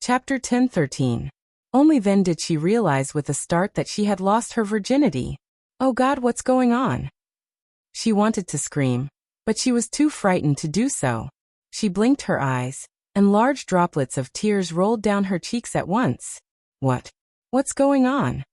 Chapter 10:13. Only then did she realize with a start that she had lost her virginity. Oh God, what's going on? She wanted to scream, but she was too frightened to do so. She blinked her eyes, and large droplets of tears rolled down her cheeks at once. What's going on?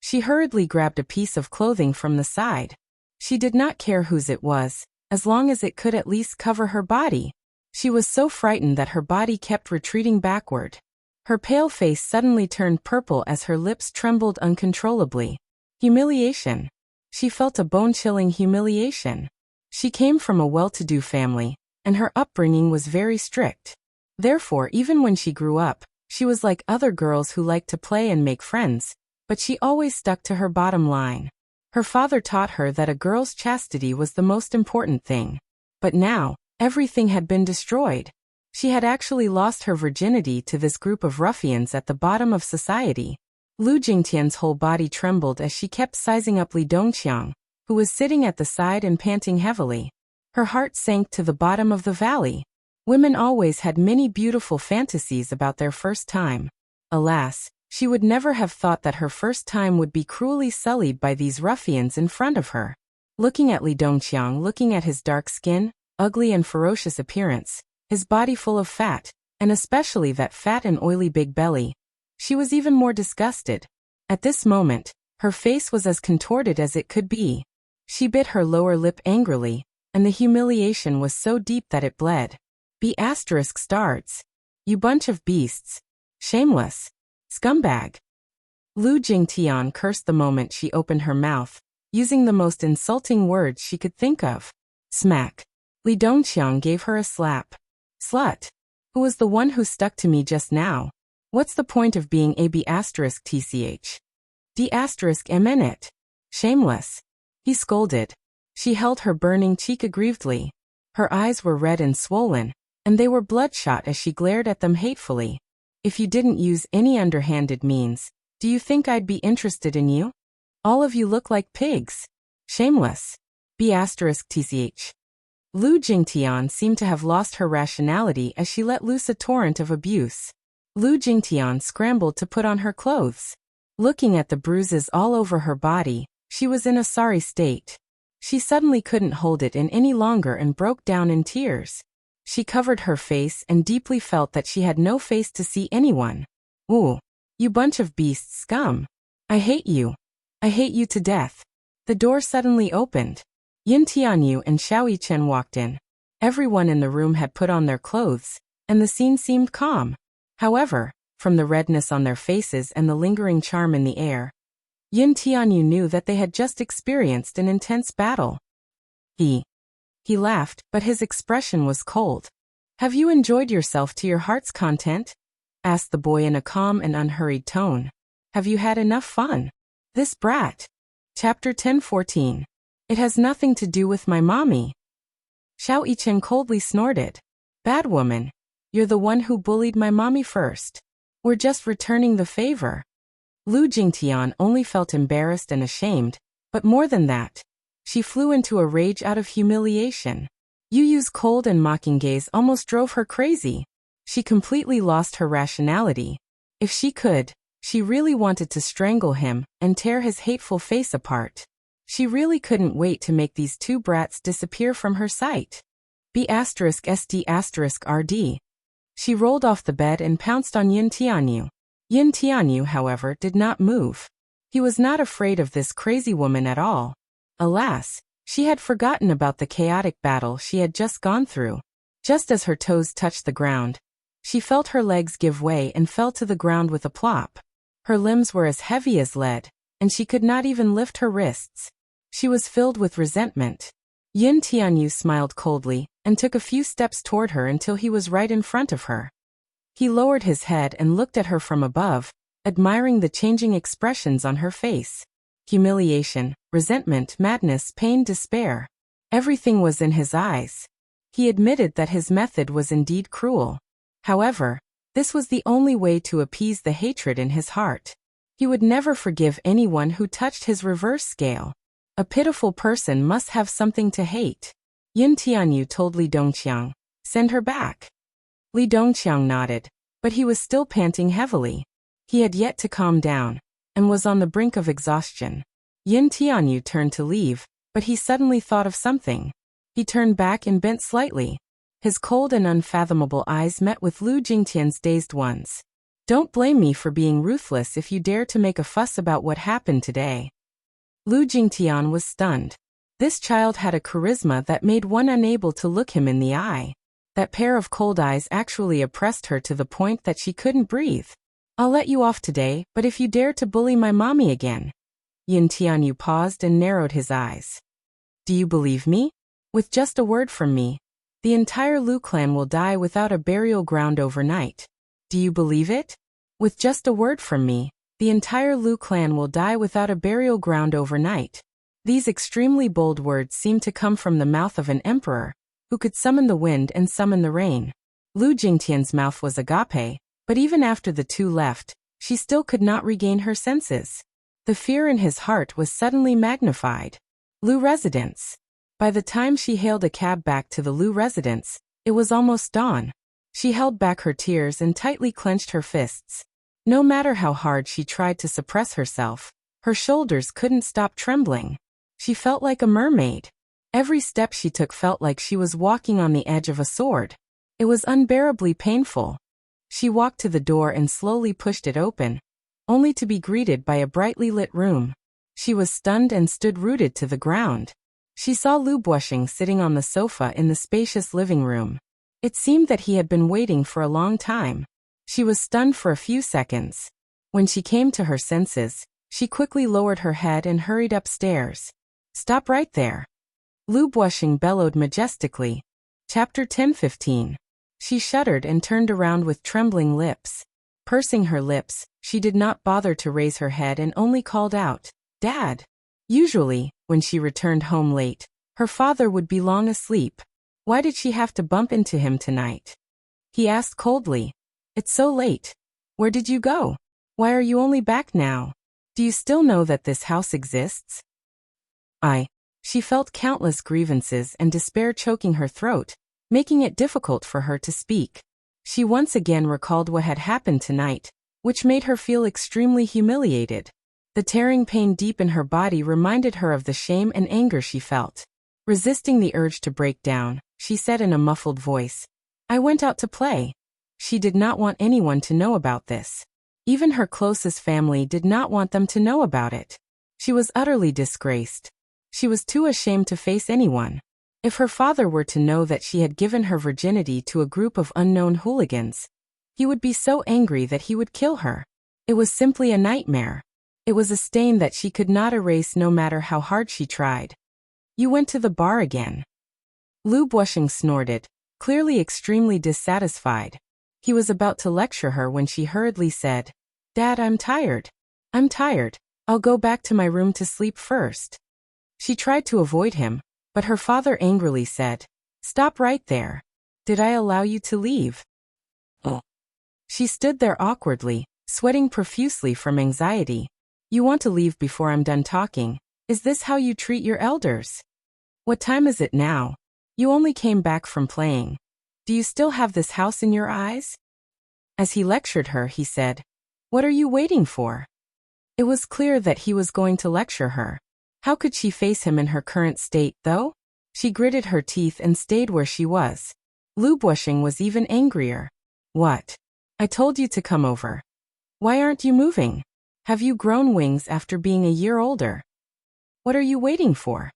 She hurriedly grabbed a piece of clothing from the side. She did not care whose it was, as long as it could at least cover her body. She was so frightened that her body kept retreating backward. Her pale face suddenly turned purple as her lips trembled uncontrollably. Humiliation. She felt a bone-chilling humiliation. She came from a well-to-do family, and her upbringing was very strict. Therefore, even when she grew up, she was like other girls who liked to play and make friends, but she always stuck to her bottom line. Her father taught her that a girl's chastity was the most important thing. But now, everything had been destroyed. She had actually lost her virginity to this group of ruffians at the bottom of society. Lu Jingtian's whole body trembled as she kept sizing up Li Dongqiang, who was sitting at the side and panting heavily. Her heart sank to the bottom of the valley. Women always had many beautiful fantasies about their first time. Alas, she would never have thought that her first time would be cruelly sullied by these ruffians in front of her. Looking at Li Dongqiang, looking at his dark skin, ugly and ferocious appearance, his body full of fat, and especially that fat and oily big belly, she was even more disgusted. At this moment, her face was as contorted as it could be. She bit her lower lip angrily, and the humiliation was so deep that it bled. ****. You bunch of beasts. Shameless. Scumbag. Lu Jingtian cursed the moment she opened her mouth, using the most insulting words she could think of. Smack. Li Dongqiang gave her a slap. Slut. Who was the one who stuck to me just now? What's the point of being a B***tch? D***mn. Shameless. He scolded. She held her burning cheek aggrievedly. Her eyes were red and swollen, and they were bloodshot as she glared at them hatefully. If you didn't use any underhanded means, do you think I'd be interested in you? All of you look like pigs. Shameless. B***tch. Lu Jingtian seemed to have lost her rationality as she let loose a torrent of abuse. Lu Jingtian scrambled to put on her clothes. Looking at the bruises all over her body, she was in a sorry state. She suddenly couldn't hold it in any longer and broke down in tears. She covered her face and deeply felt that she had no face to see anyone. Ooh, you bunch of beast scum. I hate you. I hate you to death. The door suddenly opened. Yin Tianyu and Xiao Yichen walked in. Everyone in the room had put on their clothes, and the scene seemed calm. However, from the redness on their faces and the lingering charm in the air, Yin Tianyu knew that they had just experienced an intense battle. He laughed, but his expression was cold. Have you enjoyed yourself to your heart's content? Asked the boy in a calm and unhurried tone. Have you had enough fun? This brat. Chapter 10:14. It has nothing to do with my mommy. Xiao Yichen coldly snorted. Bad woman. You're the one who bullied my mommy first. We're just returning the favor. Lu Jingtian only felt embarrassed and ashamed, but more than that, she flew into a rage out of humiliation. Yu Yu's cold and mocking gaze almost drove her crazy. She completely lost her rationality. If she could, she really wanted to strangle him and tear his hateful face apart. She really couldn't wait to make these two brats disappear from her sight. B***SD**RD. She rolled off the bed and pounced on Yin Tianyu. Yin Tianyu, however, did not move. He was not afraid of this crazy woman at all. Alas, she had forgotten about the chaotic battle she had just gone through. Just as her toes touched the ground, she felt her legs give way and fell to the ground with a plop. Her limbs were as heavy as lead, and she could not even lift her wrists. She was filled with resentment. Yin Tianyu smiled coldly and took a few steps toward her until he was right in front of her. He lowered his head and looked at her from above, admiring the changing expressions on her face. Humiliation, resentment, madness, pain, despair. Everything was in his eyes. He admitted that his method was indeed cruel. However, this was the only way to appease the hatred in his heart. He would never forgive anyone who touched his reverse scale. A pitiful person must have something to hate. Yin Tianyu told Li Dongqiang, send her back. Li Dongqiang nodded. but he was still panting heavily. He had yet to calm down, and was on the brink of exhaustion. Yin Tianyu turned to leave, but he suddenly thought of something. He turned back and bent slightly. His cold and unfathomable eyes met with Lu Jingtian's dazed ones. "Don't blame me for being ruthless if you dare to make a fuss about what happened today." Lu Jingtian was stunned. This child had a charisma that made one unable to look him in the eye. That pair of cold eyes actually oppressed her to the point that she couldn't breathe. "I'll let you off today, but if you dare to bully my mommy again." Yin Tianyu paused and narrowed his eyes. "Do you believe me? With just a word from me, the entire Lu clan will die without a burial ground overnight. Do you believe it? With just a word from me, the entire Lu clan will die without a burial ground overnight." These extremely bold words seemed to come from the mouth of an emperor, who could summon the wind and summon the rain. Lu Jingtian's mouth was agape, but even after the two left, she still could not regain her senses. The fear in his heart was suddenly magnified. Lu residence. By the time she hailed a cab back to the Lu residence, it was almost dawn. She held back her tears and tightly clenched her fists. No matter how hard she tried to suppress herself, her shoulders couldn't stop trembling. She felt like a mermaid. Every step she took felt like she was walking on the edge of a sword. It was unbearably painful. She walked to the door and slowly pushed it open, only to be greeted by a brightly lit room. She was stunned and stood rooted to the ground. She saw Lu Buoxing sitting on the sofa in the spacious living room. It seemed that he had been waiting for a long time. She was stunned for a few seconds. When she came to her senses, she quickly lowered her head and hurried upstairs. "Stop right there." Lu Buoxing bellowed majestically. Chapter 10:15. She shuddered and turned around with trembling lips. Pursing her lips, she did not bother to raise her head and only called out, "Dad." Usually, when she returned home late, her father would be long asleep. Why did she have to bump into him tonight? He asked coldly. "It's so late. Where did you go? Why are you only back now? Do you still know that this house exists?" She felt countless grievances and despair choking her throat, making it difficult for her to speak. She once again recalled what had happened tonight, which made her feel extremely humiliated. The tearing pain deep in her body reminded her of the shame and anger she felt. Resisting the urge to break down, she said in a muffled voice, "I went out to play." She did not want anyone to know about this. Even her closest family did not want them to know about it. She was utterly disgraced. She was too ashamed to face anyone. If her father were to know that she had given her virginity to a group of unknown hooligans, he would be so angry that he would kill her. It was simply a nightmare. It was a stain that she could not erase no matter how hard she tried. "You went to the bar again." Lu Buoxing snorted, clearly extremely dissatisfied. He was about to lecture her when she hurriedly said, "Dad, I'm tired. I'm tired. I'll go back to my room to sleep first." She tried to avoid him, but her father angrily said, "Stop right there. Did I allow you to leave?" She stood there awkwardly, sweating profusely from anxiety. "You want to leave before I'm done talking? Is this how you treat your elders? What time is it now? You only came back from playing. Do you still have this house in your eyes?" As he lectured her, he said, "What are you waiting for?" It was clear that he was going to lecture her. How could she face him in her current state, though? She gritted her teeth and stayed where she was. Lu Buoxing was even angrier. "What? I told you to come over. Why aren't you moving? Have you grown wings after being a year older? What are you waiting for?"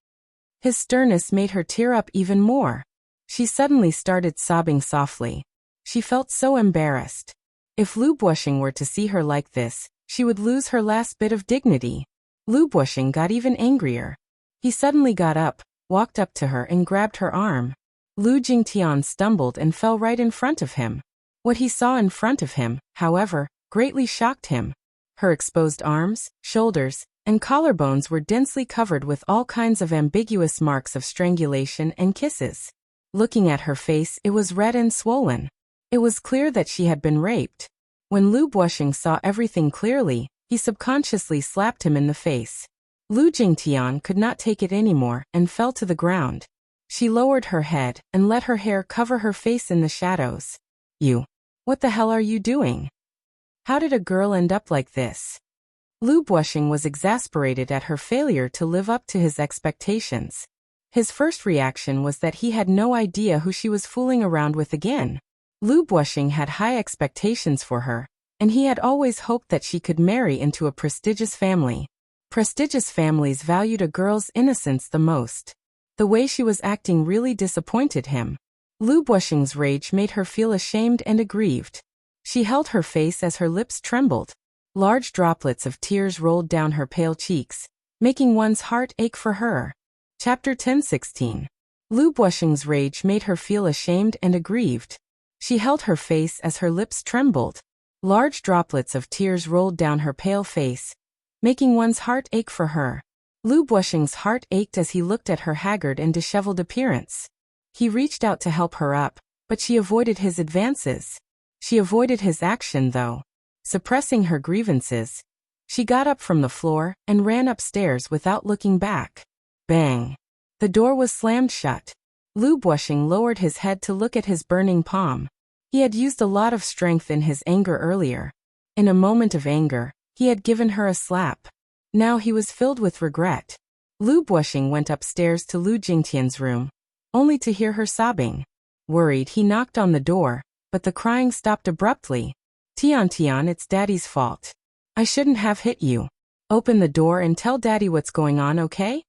His sternness made her tear up even more. She suddenly started sobbing softly. She felt so embarrassed. If Lu Buoxing were to see her like this, she would lose her last bit of dignity. Lu Buoxing got even angrier. He suddenly got up, walked up to her and grabbed her arm. Lu Jingtian stumbled and fell right in front of him. What he saw in front of him, however, greatly shocked him. Her exposed arms, shoulders, and collarbones were densely covered with all kinds of ambiguous marks of strangulation and kisses. Looking at her face, it was red and swollen. It was clear that she had been raped. When Lu Buoxing saw everything clearly, he subconsciously slapped him in the face. Lu Jingtian could not take it anymore and fell to the ground. She lowered her head and let her hair cover her face in the shadows. You What the hell are you doing? How did a girl end up like this? Lu Bushing was exasperated at her failure to live up to his expectations. His first reaction was that he had no idea who she was fooling around with again. Lu Bushing had high expectations for her, and he had always hoped that she could marry into a prestigious family. Prestigious families valued a girl's innocence the most. The way she was acting really disappointed him. Lu Bushing's rage made her feel ashamed and aggrieved. She held her face as her lips trembled. Large droplets of tears rolled down her pale cheeks, making one's heart ache for her. Chapter 10:16. Lu Bushing's rage made her feel ashamed and aggrieved. She held her face as her lips trembled. Large droplets of tears rolled down her pale face, making one's heart ache for her. Lu Bushing's heart ached as he looked at her haggard and disheveled appearance. He reached out to help her up, but she avoided his advances. She avoided his action though. Suppressing her grievances, she got up from the floor and ran upstairs without looking back. Bang! The door was slammed shut. Lu Bushing lowered his head to look at his burning palm. He had used a lot of strength in his anger earlier. In a moment of anger, he had given her a slap. Now he was filled with regret. Lu Bushing went upstairs to Lu Jingtian's room, only to hear her sobbing. Worried, he knocked on the door, but the crying stopped abruptly. Tian, it's Daddy's fault. I shouldn't have hit you. Open the door and tell Daddy what's going on, okay?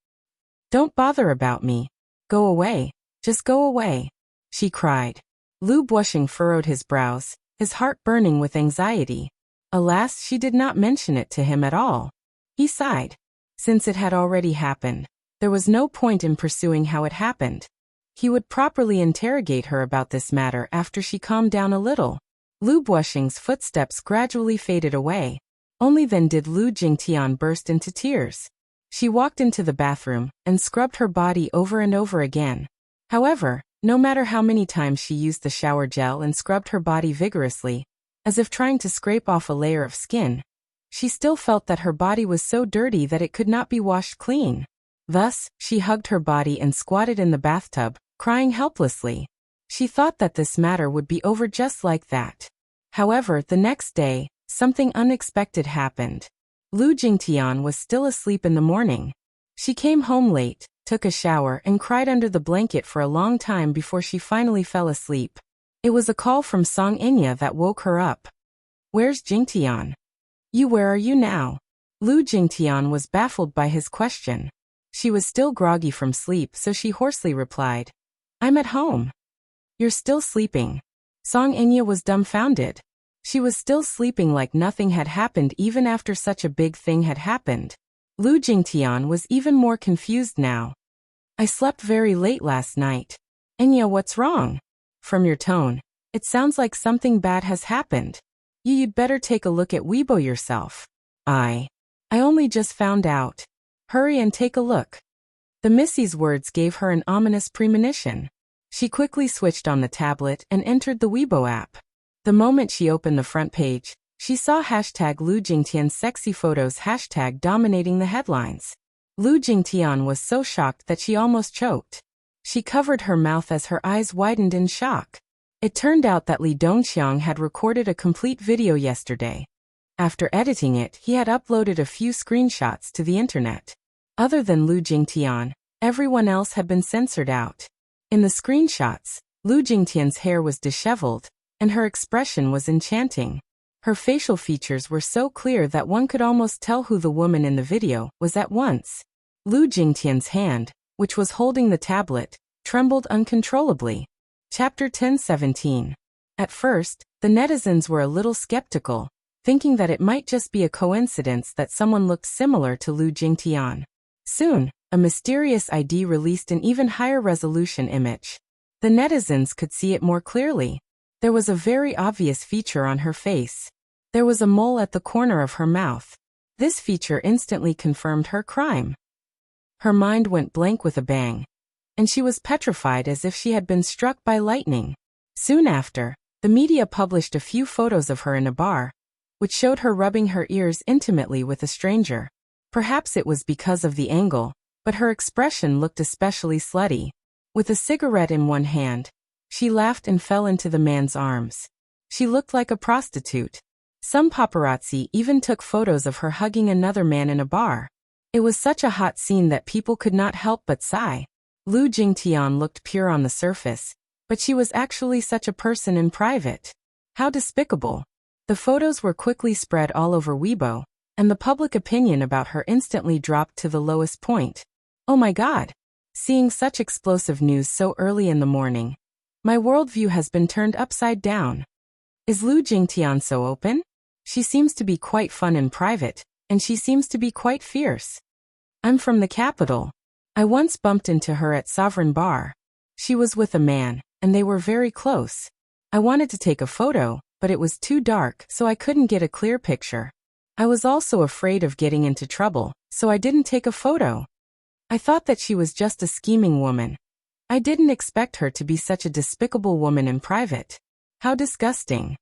Don't bother about me. Go away. Just go away, she cried. Lu Bushing furrowed his brows, his heart burning with anxiety. Alas, she did not mention it to him at all. He sighed. Since it had already happened, there was no point in pursuing how it happened. He would properly interrogate her about this matter after she calmed down a little. Lu Bushing's footsteps gradually faded away. Only then did Lu Jingtian burst into tears. She walked into the bathroom and scrubbed her body over and over again. However, no matter how many times she used the shower gel and scrubbed her body vigorously, as if trying to scrape off a layer of skin, she still felt that her body was so dirty that it could not be washed clean. Thus, she hugged her body and squatted in the bathtub, crying helplessly. She thought that this matter would be over just like that. However, the next day, something unexpected happened. Lu Jingtian was still asleep in the morning. She came home late, took a shower and cried under the blanket for a long time before she finally fell asleep. It was a call from Song Inya that woke her up. Where's Jingtian? Where are you now? Lu Jingtian was baffled by his question. She was still groggy from sleep, so she hoarsely replied, I'm at home. You're still sleeping. Song Inya was dumbfounded. She was still sleeping like nothing had happened even after such a big thing had happened. Lu Jingtian was even more confused now. I slept very late last night. Inya, what's wrong? From your tone, it sounds like something bad has happened. You'd better take a look at Weibo yourself. I only just found out. Hurry and take a look. The Missy's words gave her an ominous premonition. She quickly switched on the tablet and entered the Weibo app. The moment she opened the front page, she saw hashtag Lu Jingtian's sexy photos hashtag dominating the headlines. Lu Jingtian was so shocked that she almost choked. She covered her mouth as her eyes widened in shock. It turned out that Li Dongqiang had recorded a complete video yesterday. After editing it, he had uploaded a few screenshots to the internet. Other than Lu Jingtian, everyone else had been censored out. In the screenshots, Lu Jingtian's hair was disheveled, and her expression was enchanting. Her facial features were so clear that one could almost tell who the woman in the video was at once. Lu Jingtian's hand, which was holding the tablet, trembled uncontrollably. Chapter 10:17. At first, the netizens were a little skeptical, thinking that it might just be a coincidence that someone looked similar to Lu Jingtian. Soon, a mysterious ID released an even higher resolution image. The netizens could see it more clearly. There was a very obvious feature on her face. There was a mole at the corner of her mouth. This feature instantly confirmed her crime. Her mind went blank with a bang, and she was petrified as if she had been struck by lightning. Soon after, the media published a few photos of her in a bar, which showed her rubbing her ears intimately with a stranger. Perhaps it was because of the angle, but her expression looked especially slutty. With a cigarette in one hand, she laughed and fell into the man's arms. She looked like a prostitute. Some paparazzi even took photos of her hugging another man in a bar. It was such a hot scene that people could not help but sigh. Lu Jingtian looked pure on the surface, but she was actually such a person in private. How despicable. The photos were quickly spread all over Weibo, and the public opinion about her instantly dropped to the lowest point. Oh my God! Seeing such explosive news so early in the morning, my worldview has been turned upside down. Is Lu Jingtian so open? She seems to be quite fun in private, and she seems to be quite fierce. I'm from the capital. I once bumped into her at Sovereign Bar. She was with a man, and they were very close. I wanted to take a photo, but it was too dark, so I couldn't get a clear picture. I was also afraid of getting into trouble, so I didn't take a photo. I thought that she was just a scheming woman. I didn't expect her to be such a despicable woman in private. How disgusting.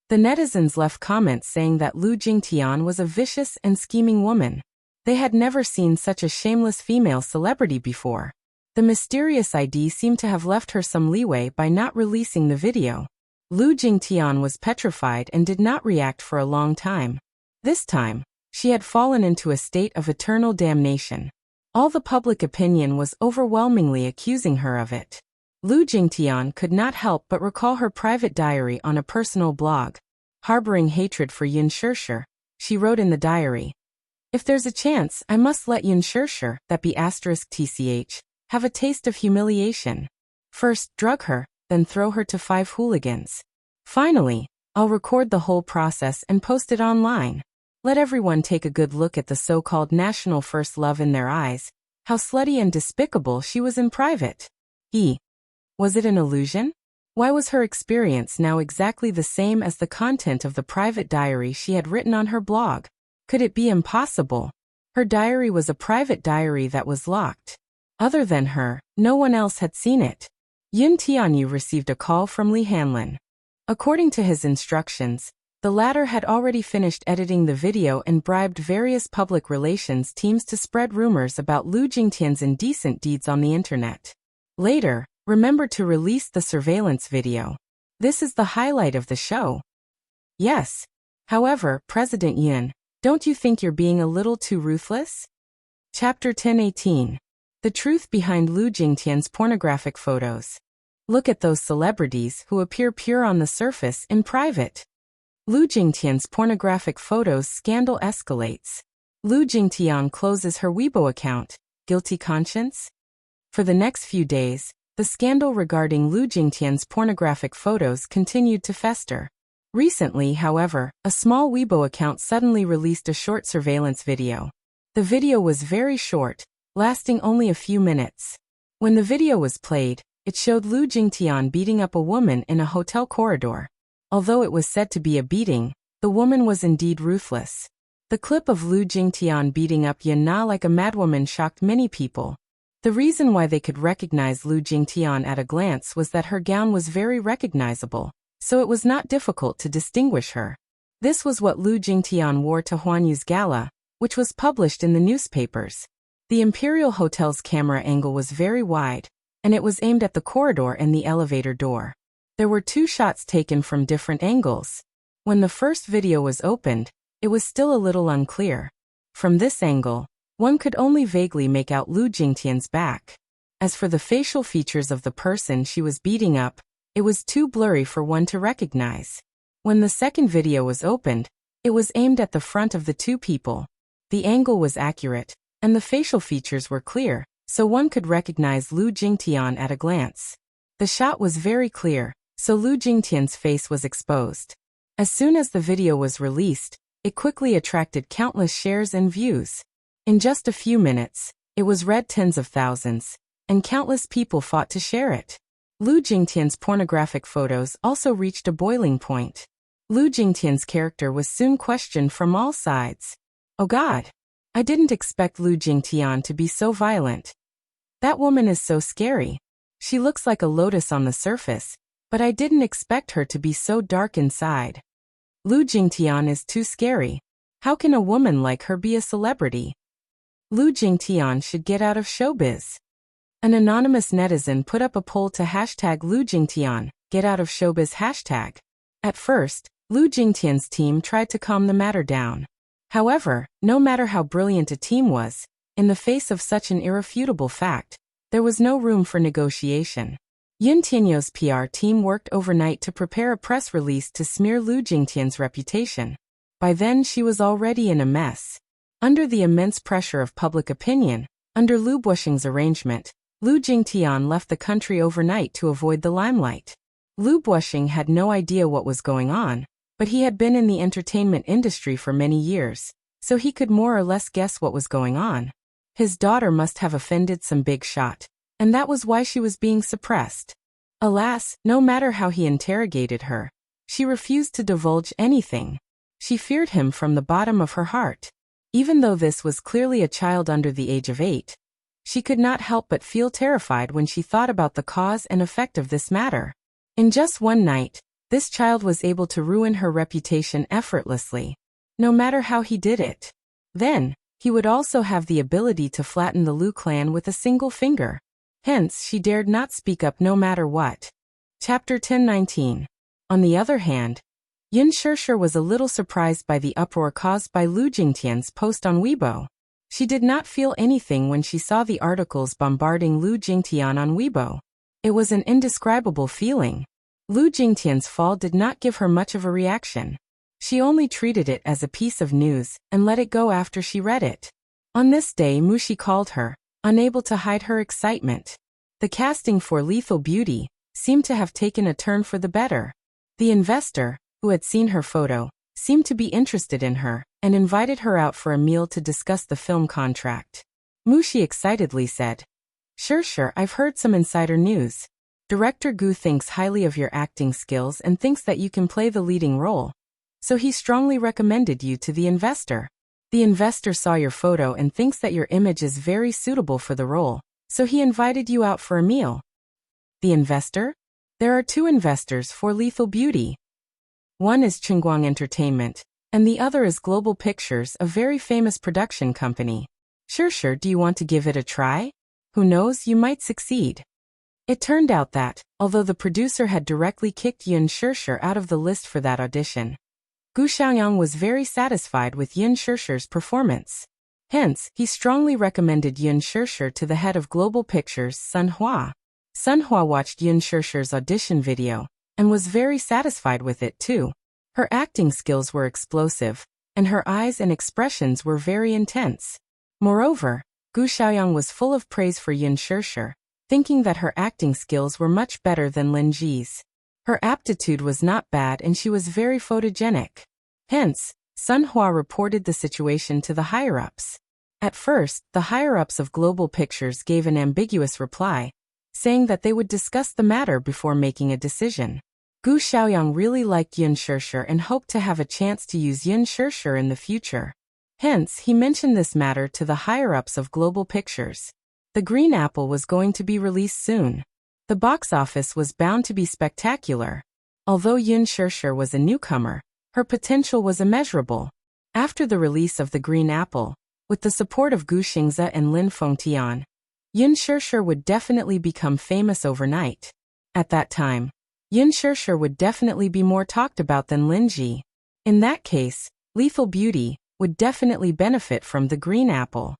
The netizens left comments saying that Lu Jingtian was a vicious and scheming woman. They had never seen such a shameless female celebrity before. The mysterious ID seemed to have left her some leeway by not releasing the video. Lu Jingtian was petrified and did not react for a long time. This time, she had fallen into a state of eternal damnation. All the public opinion was overwhelmingly accusing her of it. Lu Jingtian could not help but recall her private diary on a personal blog. Harboring hatred for Yin Shirshir, she wrote in the diary, "If there's a chance, I must let Yin Shirshir, that be *tch, have a taste of humiliation. First, drug her, then throw her to 5 hooligans. Finally, I'll record the whole process and post it online. Let everyone take a good look at the so-called national first love in their eyes, how slutty and despicable she was in private." Was it an illusion? Why was her experience now exactly the same as the content of the private diary she had written on her blog? Could it be impossible? Her diary was a private diary that was locked. Other than her, no one else had seen it. Yin Tianyu received a call from Li Hanlin. According to his instructions, the latter had already finished editing the video and bribed various public relations teams to spread rumors about Lu Jingtian's indecent deeds on the internet. Later, remember to release the surveillance video. This is the highlight of the show. Yes. However, President Yin, don't you think you're being a little too ruthless? Chapter 10:18. The truth behind Lu Jingtian's pornographic photos. Look at those celebrities who appear pure on the surface in private. Lu Jingtian's pornographic photos scandal escalates. Lu Jingtian closes her Weibo account. Guilty conscience? For the next few days, the scandal regarding Lu Jingtian's pornographic photos continued to fester. Recently, however, a small Weibo account suddenly released a short surveillance video. The video was very short, lasting only a few minutes. When the video was played, it showed Lu Jingtian beating up a woman in a hotel corridor. Although it was said to be a beating, the woman was indeed ruthless. The clip of Lu Jingtian beating up Yin Na like a madwoman shocked many people. The reason why they could recognize Lu Jingtian at a glance was that her gown was very recognizable, so it was not difficult to distinguish her. This was what Lu Jingtian wore to Huanyu's gala, which was published in the newspapers. The Imperial Hotel's camera angle was very wide, and it was aimed at the corridor and the elevator door. There were 2 shots taken from different angles. When the first video was opened, it was still a little unclear. From this angle, one could only vaguely make out Lu Jingtian's back. As for the facial features of the person she was beating up, it was too blurry for one to recognize. When the second video was opened, it was aimed at the front of the 2 people. The angle was accurate, and the facial features were clear, so one could recognize Lu Jingtian at a glance. The shot was very clear, so Lu Jingtian's face was exposed. As soon as the video was released, it quickly attracted countless shares and views. In just a few minutes, it was read tens of thousands, and countless people fought to share it. Lu Jingtian's pornographic photos also reached a boiling point. Lu Jingtian's character was soon questioned from all sides. Oh God! I didn't expect Lu Jingtian to be so violent. That woman is so scary. She looks like a lotus on the surface, but I didn't expect her to be so dark inside. Lu Jingtian is too scary. How can a woman like her be a celebrity? Lu Jingtian should get out of showbiz. An anonymous netizen put up a poll to hashtag Lu Jingtian, get out of showbiz hashtag. At first, Lu Jingtian's team tried to calm the matter down. However, no matter how brilliant a team was, in the face of such an irrefutable fact, there was no room for negotiation. Yun Tianyo's PR team worked overnight to prepare a press release to smear Lu Jingtian's reputation. By then she was already in a mess. Under the immense pressure of public opinion, under Lu Buoxing's arrangement, Lu Jingtian left the country overnight to avoid the limelight. Lu Buoxing had no idea what was going on, but he had been in the entertainment industry for many years, so he could more or less guess what was going on. His daughter must have offended some big shot, and that was why she was being suppressed. Alas, no matter how he interrogated her, she refused to divulge anything. She feared him from the bottom of her heart. Even though this was clearly a child under the age of 8, she could not help but feel terrified when she thought about the cause and effect of this matter. In just one night, this child was able to ruin her reputation effortlessly, no matter how he did it. Then, he would also have the ability to flatten the Lu clan with a single finger. Hence, she dared not speak up no matter what. Chapter 1019. On the other hand, Yun Shishir was a little surprised by the uproar caused by Lu Jingtian's post on Weibo. She did not feel anything when she saw the articles bombarding Lu Jingtian on Weibo. It was an indescribable feeling. Lu Jingtian's fall did not give her much of a reaction. She only treated it as a piece of news and let it go after she read it. On this day Mushi called her, unable to hide her excitement. The casting for Lethal Beauty seemed to have taken a turn for the better. The investor, who had seen her photo, seemed to be interested in her and invited her out for a meal to discuss the film contract. Mushi excitedly said, Sure, I've heard some insider news. Director Gu thinks highly of your acting skills and thinks that you can play the leading role. So he strongly recommended you to the investor. The investor saw your photo and thinks that your image is very suitable for the role, so he invited you out for a meal. The investor? There are 2 investors for Lethal Beauty. One is Chengguang Entertainment, and the other is Global Pictures, a very famous production company. Sure, do you want to give it a try? Who knows, you might succeed. It turned out that, although the producer had directly kicked Yun Shishir out of the list for that audition, Gu Xiaoyang was very satisfied with Yun Shishir's performance. Hence, he strongly recommended Yun Shishir to the head of Global Pictures, Sun Hua. Sun Hua watched Yun Shishir's audition video, and was very satisfied with it too. Her acting skills were explosive, and her eyes and expressions were very intense. Moreover, Gu Xiaoyang was full of praise for Yun Shishir, thinking that her acting skills were much better than Lin Ji's. Her aptitude was not bad and she was very photogenic. Hence, Sun Hua reported the situation to the higher-ups. At first, the higher-ups of Global Pictures gave an ambiguous reply, saying that they would discuss the matter before making a decision. Gu Xiaoyang really liked Yun Shishir and hoped to have a chance to use Yun Shishir in the future. Hence, he mentioned this matter to the higher-ups of Global Pictures. The Green Apple was going to be released soon. The box office was bound to be spectacular. Although Yun Shishir was a newcomer, her potential was immeasurable. After the release of The Green Apple, with the support of Gu Xingze and Lin Fengtian, Yun Shishir would definitely become famous overnight. At that time, Yun Shishir would definitely be more talked about than Lin Ji. In that case, Lethal Beauty would definitely benefit from The Green Apple.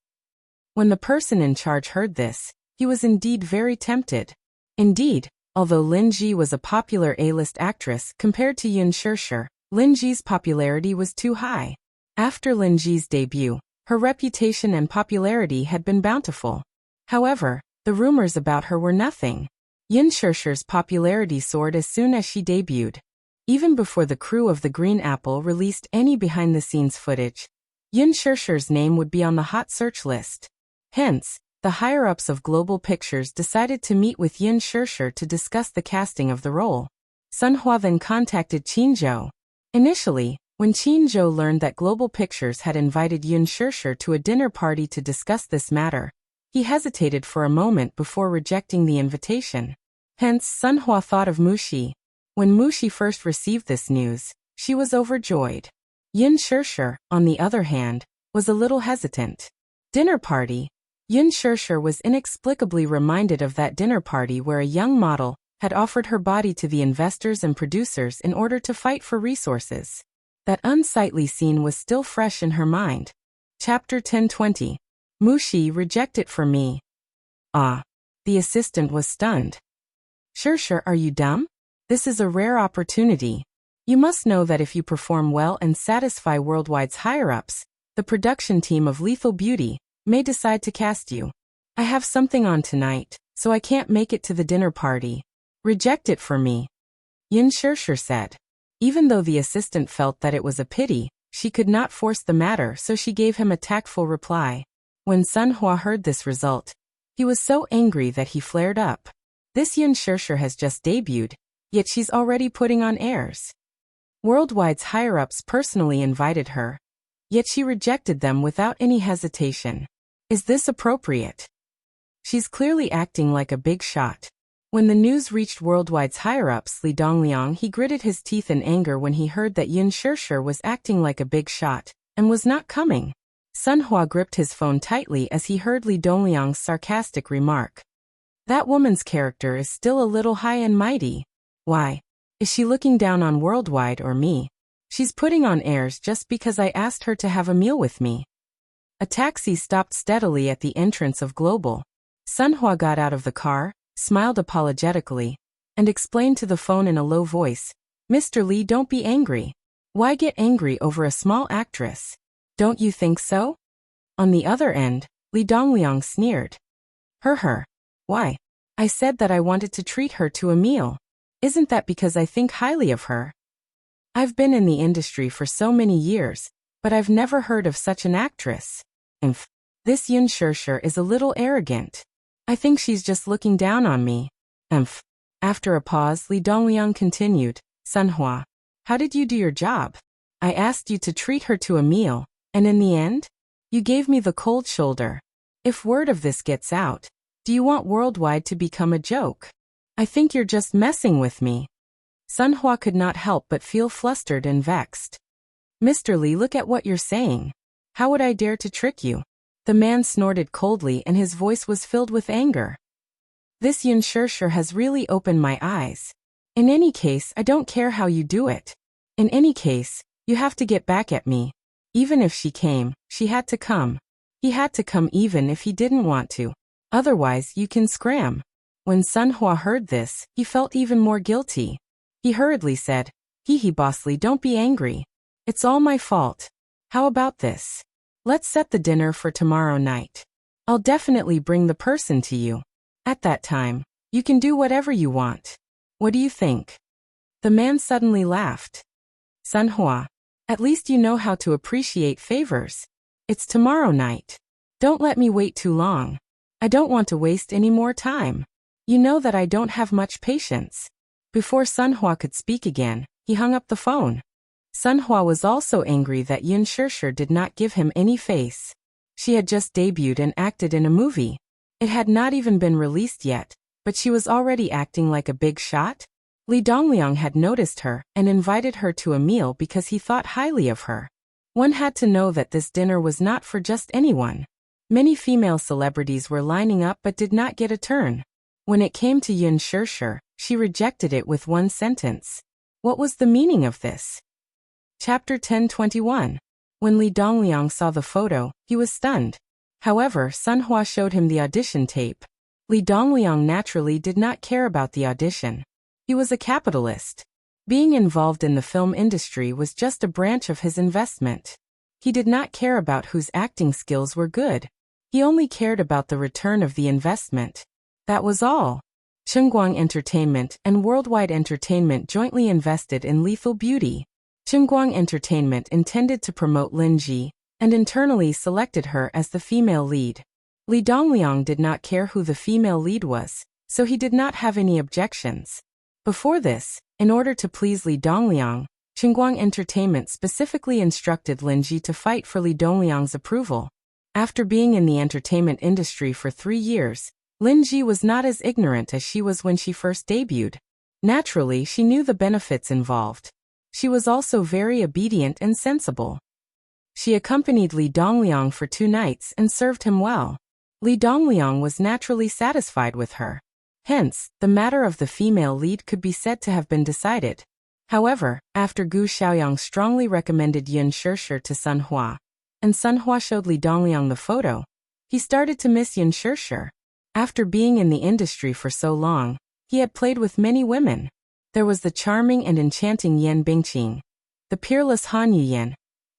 When the person in charge heard this, he was indeed very tempted. Indeed, although Lin Ji was a popular A-list actress compared to Yun Shishir, Lin Ji's popularity was too high. After Lin Ji's debut, her reputation and popularity had been bountiful. However, the rumors about her were nothing. Yun Shishir's popularity soared as soon as she debuted. Even before the crew of The Green Apple released any behind-the-scenes footage, Yun Shishir's name would be on the hot search list. Hence, the higher-ups of Global Pictures decided to meet with Yun Shishir to discuss the casting of the role. Sun Hua then contacted Qin Zhou. Initially, when Qin Zhou learned that Global Pictures had invited Yun Shishir to a dinner party to discuss this matter, he hesitated for a moment before rejecting the invitation. Hence, Sun Hua thought of Mushi. When Mushi first received this news, she was overjoyed. Yun Shishir, on the other hand, was a little hesitant. Dinner party. Yun Shishir was inexplicably reminded of that dinner party where a young model, had offered her body to the investors and producers in order to fight for resources. That unsightly scene was still fresh in her mind. Chapter 1020. Mushi, reject it for me. Ah. The assistant was stunned. Sure, are you dumb? This is a rare opportunity. You must know that if you perform well and satisfy Worldwide's higher-ups, the production team of Lethal Beauty may decide to cast you. I have something on tonight, so I can't make it to the dinner party. Reject it for me. Yin Shirshir said. Even though the assistant felt that it was a pity, she could not force the matter, so she gave him a tactful reply. When Sun Hua heard this result, he was so angry that he flared up. This Yin Shirshir has just debuted, yet she's already putting on airs. Worldwide's higher-ups personally invited her, yet she rejected them without any hesitation. Is this appropriate? She's clearly acting like a big shot. When the news reached Worldwide's higher-ups, Li Dongliang, he gritted his teeth in anger when he heard that Yin Shirshir was acting like a big shot and was not coming. Sun Hua gripped his phone tightly as he heard Li Dongliang's sarcastic remark. That woman's character is still a little high and mighty. Why? Is she looking down on Worldwide or me? She's putting on airs just because I asked her to have a meal with me. A taxi stopped steadily at the entrance of Global. Sun Hua got out of the car, smiled apologetically, and explained to the phone in a low voice, Mr. Li, don't be angry. Why get angry over a small actress? Don't you think so? On the other end, Li Dongliang sneered. Her. Why? I said that I wanted to treat her to a meal. Isn't that because I think highly of her? I've been in the industry for so many years, but I've never heard of such an actress. This Yin Shirshir is a little arrogant. I think she's just looking down on me. After a pause, Li Dongliang continued, Sun Hua, how did you do your job? I asked you to treat her to a meal, and in the end, you gave me the cold shoulder. If word of this gets out, do you want Worldwide to become a joke? I think you're just messing with me. Sun Hua could not help but feel flustered and vexed. Mr. Li, look at what you're saying. How would I dare to trick you? The man snorted coldly and his voice was filled with anger. This Yin Shirshir has really opened my eyes. In any case, I don't care how you do it. In any case, you have to get back at me. Even if she came, she had to come. He had to come even if he didn't want to. Otherwise, you can scram. When Sun Hua heard this, he felt even more guilty. He hurriedly said, Hee Boss Li, don't be angry. It's all my fault. How about this? Let's set the dinner for tomorrow night. I'll definitely bring the person to you. At that time, you can do whatever you want. What do you think? The man suddenly laughed. Sun Hua, at least you know how to appreciate favors. It's tomorrow night. Don't let me wait too long. I don't want to waste any more time. You know that I don't have much patience. Before Sun Hua could speak again, he hung up the phone. Sun Hua was also angry that Yin Shirshir did not give him any face. She had just debuted and acted in a movie. It had not even been released yet, but she was already acting like a big shot. Li Dongliang had noticed her and invited her to a meal because he thought highly of her. One had to know that this dinner was not for just anyone. Many female celebrities were lining up but did not get a turn. When it came to Yin Shirshir, she rejected it with one sentence. What was the meaning of this? Chapter 1021. When Li Dongliang saw the photo, he was stunned. However, Sun Hua showed him the audition tape. Li Dongliang naturally did not care about the audition. He was a capitalist. Being involved in the film industry was just a branch of his investment. He did not care about whose acting skills were good. He only cared about the return of the investment. That was all. Chungguang Entertainment and Worldwide Entertainment jointly invested in Lethal Beauty. Chungguang Entertainment intended to promote Lin Ji, and internally selected her as the female lead. Li Dongliang did not care who the female lead was, so he did not have any objections. Before this, in order to please Li Dongliang, Chungguang Entertainment specifically instructed Lin Ji to fight for Li Dongliang's approval. After being in the entertainment industry for 3 years, Lin Ji was not as ignorant as she was when she first debuted. Naturally, she knew the benefits involved. She was also very obedient and sensible. She accompanied Li Dongliang for 2 nights and served him well. Li Dongliang was naturally satisfied with her. Hence, the matter of the female lead could be said to have been decided. However, after Gu Xiaoyang strongly recommended Yun Shishir to Sun Hua, and Sun Hua showed Li Dongliang the photo, he started to miss Yun Shishir. After being in the industry for so long, he had played with many women. There was the charming and enchanting Yan Bingqing, the peerless Han Yuyan,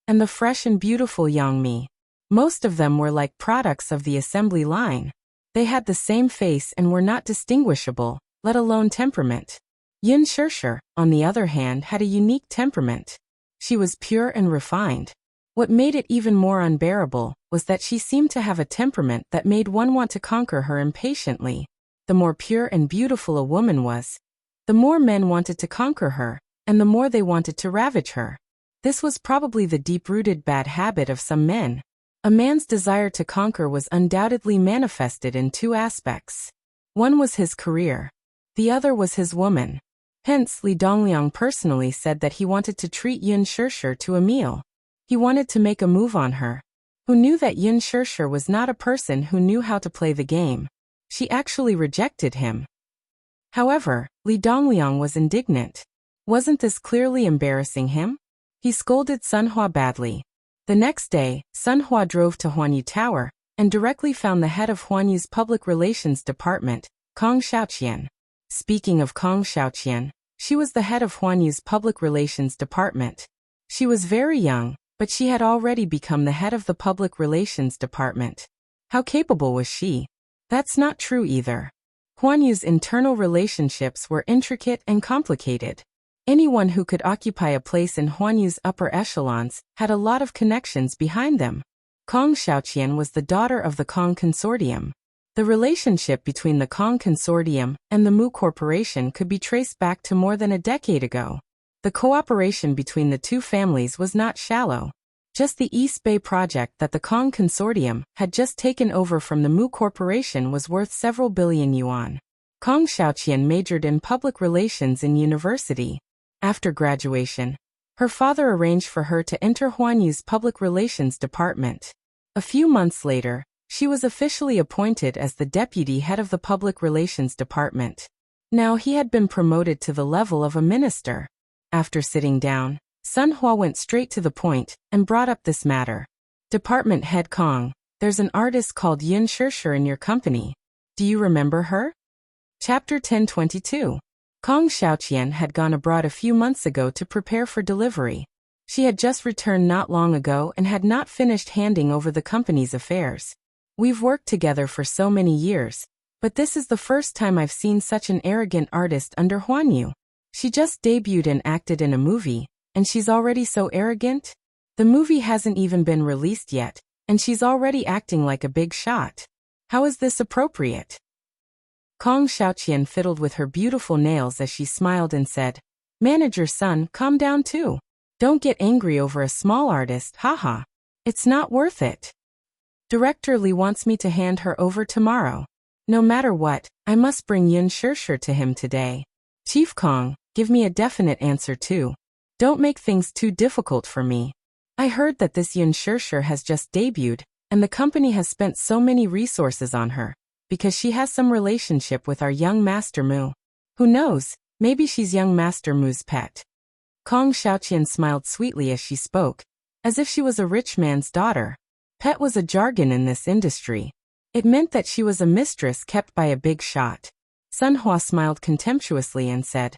and the fresh and beautiful Yang Mi. Most of them were like products of the assembly line. They had the same face and were not distinguishable, let alone temperament. Yun Shishir, on the other hand, had a unique temperament. She was pure and refined. What made it even more unbearable was that she seemed to have a temperament that made one want to conquer her impatiently. The more pure and beautiful a woman was, the more men wanted to conquer her, and the more they wanted to ravage her. This was probably the deep-rooted bad habit of some men. A man's desire to conquer was undoubtedly manifested in two aspects. One was his career. The other was his woman. Hence, Li Dongliang personally said that he wanted to treat Yun Shishir to a meal. He wanted to make a move on her. Who knew that Yun Shishir was not a person who knew how to play the game? She actually rejected him. However, Li Dongliang was indignant. Wasn't this clearly embarrassing him? He scolded Sun Hua badly. The next day, Sun Hua drove to Huanyu Tower and directly found the head of Huanyu's public relations department, Kong Xiaoqian. Speaking of Kong Xiaoqian, she was the head of Huanyu's public relations department. She was very young, but she had already become the head of the public relations department. How capable was she? That's not true either. Huanyu's internal relationships were intricate and complicated. Anyone who could occupy a place in Huanyu's upper echelons had a lot of connections behind them. Kong Xiaoqian was the daughter of the Kong Consortium. The relationship between the Kong Consortium and the Mu Corporation could be traced back to more than a decade ago. The cooperation between the two families was not shallow. Just the East Bay project that the Kong Consortium had just taken over from the Mu Corporation was worth several billion yuan. Kong Xiaoqian majored in public relations in university. After graduation, her father arranged for her to enter Huanyu's public relations department. A few months later, she was officially appointed as the deputy head of the public relations department. Now he had been promoted to the level of a minister. After sitting down, Sun Hua went straight to the point and brought up this matter. Department head Kong, there's an artist called Yun Shishir in your company. Do you remember her? Chapter 1022. Kong Xiaoqian had gone abroad a few months ago to prepare for delivery. She had just returned not long ago and had not finished handing over the company's affairs. We've worked together for so many years, but this is the first time I've seen such an arrogant artist under Huanyu. She just debuted and acted in a movie, and she's already so arrogant? The movie hasn't even been released yet, and she's already acting like a big shot. How is this appropriate? Kong Xiaoqian fiddled with her beautiful nails as she smiled and said, Manager's son, calm down too. Don't get angry over a small artist, haha. It's not worth it. Director Li wants me to hand her over tomorrow. No matter what, I must bring Yun Shishir to him today. Chief Kong, give me a definite answer too. Don't make things too difficult for me. I heard that this Yun Shishir has just debuted, and the company has spent so many resources on her, because she has some relationship with our young Master Mu. Who knows, maybe she's young Master Mu's pet. Kong Xiaoqian smiled sweetly as she spoke, as if she was a rich man's daughter. Pet was a jargon in this industry. It meant that she was a mistress kept by a big shot. Sun Hua smiled contemptuously and said,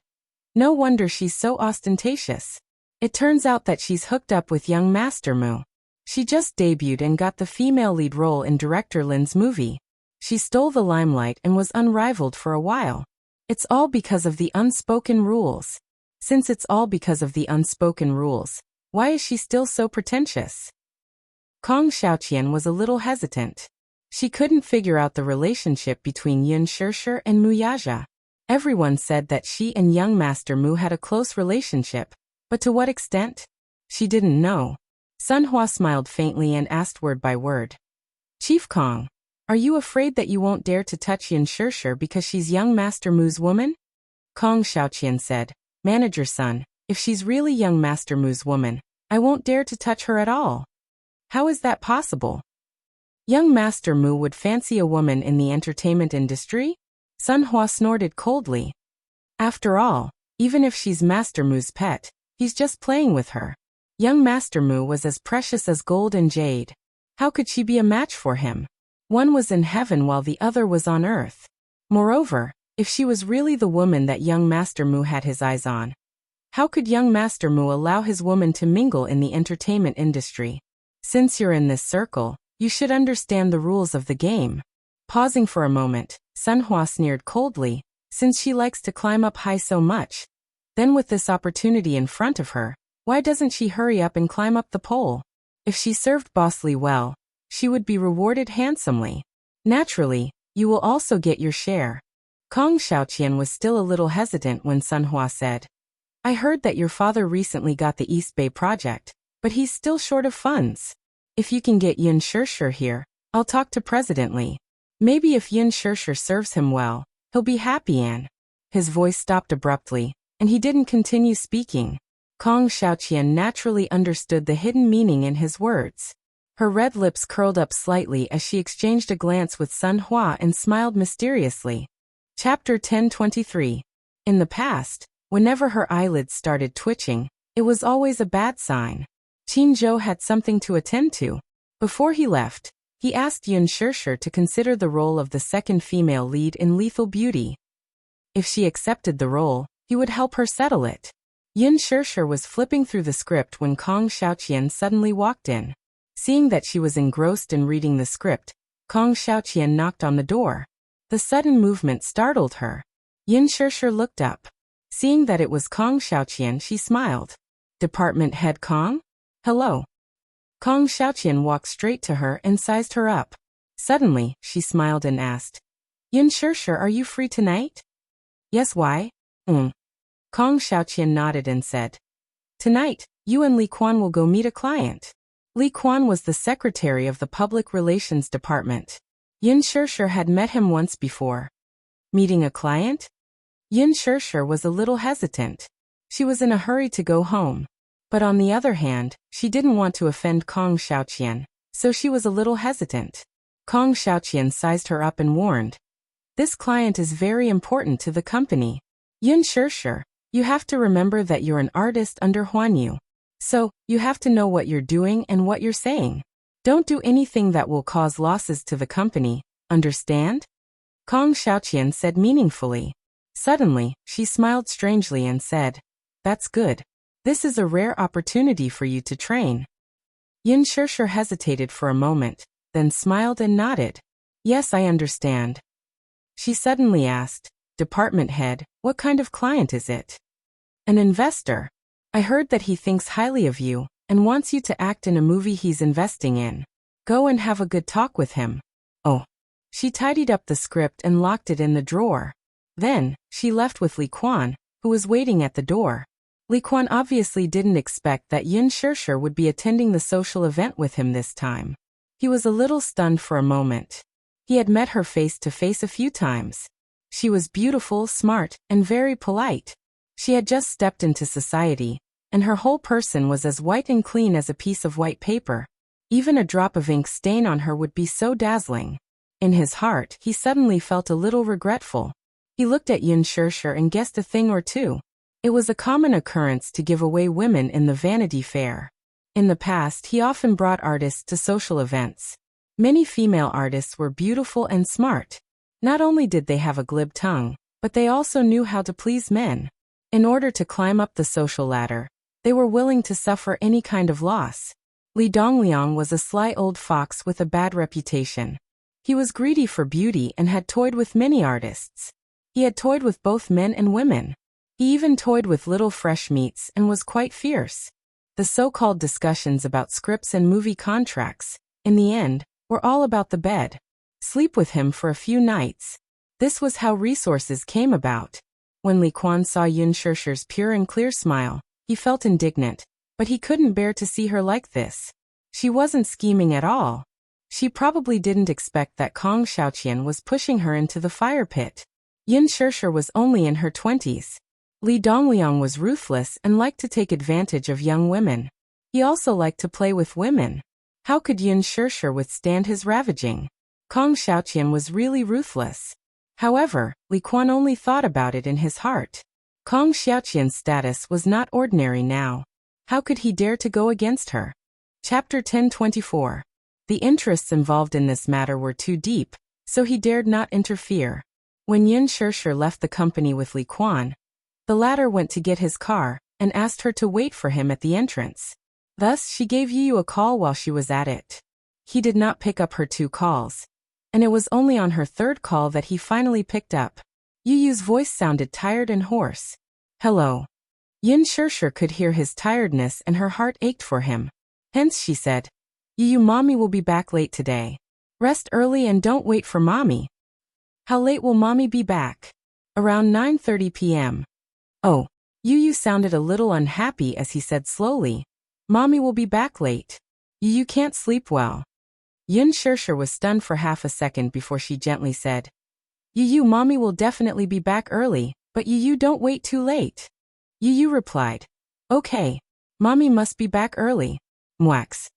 No wonder she's so ostentatious. It turns out that she's hooked up with young Master Mu. She just debuted and got the female lead role in director Lin's movie. She stole the limelight and was unrivaled for a while. It's all because of the unspoken rules. Since it's all because of the unspoken rules, why is she still so pretentious? Kong Xiaoqian was a little hesitant. She couldn't figure out the relationship between Yun Shishir and Mu Yaja. Everyone said that she and young Master Mu had a close relationship, but to what extent? She didn't know. Sun Hua smiled faintly and asked word by word. Chief Kong, are you afraid that you won't dare to touch Yun Shishir because she's young Master Mu's woman? Kong Xiaoqian said, Manager son, if she's really young Master Mu's woman, I won't dare to touch her at all. How is that possible? Young Master Mu would fancy a woman in the entertainment industry? Sun Hua snorted coldly. After all, even if she's Master Mu's pet, he's just playing with her. Young Master Mu was as precious as gold and jade. How could she be a match for him? One was in heaven while the other was on earth. Moreover, if she was really the woman that young Master Mu had his eyes on, how could young Master Mu allow his woman to mingle in the entertainment industry? Since you're in this circle, you should understand the rules of the game. Pausing for a moment, Sun Hua sneered coldly, since she likes to climb up high so much. Then with this opportunity in front of her, why doesn't she hurry up and climb up the pole? If she served Boss Li well, she would be rewarded handsomely. Naturally, you will also get your share. Kong Xiaoqian was still a little hesitant when Sun Hua said, I heard that your father recently got the East Bay project, but he's still short of funds. If you can get Yin Shishir here, I'll talk to President Li. Maybe if Yin Shishir serves him well, he'll be happy. And his voice stopped abruptly, and he didn't continue speaking. Kong Xiaoqian naturally understood the hidden meaning in his words. Her red lips curled up slightly as she exchanged a glance with Sun Hua and smiled mysteriously. Chapter 1023. In the past, whenever her eyelids started twitching, it was always a bad sign. Qin Zhou had something to attend to. Before he left, he asked Yin Shishir to consider the role of the second female lead in Lethal Beauty. If she accepted the role, he would help her settle it. Yin Shishir was flipping through the script when Kong Xiaoqian suddenly walked in. Seeing that she was engrossed in reading the script, Kong Xiaoqian knocked on the door. The sudden movement startled her. Yin Shishir looked up. Seeing that it was Kong Xiaoqian, she smiled. Department Head Kong? Hello. Kong Xiaoqian walked straight to her and sized her up. Suddenly, she smiled and asked, Yin Shishir, are you free tonight? Yes, why? Kong Xiaoqian nodded and said, Tonight, you and Li Quan will go meet a client. Li Quan was the secretary of the Public Relations Department. Yin Shishir had met him once before. Meeting a client? Yin Shishir was a little hesitant. She was in a hurry to go home. But on the other hand, she didn't want to offend Kong Xiaoqian, so she was a little hesitant. Kong Xiaoqian sized her up and warned, This client is very important to the company. Yin Shishir, you have to remember that you're an artist under Huan Yu. So, you have to know what you're doing and what you're saying. Don't do anything that will cause losses to the company, understand? Kong Xiaoqian said meaningfully. Suddenly, she smiled strangely and said, That's good. This is a rare opportunity for you to train. Yin Shishir hesitated for a moment, then smiled and nodded. Yes, I understand. She suddenly asked, Department head, what kind of client is it? An investor. I heard that he thinks highly of you and wants you to act in a movie he's investing in. Go and have a good talk with him. Oh. She tidied up the script and locked it in the drawer. Then, she left with Li Quan, who was waiting at the door. Li Quan obviously didn't expect that Yin Shishir would be attending the social event with him this time. He was a little stunned for a moment. He had met her face to face a few times. She was beautiful, smart, and very polite. She had just stepped into society, and her whole person was as white and clean as a piece of white paper. Even a drop of ink stain on her would be so dazzling. In his heart, he suddenly felt a little regretful. He looked at Yin Shishir and guessed a thing or two. It was a common occurrence to give away women in the Vanity Fair. In the past, he often brought artists to social events. Many female artists were beautiful and smart. Not only did they have a glib tongue, but they also knew how to please men. In order to climb up the social ladder, they were willing to suffer any kind of loss. Li Dongliang was a sly old fox with a bad reputation. He was greedy for beauty and had toyed with many artists. He had toyed with both men and women. He even toyed with little fresh meats and was quite fierce. The so-called discussions about scripts and movie contracts, in the end, were all about the bed. Sleep with him for a few nights. This was how resources came about. When Li Quan saw Yin Shishir's pure and clear smile, he felt indignant, but he couldn't bear to see her like this. She wasn't scheming at all. She probably didn't expect that Kong Xiaoqian was pushing her into the fire pit. Yin Shishir was only in her 20s. Li Dongliang was ruthless and liked to take advantage of young women. He also liked to play with women. How could Yin Shishir withstand his ravaging? Kong Xiaoqian was really ruthless. However, Li Quan only thought about it in his heart. Kong Xiaoqian's status was not ordinary now. How could he dare to go against her? Chapter 1024. The interests involved in this matter were too deep, so he dared not interfere. When Yin Shishir left the company with Li Quan, the latter went to get his car and asked her to wait for him at the entrance. Thus, she gave Yu a call while she was at it. He did not pick up her 2 calls, and it was only on her 3rd call that he finally picked up. Yu's voice sounded tired and hoarse. Hello. Yin Shishir could hear his tiredness and her heart ached for him. Hence she said, Yu, mommy will be back late today. Rest early and don't wait for mommy. How late will mommy be back? Around 9:30 p.m. Oh. Yu sounded a little unhappy as he said slowly, Mommy will be back late. You can't sleep well. Yin Shishir was stunned for half a second before she gently said, Mommy will definitely be back early, but you don't wait too late. Yu replied, Okay. Mommy must be back early. Mwax.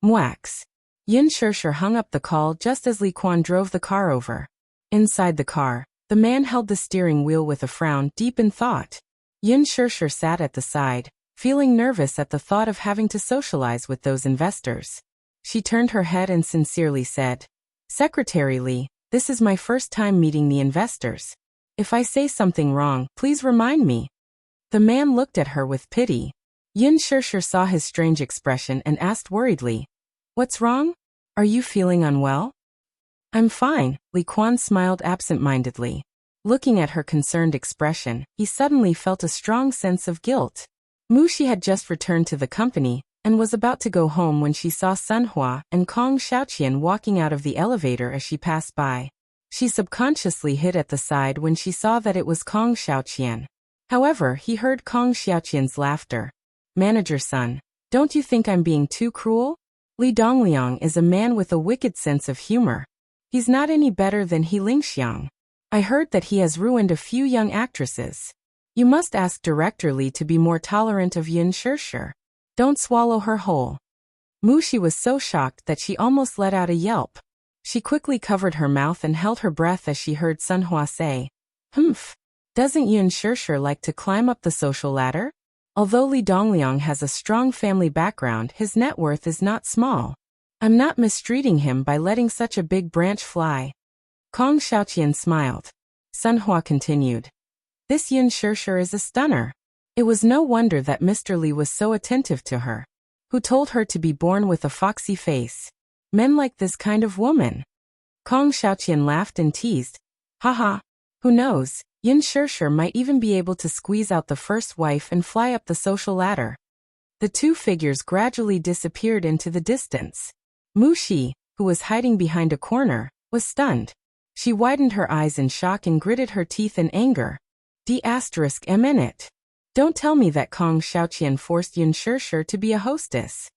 Mwax. Yin Shishir hung up the call just as Li Quan drove the car over. Inside the car, the man held the steering wheel with a frown, deep in thought. Yin Shishir sat at the side, feeling nervous at the thought of having to socialize with those investors. She turned her head and sincerely said, Secretary Li, this is my first time meeting the investors. If I say something wrong, please remind me. The man looked at her with pity. Yin Shishir saw his strange expression and asked worriedly, What's wrong? Are you feeling unwell? I'm fine, Li Quan smiled absent-mindedly. Looking at her concerned expression, he suddenly felt a strong sense of guilt. Mushi had just returned to the company and was about to go home when she saw Sun Hua and Kong Xiaoqian walking out of the elevator as she passed by. She subconsciously hid at the side when she saw that it was Kong Xiaoqian. However, he heard Kong Xiaoqian's laughter. Manager son, don't you think I'm being too cruel? Li Dongliang is a man with a wicked sense of humor. He's not any better than He Lingxiang. I heard that he has ruined a few young actresses. You must ask Director Li to be more tolerant of Yin Shishir. Don't swallow her whole. Mushi was so shocked that she almost let out a yelp. She quickly covered her mouth and held her breath as she heard Sun Hua say, Humph. Doesn't Yin Shishir like to climb up the social ladder? Although Li Dongliang has a strong family background, his net worth is not small. I'm not mistreating him by letting such a big branch fly. Kong Xiaoqian smiled. Sun Hua continued. This Yin Shishir is a stunner. It was no wonder that Mr. Li was so attentive to her. Who told her to be born with a foxy face? Men like this kind of woman. Kong Xiaoqian laughed and teased. Haha. Who knows, Yin Shishir might even be able to squeeze out the first wife and fly up the social ladder. The 2 figures gradually disappeared into the distance. Mushi, who was hiding behind a corner, was stunned. She widened her eyes in shock and gritted her teeth in anger. D***M. Don't tell me that Kong Xiaoqian forced Yin Shishir to be a hostess.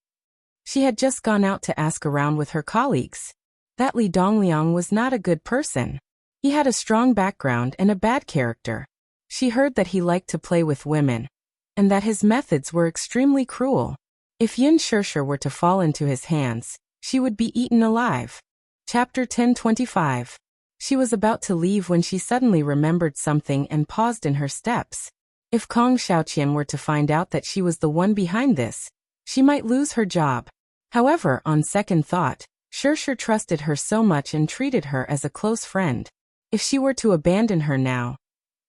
She had just gone out to ask around with her colleagues. That Li Dongliang was not a good person. He had a strong background and a bad character. She heard that he liked to play with women, and that his methods were extremely cruel. If Yin Shishir were to fall into his hands, she would be eaten alive. Chapter 1025. She was about to leave when she suddenly remembered something and paused in her steps. If Kong Xiaoqian were to find out that she was the one behind this, she might lose her job. However, on second thought, Shishir trusted her so much and treated her as a close friend. If she were to abandon her now,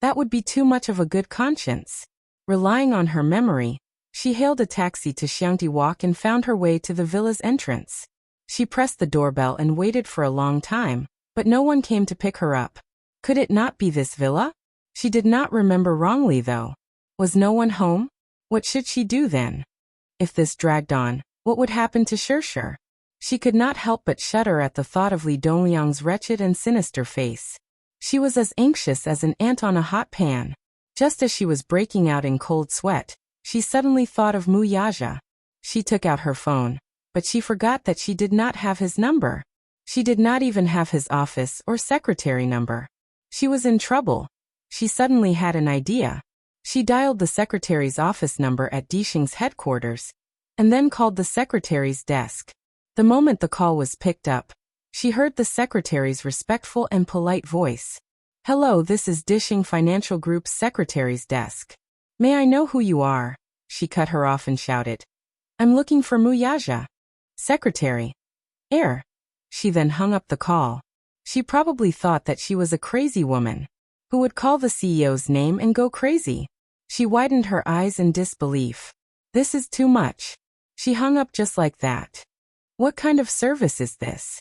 that would be too much of a good conscience. Relying on her memory, she hailed a taxi to Xiangti Walk and found her way to the villa's entrance. She pressed the doorbell and waited for a long time, but no one came to pick her up. Could it not be this villa? She did not remember wrongly though. Was no one home? What should she do then? If this dragged on, what would happen to Shishir? She could not help but shudder at the thought of Li Dongliang's wretched and sinister face. She was as anxious as an ant on a hot pan. Just as she was breaking out in cold sweat, she suddenly thought of Mu Yaja. She took out her phone, but she forgot that she did not have his number. She did not even have his office or secretary number. She was in trouble. She suddenly had an idea. She dialed the secretary's office number at Dixing's headquarters, and then called the secretary's desk. The moment the call was picked up, she heard the secretary's respectful and polite voice. Hello, this is Dishing Financial Group's secretary's desk. May I know who you are? She cut her off and shouted. I'm looking for Muyaja. Secretary. Air. She then hung up the call. She probably thought that she was a crazy woman who would call the CEO's name and go crazy. She widened her eyes in disbelief. This is too much. She hung up just like that. What kind of service is this?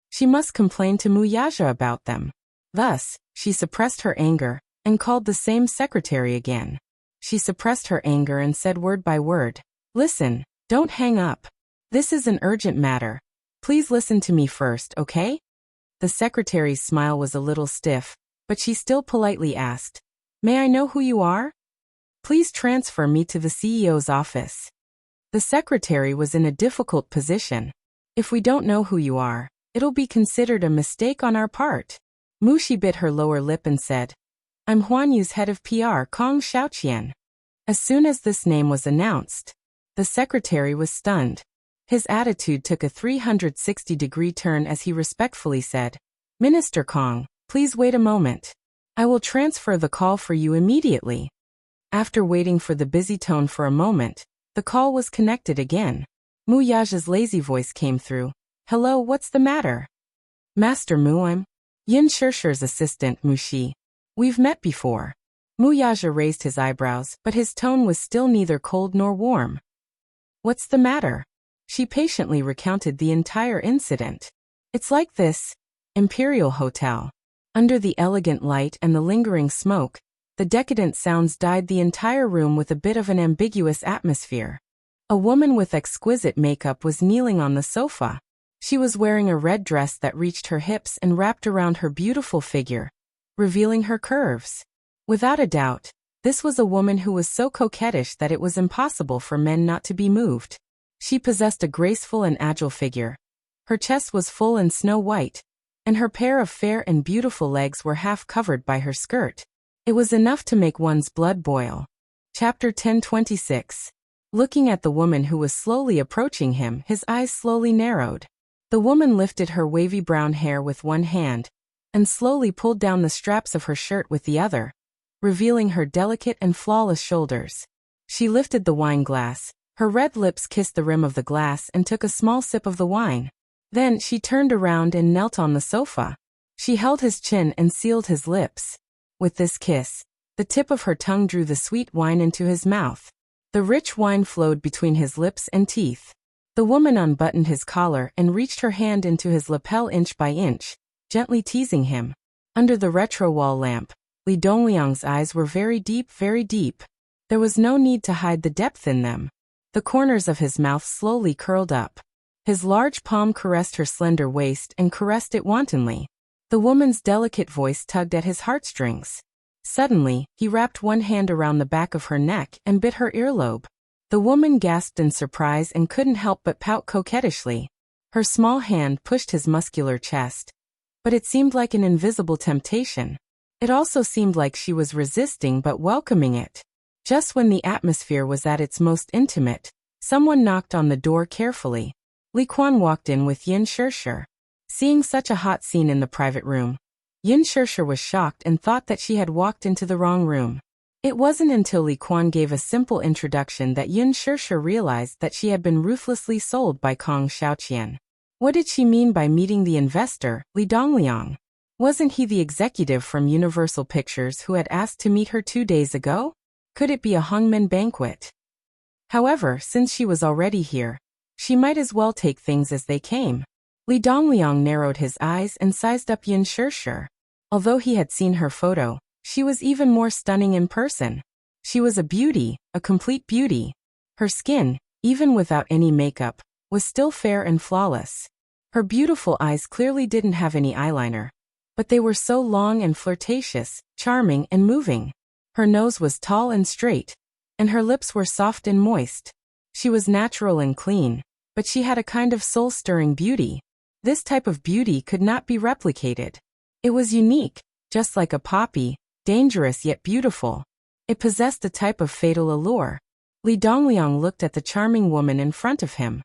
She must complain to Muyaja about them. Thus, she suppressed her anger and called the same secretary again. She suppressed her anger and said word by word, Listen, don't hang up. This is an urgent matter. Please listen to me first, okay? The secretary's smile was a little stiff, but she still politely asked, May I know who you are? Please transfer me to the CEO's office. The secretary was in a difficult position. If we don't know who you are, it'll be considered a mistake on our part. Mushi bit her lower lip and said, I'm Huan Yu's head of PR, Kong Xiaoqian. As soon as this name was announced, the secretary was stunned. His attitude took a 360-degree turn as he respectfully said, Minister Kong, please wait a moment. I will transfer the call for you immediately. After waiting for the busy tone for a moment, the call was connected again. Muyaja's lazy voice came through. Hello, what's the matter? Master Mu, I'm Yin Shishir's assistant, Mushi. We've met before. Muyaja raised his eyebrows, but his tone was still neither cold nor warm. What's the matter? She patiently recounted the entire incident. It's like this. Imperial Hotel. Under the elegant light and the lingering smoke, the decadent sounds dyed the entire room with a bit of an ambiguous atmosphere. A woman with exquisite makeup was kneeling on the sofa. She was wearing a red dress that reached her hips and wrapped around her beautiful figure, revealing her curves. Without a doubt, this was a woman who was so coquettish that it was impossible for men not to be moved. She possessed a graceful and agile figure. Her chest was full and snow-white, and her pair of fair and beautiful legs were half covered by her skirt. It was enough to make one's blood boil. Chapter 1026. Looking at the woman who was slowly approaching him, his eyes slowly narrowed. The woman lifted her wavy brown hair with one hand, and slowly pulled down the straps of her shirt with the other, revealing her delicate and flawless shoulders. She lifted the wine glass. Her red lips kissed the rim of the glass and took a small sip of the wine. Then she turned around and knelt on the sofa. She held his chin and sealed his lips. With this kiss, the tip of her tongue drew the sweet wine into his mouth. The rich wine flowed between his lips and teeth. The woman unbuttoned his collar and reached her hand into his lapel inch by inch, gently teasing him. Under the retro wall lamp, Li Dongliang's eyes were very deep, very deep. There was no need to hide the depth in them. The corners of his mouth slowly curled up. His large palm caressed her slender waist and caressed it wantonly. The woman's delicate voice tugged at his heartstrings. Suddenly, he wrapped one hand around the back of her neck and bit her earlobe. The woman gasped in surprise and couldn't help but pout coquettishly. Her small hand pushed his muscular chest, but it seemed like an invisible temptation. It also seemed like she was resisting but welcoming it. Just when the atmosphere was at its most intimate, someone knocked on the door carefully. Li Quan walked in with Yin Shishir. Seeing such a hot scene in the private room, Yin Shishir was shocked and thought that she had walked into the wrong room. It wasn't until Li Quan gave a simple introduction that Yin Shishir realized that she had been ruthlessly sold by Kong Xiaoqian. What did she mean by meeting the investor, Li Dongliang? Wasn't he the executive from Universal Pictures who had asked to meet her 2 days ago? Could it be a hangmen banquet? However, since she was already here, she might as well take things as they came. Li Dongliang narrowed his eyes and sized up Yin Shishir. Although he had seen her photo, she was even more stunning in person. She was a beauty, a complete beauty. Her skin, even without any makeup, was still fair and flawless. Her beautiful eyes clearly didn't have any eyeliner, but they were so long and flirtatious, charming and moving. Her nose was tall and straight, and her lips were soft and moist. She was natural and clean, but she had a kind of soul-stirring beauty. This type of beauty could not be replicated. It was unique, just like a poppy, dangerous yet beautiful. It possessed a type of fatal allure. Li Dongliang looked at the charming woman in front of him.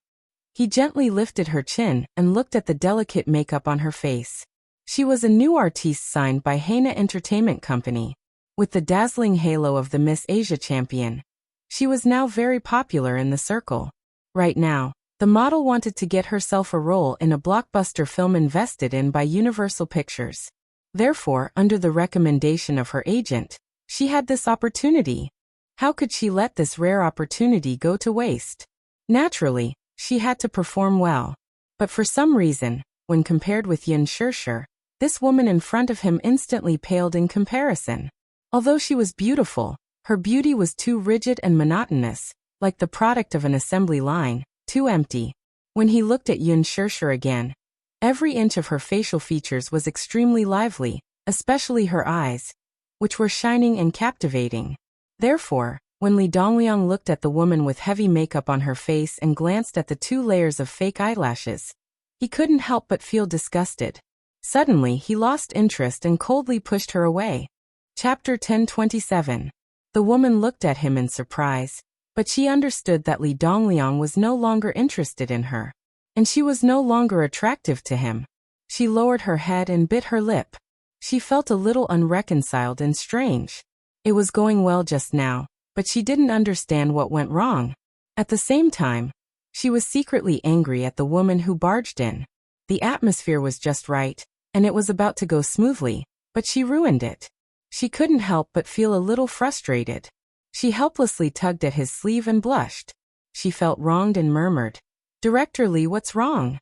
He gently lifted her chin and looked at the delicate makeup on her face. She was a new artiste signed by Hana Entertainment Company. With the dazzling halo of the Miss Asia champion, she was now very popular in the circle. Right now, the model wanted to get herself a role in a blockbuster film invested in by Universal Pictures. Therefore, under the recommendation of her agent, she had this opportunity. How could she let this rare opportunity go to waste? Naturally, she had to perform well. But for some reason, when compared with Yin Shirshir, this woman in front of him instantly paled in comparison. Although she was beautiful, her beauty was too rigid and monotonous, like the product of an assembly line, too empty. When he looked at Yin Shirshir again, every inch of her facial features was extremely lively, especially her eyes, which were shining and captivating. Therefore, when Li Dongliang looked at the woman with heavy makeup on her face and glanced at the 2 layers of fake eyelashes, he couldn't help but feel disgusted. Suddenly, he lost interest and coldly pushed her away. Chapter 1027. The woman looked at him in surprise, but she understood that Li Dongliang was no longer interested in her, and she was no longer attractive to him. She lowered her head and bit her lip. She felt a little unreconciled and strange. It was going well just now, but she didn't understand what went wrong. At the same time, she was secretly angry at the woman who barged in. The atmosphere was just right, and it was about to go smoothly, but she ruined it. She couldn't help but feel a little frustrated. She helplessly tugged at his sleeve and blushed. She felt wronged and murmured, "Director Li, what's wrong?"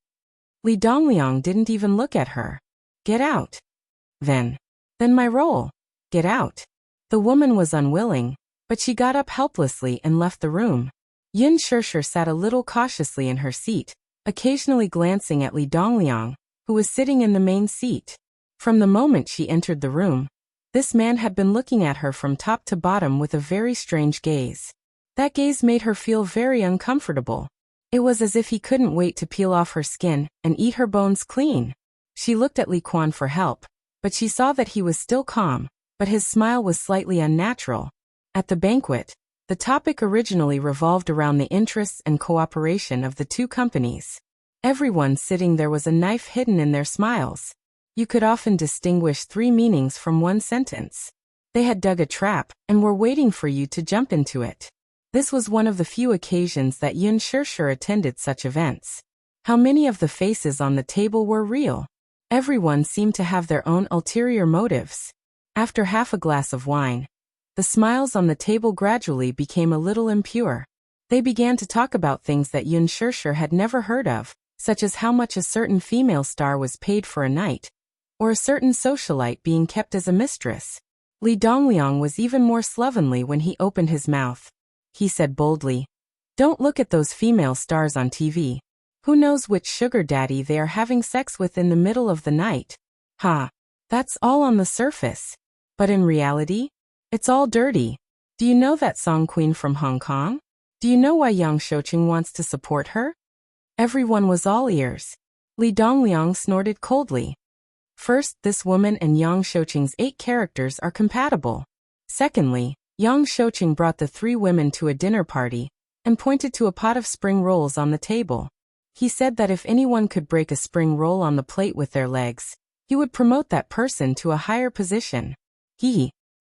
Li Dongliang didn't even look at her. "Get out." Then my role. Get out." The woman was unwilling, but she got up helplessly and left the room. Yin Shirshir sat a little cautiously in her seat, occasionally glancing at Li Dongliang, who was sitting in the main seat. From the moment she entered the room, this man had been looking at her from top to bottom with a very strange gaze. That gaze made her feel very uncomfortable. It was as if he couldn't wait to peel off her skin and eat her bones clean. She looked at Li Quan for help, but she saw that he was still calm, but his smile was slightly unnatural. At the banquet, the topic originally revolved around the interests and cooperation of the 2 companies. Everyone sitting there was a knife hidden in their smiles. You could often distinguish 3 meanings from one sentence. They had dug a trap and were waiting for you to jump into it. This was one of the few occasions that Yin Shirshir attended such events. How many of the faces on the table were real? Everyone seemed to have their own ulterior motives. After half a glass of wine, the smiles on the table gradually became a little impure. They began to talk about things that Yin Shirshir had never heard of, such as how much a certain female star was paid for a night, or a certain socialite being kept as a mistress. Li Dongliang was even more slovenly when he opened his mouth. He said boldly, "Don't look at those female stars on TV. Who knows which sugar daddy they are having sex with in the middle of the night? Ha! That's all on the surface. But in reality, it's all dirty. Do you know that song queen from Hong Kong? Do you know why Yang Shouqing wants to support her?" Everyone was all ears. Li Dongliang snorted coldly. First, this woman and Yang Shouqing's 8 characters are compatible. Secondly, Yang Shouqing brought the 3 women to a dinner party and pointed to a pot of spring rolls on the table. He said that if anyone could break a spring roll on the plate with their legs, he would promote that person to a higher position.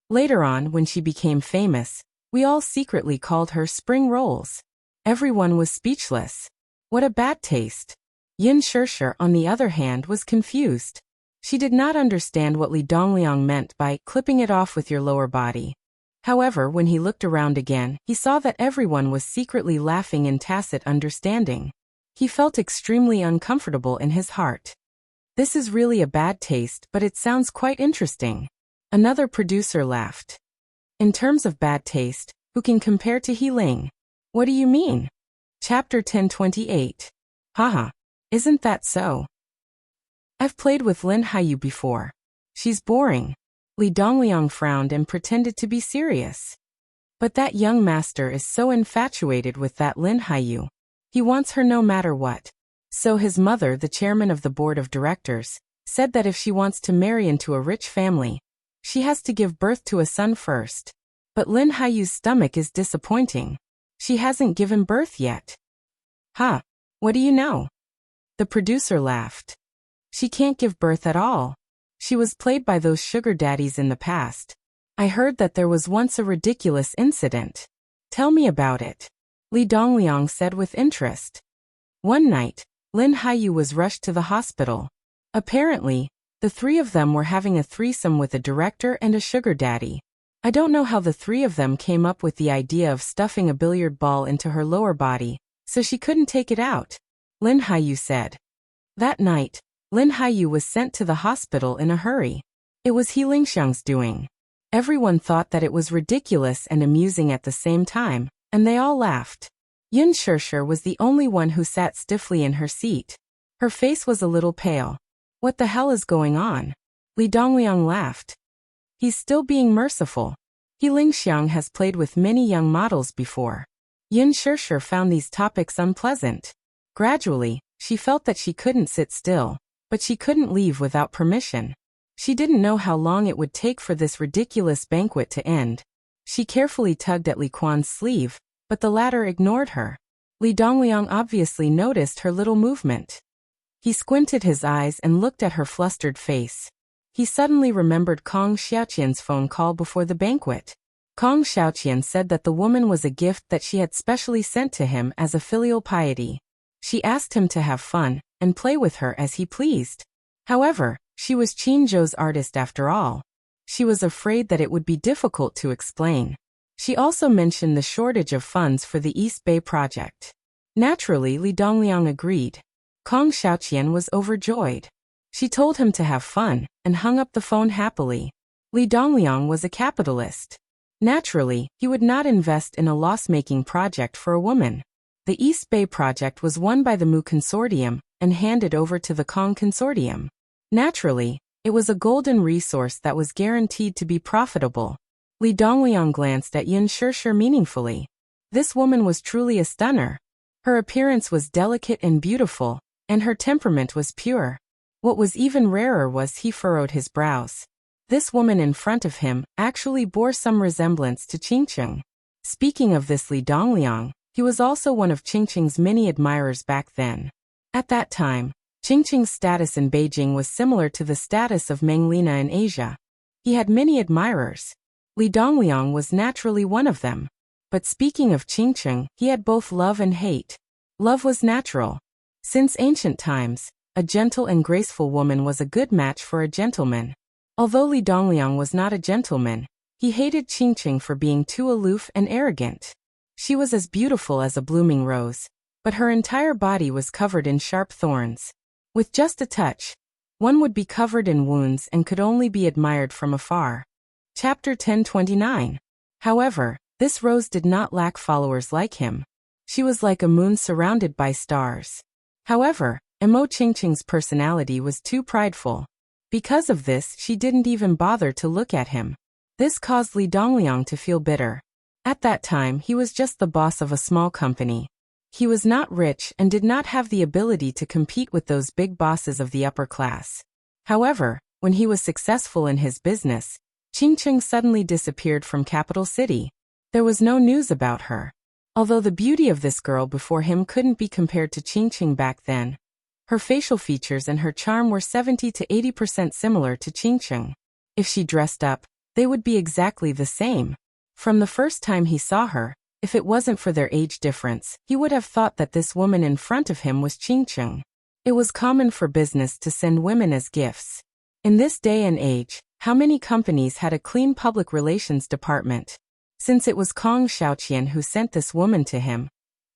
Later on, when she became famous, we all secretly called her Spring Rolls. Everyone was speechless. What a bad taste. Yin Shirshir, on the other hand, was confused. She did not understand what Li Dongliang meant by clipping it off with your lower body. However, when he looked around again, he saw that everyone was secretly laughing in tacit understanding. He felt extremely uncomfortable in his heart. This is really a bad taste, but it sounds quite interesting. Another producer laughed. In terms of bad taste, who can compare to He Ling? What do you mean? Chapter 1028. Haha. Isn't that so? I've played with Lin Haiyu before. She's boring. Li Dongliang frowned and pretended to be serious. But that young master is so infatuated with that Lin Haiyu. He wants her no matter what. So his mother, the chairman of the board of directors, said that if she wants to marry into a rich family, she has to give birth to a son first. But Lin Haiyu's stomach is disappointing. She hasn't given birth yet. Ha! What do you know? The producer laughed. She can't give birth at all. She was played by those sugar daddies in the past. I heard that there was once a ridiculous incident. Tell me about it. Li Dongliang said with interest. One night, Lin Haiyu was rushed to the hospital. Apparently, the three of them were having a threesome with a director and a sugar daddy. I don't know how the three of them came up with the idea of stuffing a billiard ball into her lower body, so she couldn't take it out, Lin Haiyu said. That night, Lin Haiyu was sent to the hospital in a hurry. It was He Lingxiang's doing. Everyone thought that it was ridiculous and amusing at the same time, and they all laughed. Yun Shishir was the only one who sat stiffly in her seat. Her face was a little pale. What the hell is going on? Li Dongliang laughed. He's still being merciful. He Lingxiang has played with many young models before. Yun Shishir found these topics unpleasant. Gradually, she felt that she couldn't sit still, but she couldn't leave without permission. She didn't know how long it would take for this ridiculous banquet to end. She carefully tugged at Li Quan's sleeve, but the latter ignored her. Li Dongliang obviously noticed her little movement. He squinted his eyes and looked at her flustered face. He suddenly remembered Kong Xiaoqian's phone call before the banquet. Kong Xiaoqian said that the woman was a gift that she had specially sent to him as a filial piety. She asked him to have fun and play with her as he pleased. However, she was Qin Zhou's artist after all. She was afraid that it would be difficult to explain. She also mentioned the shortage of funds for the East Bay project. Naturally, Li Dongliang agreed. Kong Xiaoqian was overjoyed. She told him to have fun and hung up the phone happily. Li Dongliang was a capitalist. Naturally, he would not invest in a loss-making project for a woman. The East Bay project was won by the Mu Consortium and handed over to the Kong Consortium. Naturally, it was a golden resource that was guaranteed to be profitable. Li Dongliang glanced at Yun Shishir meaningfully. This woman was truly a stunner. Her appearance was delicate and beautiful, and her temperament was pure. What was even rarer was he furrowed his brows. This woman in front of him actually bore some resemblance to Qingqing. Speaking of this Li Dongliang, he was also one of Qingqing's many admirers back then. At that time, Qingqing's status in Beijing was similar to the status of Meng Lina in Asia. He had many admirers. Li Dongliang was naturally one of them. But speaking of Qingqing, he had both love and hate. Love was natural. Since ancient times, a gentle and graceful woman was a good match for a gentleman. Although Li Dongliang was not a gentleman, he hated Qingqing for being too aloof and arrogant. She was as beautiful as a blooming rose, but her entire body was covered in sharp thorns. With just a touch, one would be covered in wounds and could only be admired from afar. Chapter 1029. However, this rose did not lack followers like him. She was like a moon surrounded by stars. However, Mo Qingqing's personality was too prideful. Because of this, she didn't even bother to look at him. This caused Li Dongliang to feel bitter. At that time, he was just the boss of a small company. He was not rich and did not have the ability to compete with those big bosses of the upper class. However, when he was successful in his business, Qingqing suddenly disappeared from Capital City. There was no news about her. Although the beauty of this girl before him couldn't be compared to Qingqing back then, her facial features and her charm were 70 to 80% similar to Qingqing. If she dressed up, they would be exactly the same. From the first time he saw her, if it wasn't for their age difference, he would have thought that this woman in front of him was Qingqing. It was common for business to send women as gifts. In this day and age, how many companies had a clean public relations department? Since it was Kong Xiaoqian who sent this woman to him,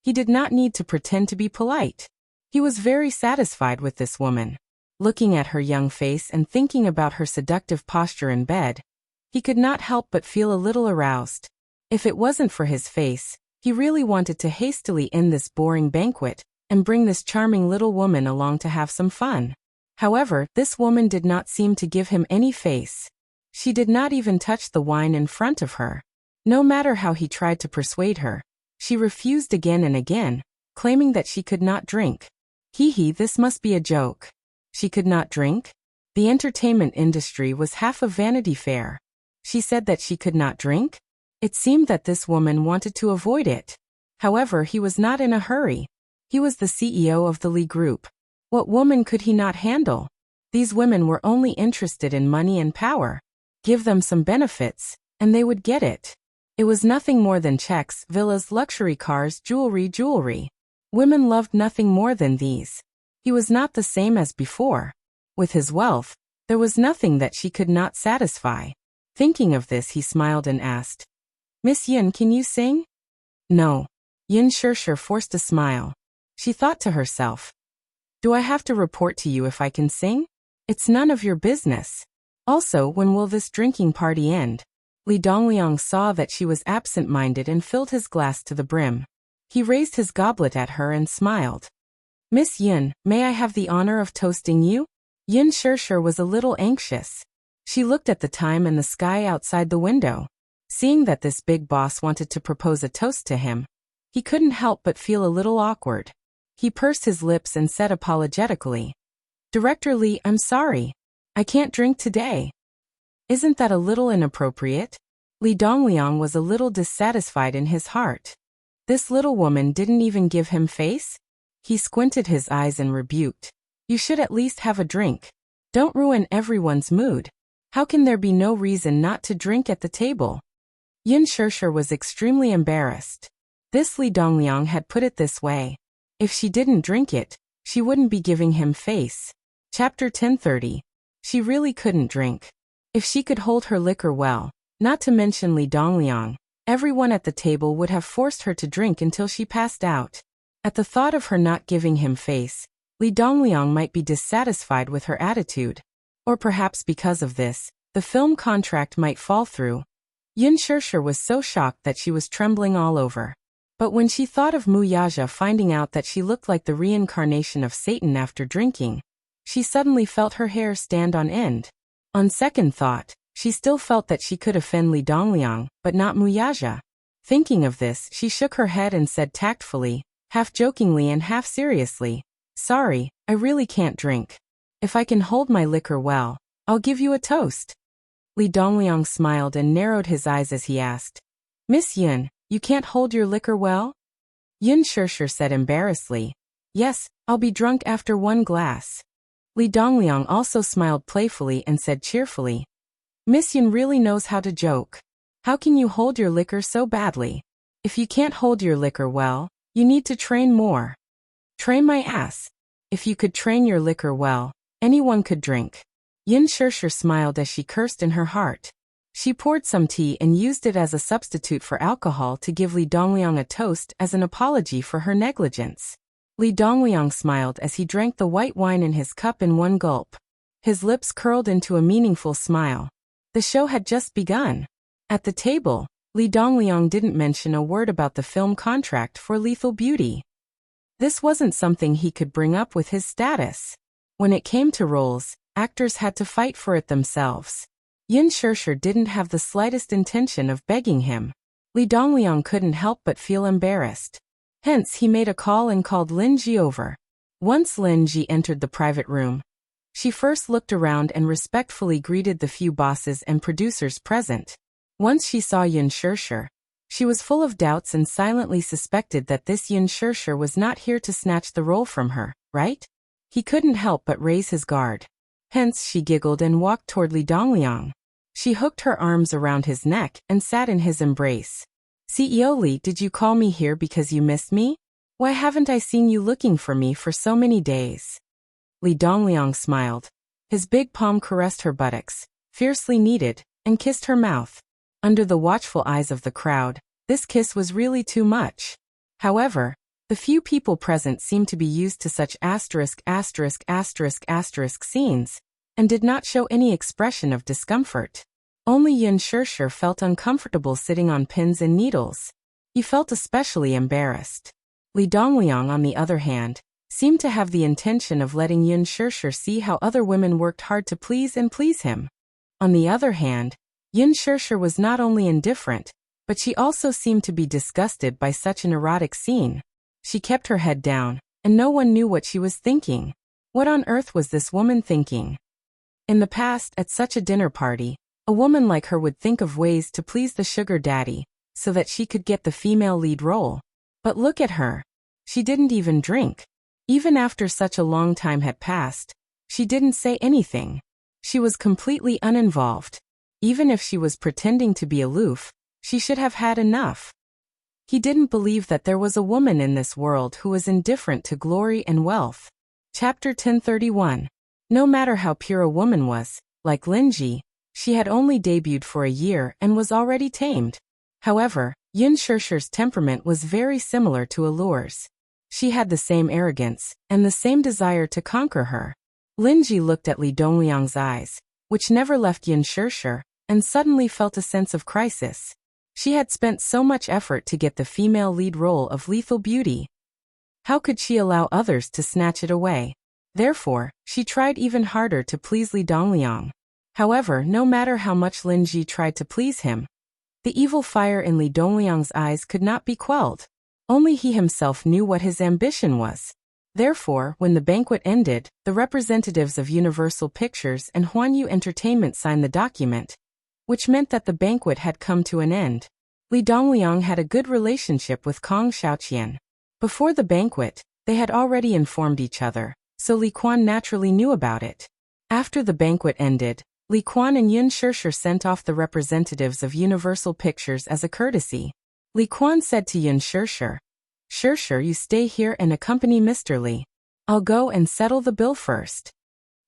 he did not need to pretend to be polite. He was very satisfied with this woman. Looking at her young face and thinking about her seductive posture in bed, he could not help but feel a little aroused. If it wasn't for his face, he really wanted to hastily end this boring banquet and bring this charming little woman along to have some fun. However, this woman did not seem to give him any face. She did not even touch the wine in front of her. No matter how he tried to persuade her, she refused again and again, claiming that she could not drink. This must be a joke. She could not drink? The entertainment industry was half of Vanity Fair. She said that she could not drink? It seemed that this woman wanted to avoid it. However, he was not in a hurry. He was the CEO of the Li Group. What woman could he not handle? These women were only interested in money and power. Give them some benefits, and they would get it. It was nothing more than checks, villas, luxury cars, jewelry. Women loved nothing more than these. He was not the same as before. With his wealth, there was nothing that she could not satisfy. Thinking of this, he smiled and asked, "Miss Yin, can you sing?" "No." Yin Shirshir forced a smile. She thought to herself, "Do I have to report to you if I can sing? It's none of your business. Also, when will this drinking party end?" Li Dongliang saw that she was absent-minded and filled his glass to the brim. He raised his goblet at her and smiled. "Miss Yin, may I have the honor of toasting you?" Yin Shirshir was a little anxious. She looked at the time and the sky outside the window. Seeing that this big boss wanted to propose a toast to him, he couldn't help but feel a little awkward. He pursed his lips and said apologetically, "Director Li, I'm sorry. I can't drink today." "Isn't that a little inappropriate?" Li Dongliang was a little dissatisfied in his heart. This little woman didn't even give him face? He squinted his eyes and rebuked, "You should at least have a drink. Don't ruin everyone's mood. How can there be no reason not to drink at the table?" Yin Shirshir was extremely embarrassed. This Li Dongliang had put it this way. If she didn't drink it, she wouldn't be giving him face. Chapter 1030. She really couldn't drink. If she could hold her liquor well, not to mention Li Dongliang, everyone at the table would have forced her to drink until she passed out. At the thought of her not giving him face, Li Dongliang might be dissatisfied with her attitude. Or perhaps because of this, the film contract might fall through. Yin Shirshir was so shocked that she was trembling all over. But when she thought of Mu Yaja finding out that she looked like the reincarnation of Satan after drinking, she suddenly felt her hair stand on end. On second thought, she still felt that she could offend Li Dongliang, but not Mu Yaja. Thinking of this, she shook her head and said tactfully, half jokingly and half seriously, "Sorry, I really can't drink. If I can hold my liquor well, I'll give you a toast." Li Dongliang smiled and narrowed his eyes as he asked, "Miss Yin, you can't hold your liquor well?" Yin Shirshir said embarrassedly, "Yes, I'll be drunk after one glass." Li Dongliang also smiled playfully and said cheerfully, "Miss Yin really knows how to joke. How can you hold your liquor so badly? If you can't hold your liquor well, you need to train more." "Train my ass. If you could train your liquor well, anyone could drink." Yin Shirshir smiled as she cursed in her heart. She poured some tea and used it as a substitute for alcohol to give Li Dongliang a toast as an apology for her negligence. Li Dongliang smiled as he drank the white wine in his cup in one gulp. His lips curled into a meaningful smile. The show had just begun. At the table, Li Dongliang didn't mention a word about the film contract for Lethal Beauty. This wasn't something he could bring up with his status. When it came to roles, actors had to fight for it themselves. Yin Shirshir didn't have the slightest intention of begging him. Li Dongliang couldn't help but feel embarrassed. Hence he made a call and called Lin Ji over. Once Lin Ji entered the private room, she first looked around and respectfully greeted the few bosses and producers present. Once she saw Yin Shirshir, she was full of doubts and silently suspected that this Yin Shirshir was not here to snatch the role from her, right? He couldn't help but raise his guard. Hence she giggled and walked toward Li Dongliang. She hooked her arms around his neck and sat in his embrace. "CEO Li, did you call me here because you missed me? Why haven't I seen you looking for me for so many days?" Li Dongliang smiled. His big palm caressed her buttocks, fiercely kneaded, and kissed her mouth. Under the watchful eyes of the crowd, this kiss was really too much. However, the few people present seemed to be used to such ***** scenes, and did not show any expression of discomfort. Only Yin Shirshir felt uncomfortable sitting on pins and needles. He felt especially embarrassed. Li Dongliang, on the other hand, seemed to have the intention of letting Yin Shirshir see how other women worked hard to please him. On the other hand, Yin Shirshir was not only indifferent, but she also seemed to be disgusted by such an erotic scene. She kept her head down, and no one knew what she was thinking. What on earth was this woman thinking? In the past, at such a dinner party, a woman like her would think of ways to please the sugar daddy, so that she could get the female lead role. But look at her. She didn't even drink. Even after such a long time had passed, She didn't say anything. She was completely uninvolved. Even if she was pretending to be aloof, she should have had enough. He didn't believe that there was a woman in this world who was indifferent to glory and wealth. Chapter 1031. No matter how pure a woman was, like Linji, she had only debuted for a year and was already tamed. However, Yin Shusher's temperament was very similar to Allure's. She had the same arrogance and the same desire to conquer her. Linji looked at Li Dongliang's eyes, which never left Yin Shusher, and suddenly felt a sense of crisis. She had spent so much effort to get the female lead role of lethal beauty. How could she allow others to snatch it away? Therefore, she tried even harder to please Li Dongliang. However, no matter how much Linji tried to please him, the evil fire in Li Dongliang's eyes could not be quelled. Only he himself knew what his ambition was. Therefore, when the banquet ended, the representatives of Universal Pictures and Huanyu Entertainment signed the document, which meant that the banquet had come to an end. Li Dongliang had a good relationship with Kong Xiaoqian. Before the banquet, they had already informed each other, so Li Quan naturally knew about it. After the banquet ended, Li Quan and Yin Shusher sent off the representatives of Universal Pictures as a courtesy. Li Quan said to Yin Shusher, "Shusher, you stay here and accompany Mr. Li. I'll go and settle the bill first."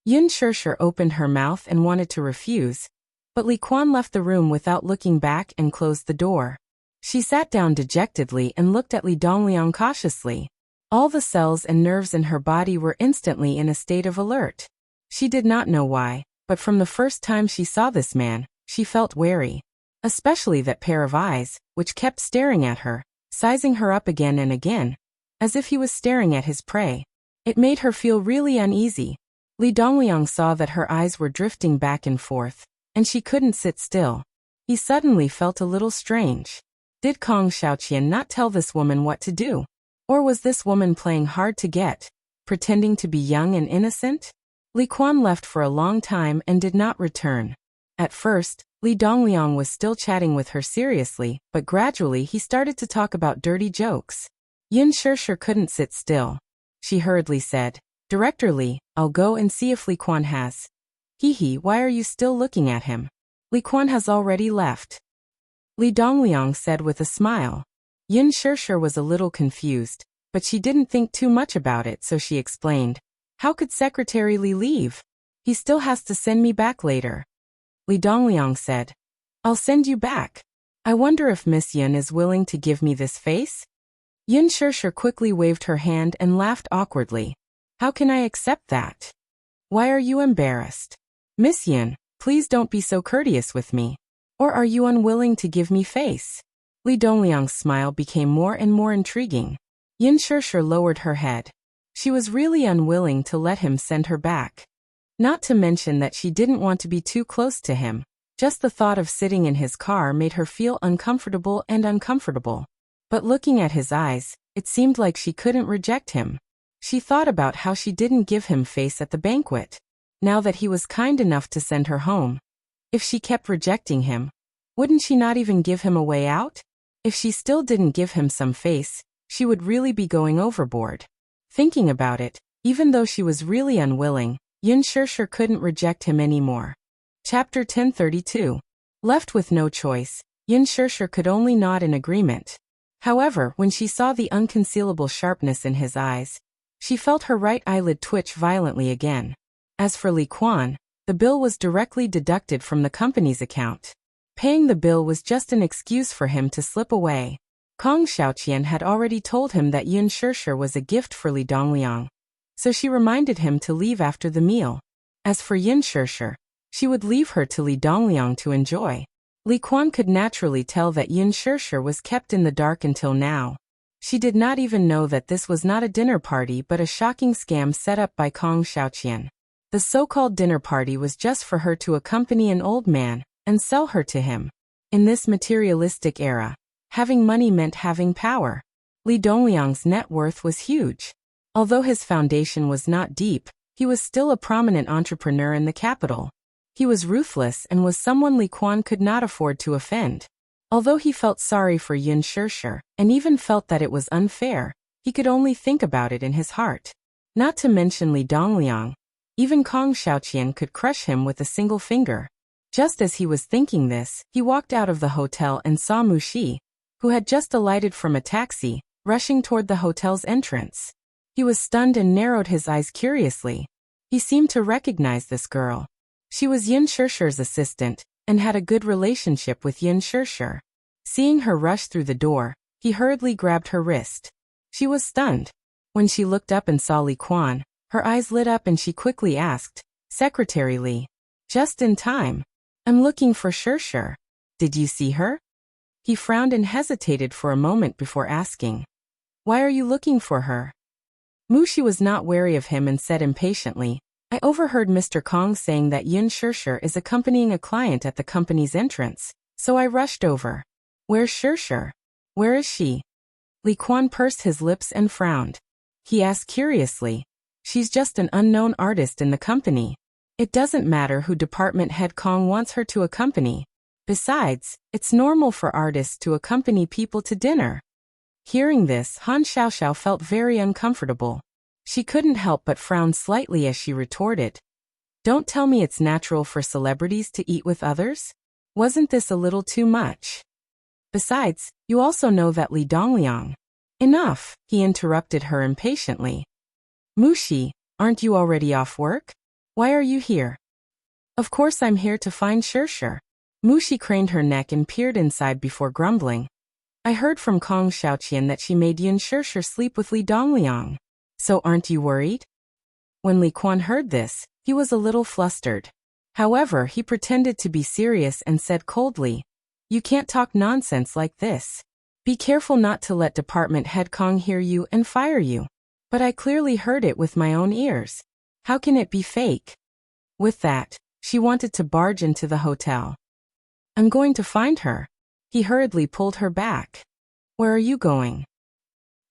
Yin Shusher opened her mouth and wanted to refuse, but Li Quan left the room without looking back and closed the door. She sat down dejectedly and looked at Li Dongliang cautiously. All the cells and nerves in her body were instantly in a state of alert. She did not know why, but from the first time she saw this man, she felt wary. Especially that pair of eyes, which kept staring at her, sizing her up again and again, as if he was staring at his prey. It made her feel really uneasy. Li Dongliang saw that her eyes were drifting back and forth, and she couldn't sit still. He suddenly felt a little strange. Did Kong Xiaoqian not tell this woman what to do? Or was this woman playing hard to get, pretending to be young and innocent? Li Quan left for a long time and did not return. At first, Li Dongliang was still chatting with her seriously, but gradually he started to talk about dirty jokes. Yin Shusher couldn't sit still. She hurriedly said, "Director Li, I'll go and see if Li Quan has." "Hee, why are you still looking at him? Li Quan has already left," Li Dongliang said with a smile. Yin Shusher was a little confused, but she didn't think too much about it, so she explained, "How could Secretary Li leave? He still has to send me back later." Li Dongliang said, "I'll send you back. I wonder if Miss Yin is willing to give me this face?" Yin Shusher quickly waved her hand and laughed awkwardly. "How can I accept that? Why are you embarrassed? Miss Yin, please don't be so courteous with me. Or are you unwilling to give me face?" Li Dongliang's smile became more and more intriguing. Yin Shusher lowered her head. She was really unwilling to let him send her back. Not to mention that she didn't want to be too close to him. Just the thought of sitting in his car made her feel uncomfortable. But looking at his eyes, it seemed like she couldn't reject him. She thought about how she didn't give him face at the banquet. Now that he was kind enough to send her home, if she kept rejecting him, wouldn't she not even give him a way out? If she still didn't give him some face, she would really be going overboard. Thinking about it, even though she was really unwilling, Yin Shusher couldn't reject him anymore. Chapter 1032. Left with no choice, Yin Shusher could only nod in agreement. However, when she saw the unconcealable sharpness in his eyes, she felt her right eyelid twitch violently again. As for Li Quan, the bill was directly deducted from the company's account. Paying the bill was just an excuse for him to slip away. Kong Xiaoqian had already told him that Yin Shusher was a gift for Li Dongliang, so she reminded him to leave after the meal. As for Yin Shusher, she would leave her to Li Dongliang to enjoy. Li Quan could naturally tell that Yin Shusher was kept in the dark until now. She did not even know that this was not a dinner party but a shocking scam set up by Kong Xiaoqian. The so-called dinner party was just for her to accompany an old man and sell her to him. In this materialistic era, having money meant having power. Li Dongliang's net worth was huge. Although his foundation was not deep, he was still a prominent entrepreneur in the capital. He was ruthless and was someone Li Quan could not afford to offend. Although he felt sorry for Yin Shusher, and even felt that it was unfair, he could only think about it in his heart. Not to mention Li Dongliang. Even Kong Xiaoqian could crush him with a single finger. Just as he was thinking this, he walked out of the hotel and saw Mu Xi, who had just alighted from a taxi, rushing toward the hotel's entrance. He was stunned and narrowed his eyes curiously. He seemed to recognize this girl. She was Yin Shishir's assistant, and had a good relationship with Yin Shishir. Seeing her rush through the door, he hurriedly grabbed her wrist. She was stunned. When she looked up and saw Li Quan, her eyes lit up and she quickly asked, "Secretary Li." "Just in time. I'm looking for Shishir. Did you see her?" He frowned and hesitated for a moment before asking, "Why are you looking for her?" Mu Xi was not wary of him and said impatiently, "I overheard Mr. Kong saying that Yin Shishir is accompanying a client at the company's entrance, so I rushed over." "Where's Shishir? Where is she?" Li Quan pursed his lips and frowned. He asked curiously, "She's just an unknown artist in the company. It doesn't matter who department head Kong wants her to accompany. Besides, it's normal for artists to accompany people to dinner." Hearing this, Han Xiaoxiao felt very uncomfortable. She couldn't help but frown slightly as she retorted, "Don't tell me it's natural for celebrities to eat with others? Wasn't this a little too much? Besides, you also know that Li Dongliang—" "Enough," he interrupted her impatiently. "Mu Xi, aren't you already off work? Why are you here?" "Of course I'm here to find Shishir." Mu Xi craned her neck and peered inside before grumbling, "I heard from Kong Xiaoqian that she made Yin Shishir sleep with Li Dongliang. So aren't you worried?" When Li Quan heard this, he was a little flustered. However, he pretended to be serious and said coldly, "You can't talk nonsense like this. Be careful not to let department head Kong hear you and fire you." "But I clearly heard it with my own ears. How can it be fake?" With that, she wanted to barge into the hotel. "I'm going to find her." He hurriedly pulled her back. "Where are you going?"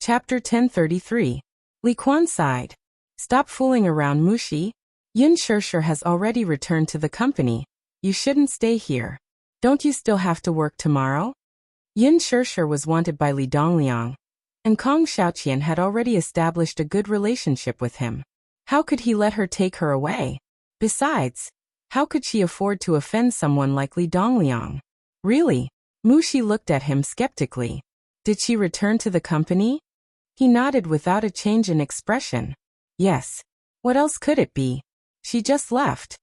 Chapter 1033. Li Quan sighed. "Stop fooling around, Mu Xi. Yin Shishir has already returned to the company. You shouldn't stay here. Don't you still have to work tomorrow?" Yin Shishir was wanted by Li Dongliang, and Kong Xiaoqian had already established a good relationship with him. How could he let her take her away? Besides, how could she afford to offend someone like Li Dongliang? "Really?" Mu Xi looked at him skeptically. "Did she return to the company?" He nodded without a change in expression. "Yes. What else could it be? She just left."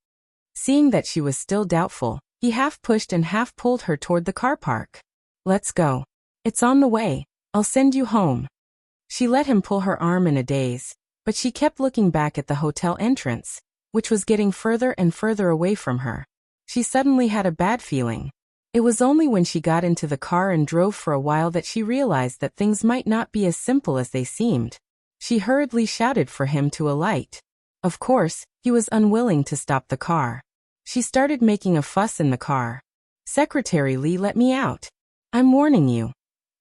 Seeing that she was still doubtful, he half pushed and half pulled her toward the car park. "Let's go. It's on the way. I'll send you home." She let him pull her arm in a daze, but she kept looking back at the hotel entrance, which was getting further and further away from her. She suddenly had a bad feeling. It was only when she got into the car and drove for a while that she realized that things might not be as simple as they seemed. She hurriedly shouted for him to alight. Of course, he was unwilling to stop the car. She started making a fuss in the car. "Secretary Li, let me out. I'm warning you.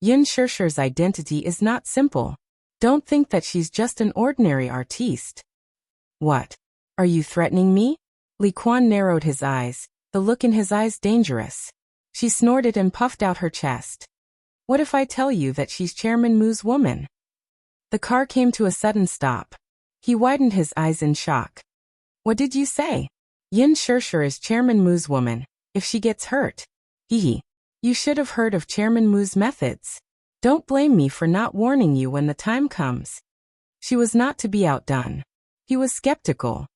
Yin Shishir's identity is not simple. Don't think that she's just an ordinary artiste." "What? Are you threatening me?" Li Quan narrowed his eyes, the look in his eyes dangerous. She snorted and puffed out her chest. "What if I tell you that she's Chairman Mu's woman?" The car came to a sudden stop. He widened his eyes in shock. "What did you say?" "Yin Shishir is Chairman Mu's woman. If she gets hurt..." "Hee. You should have heard of Chairman Mu's methods. Don't blame me for not warning you when the time comes." She was not to be outdone. He was skeptical.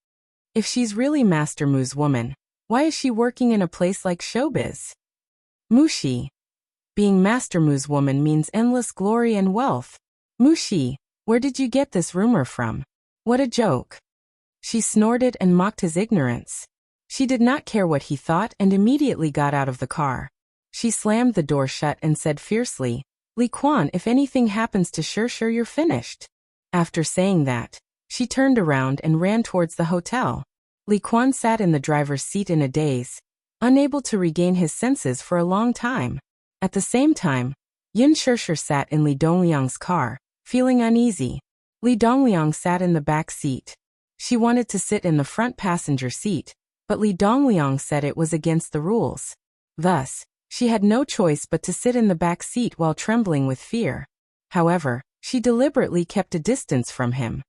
If she's really Master Mu's woman, why is she working in a place like showbiz? Mu Xi. Being Master Mu's woman means endless glory and wealth. Mu Xi, where did you get this rumor from? What a joke. She snorted and mocked his ignorance. She did not care what he thought and immediately got out of the car. She slammed the door shut and said fiercely, "Li Quan, if anything happens to Shishir, you're finished." After saying that, she turned around and ran towards the hotel. Li Quan sat in the driver's seat in a daze, unable to regain his senses for a long time. At the same time, Yin Shishir sat in Li Dongliang's car, feeling uneasy. Li Dongliang sat in the back seat. She wanted to sit in the front passenger seat, but Li Dongliang said it was against the rules. Thus, she had no choice but to sit in the back seat while trembling with fear. However, she deliberately kept a distance from him.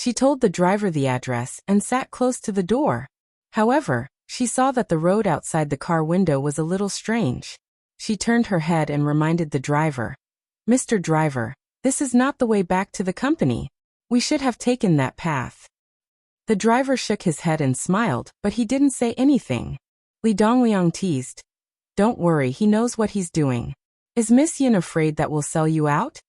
She told the driver the address and sat close to the door. However, she saw that the road outside the car window was a little strange. She turned her head and reminded the driver, "Mr. Driver, this is not the way back to the company. We should have taken that path." The driver shook his head and smiled, but he didn't say anything. Li Dongliang teased, "Don't worry, he knows what he's doing. Is Miss Yin afraid that we'll sell you out?"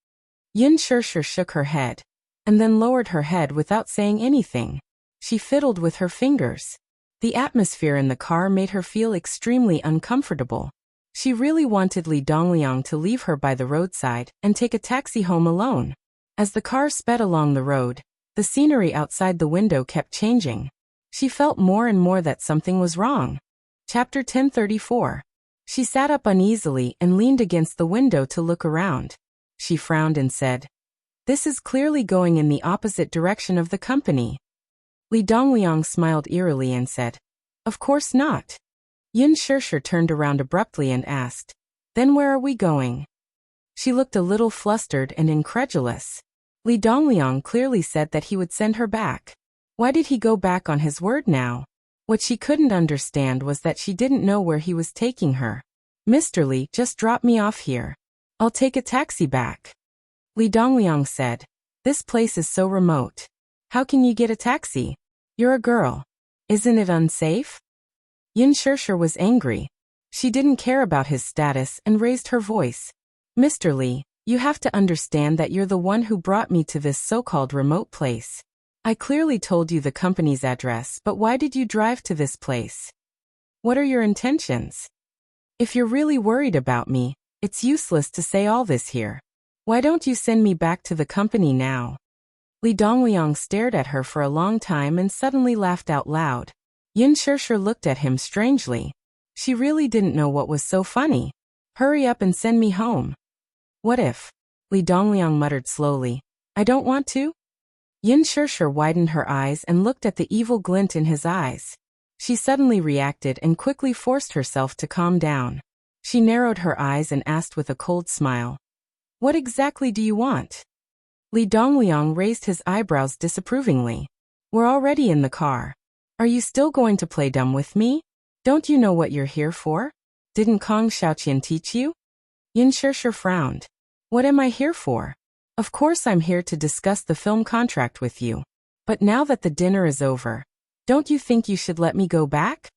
Yin Shirshir shook her head, and then lowered her head without saying anything. She fiddled with her fingers. The atmosphere in the car made her feel extremely uncomfortable. She really wanted Li Dongliang to leave her by the roadside and take a taxi home alone. As the car sped along the road, the scenery outside the window kept changing. She felt more and more that something was wrong. Chapter 1034. She sat up uneasily and leaned against the window to look around. She frowned and said, "This is clearly going in the opposite direction of the company." Li Dongliang smiled eerily and said, "Of course not." Yin Shirshir turned around abruptly and asked, "Then where are we going?" She looked a little flustered and incredulous. Li Dongliang clearly said that he would send her back. Why did he go back on his word now? What she couldn't understand was that she didn't know where he was taking her. "Mr. Li, just drop me off here. I'll take a taxi back." Li Dongliang said, "This place is so remote. How can you get a taxi? You're a girl. Isn't it unsafe?" Yin Shirshir was angry. She didn't care about his status and raised her voice. "Mr. Li, you have to understand that you're the one who brought me to this so-called remote place. I clearly told you the company's address, but why did you drive to this place? What are your intentions? If you're really worried about me, it's useless to say all this here. Why don't you send me back to the company now?" Li Dongliang stared at her for a long time and suddenly laughed out loud. Yin Shirshir looked at him strangely. She really didn't know what was so funny. "Hurry up and send me home." "What if?" Li Dongliang muttered slowly. "I don't want to?" Yin Shirshir widened her eyes and looked at the evil glint in his eyes. She suddenly reacted and quickly forced herself to calm down. She narrowed her eyes and asked with a cold smile, "What exactly do you want?" Li Dongliang raised his eyebrows disapprovingly. "We're already in the car. Are you still going to play dumb with me? Don't you know what you're here for? Didn't Kong Xiaoqian teach you?" Yin Shirshir frowned. "What am I here for? Of course I'm here to discuss the film contract with you. But now that the dinner is over, don't you think you should let me go back?"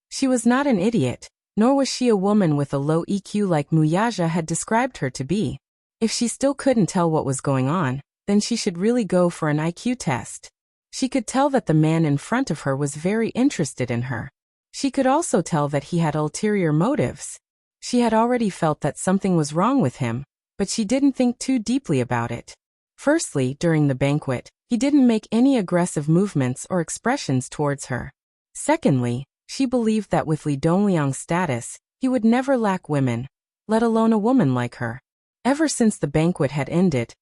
She was not an idiot, nor was she a woman with a low EQ like Muyaja had described her to be. If she still couldn't tell what was going on, then she should really go for an IQ test. She could tell that the man in front of her was very interested in her. She could also tell that he had ulterior motives. She had already felt that something was wrong with him, but she didn't think too deeply about it. Firstly, during the banquet, he didn't make any aggressive movements or expressions towards her. Secondly, she believed that with Li Dongliang's status, he would never lack women, let alone a woman like her. Ever since the banquet had ended,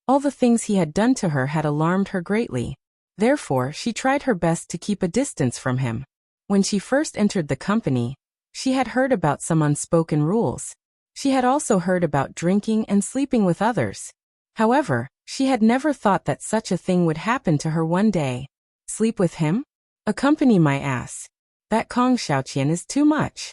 all the things he had done to her had alarmed her greatly. Therefore, she tried her best to keep a distance from him. When she first entered the company, she had heard about some unspoken rules. She had also heard about drinking and sleeping with others. However, she had never thought that such a thing would happen to her one day. Sleep with him? Accompany my ass. That Kong Xiaoqian is too much.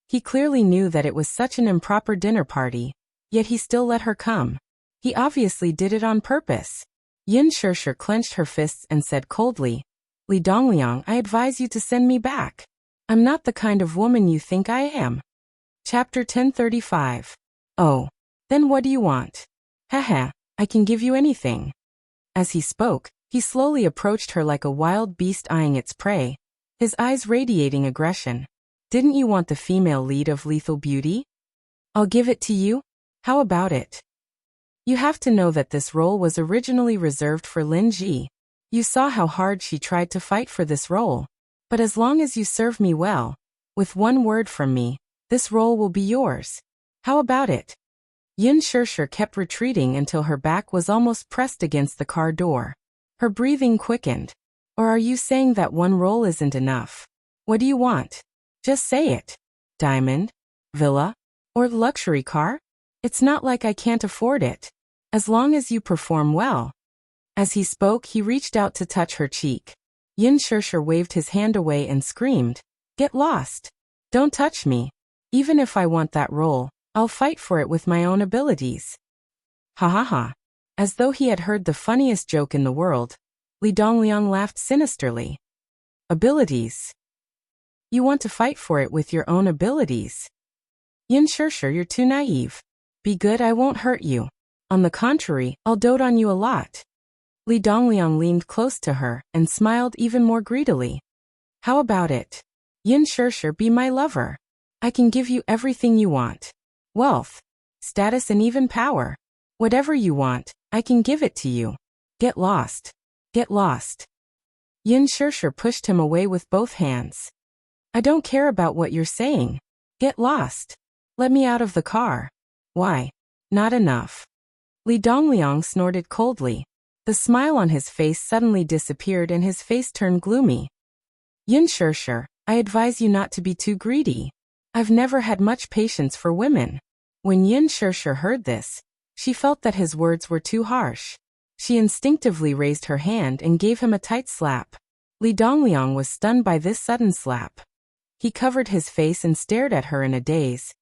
He clearly knew that it was such an improper dinner party, yet he still let her come. He obviously did it on purpose. Yin Shirshir clenched her fists and said coldly, "Li Dongliang, I advise you to send me back. I'm not the kind of woman you think I am." Chapter 1035. "Oh. Then what do you want?" "Haha, I can give you anything." As he spoke, he slowly approached her like a wild beast eyeing its prey, his eyes radiating aggression. "Didn't you want the female lead of Lethal Beauty? I'll give it to you. How about it? You have to know that this role was originally reserved for Lin Ji. You saw how hard she tried to fight for this role. But as long as you serve me well, with one word from me, this role will be yours. How about it?" Yin Shirshir kept retreating until her back was almost pressed against the car door. Her breathing quickened. "Or are you saying that one role isn't enough? What do you want? Just say it. Diamond? Villa? Or luxury car? It's not like I can't afford it. As long as you perform well." As he spoke, he reached out to touch her cheek. Yin Shirshir waved his hand away and screamed, "Get lost! Don't touch me! Even if I want that role, I'll fight for it with my own abilities." Ha ha ha. As though he had heard the funniest joke in the world, Li Dongliang laughed sinisterly. Abilities? You want to fight for it with your own abilities? Yin Shirshir, you're too naive. Be good, I won't hurt you. On the contrary, I'll dote on you a lot. Li Dongliang leaned close to her and smiled even more greedily. How about it? Yin Shirshir, be my lover. I can give you everything you want. Wealth, status, and even power. Whatever you want, I can give it to you. Get lost. Get lost. Yin Shirshir pushed him away with both hands. I don't care about what you're saying. Get lost. Let me out of the car. Why? Not enough. Li Dongliang snorted coldly. The smile on his face suddenly disappeared and his face turned gloomy. Yin Shirshir, I advise you not to be too greedy. I've never had much patience for women. When Yin Shirshir heard this, she felt that his words were too harsh. She instinctively raised her hand and gave him a tight slap. Li Dongliang was stunned by this sudden slap. He covered his face and stared at her in a daze,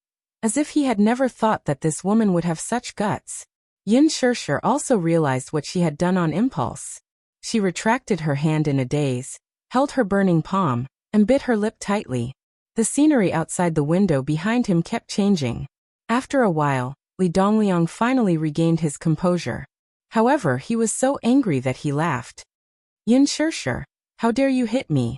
as if he had never thought that this woman would have such guts. Yin Shirshir also realized what she had done on impulse. She retracted her hand in a daze, held her burning palm, and bit her lip tightly. The scenery outside the window behind him kept changing. After a while, Li Dongliang finally regained his composure. However, he was so angry that he laughed. Yin Shirshir, how dare you hit me?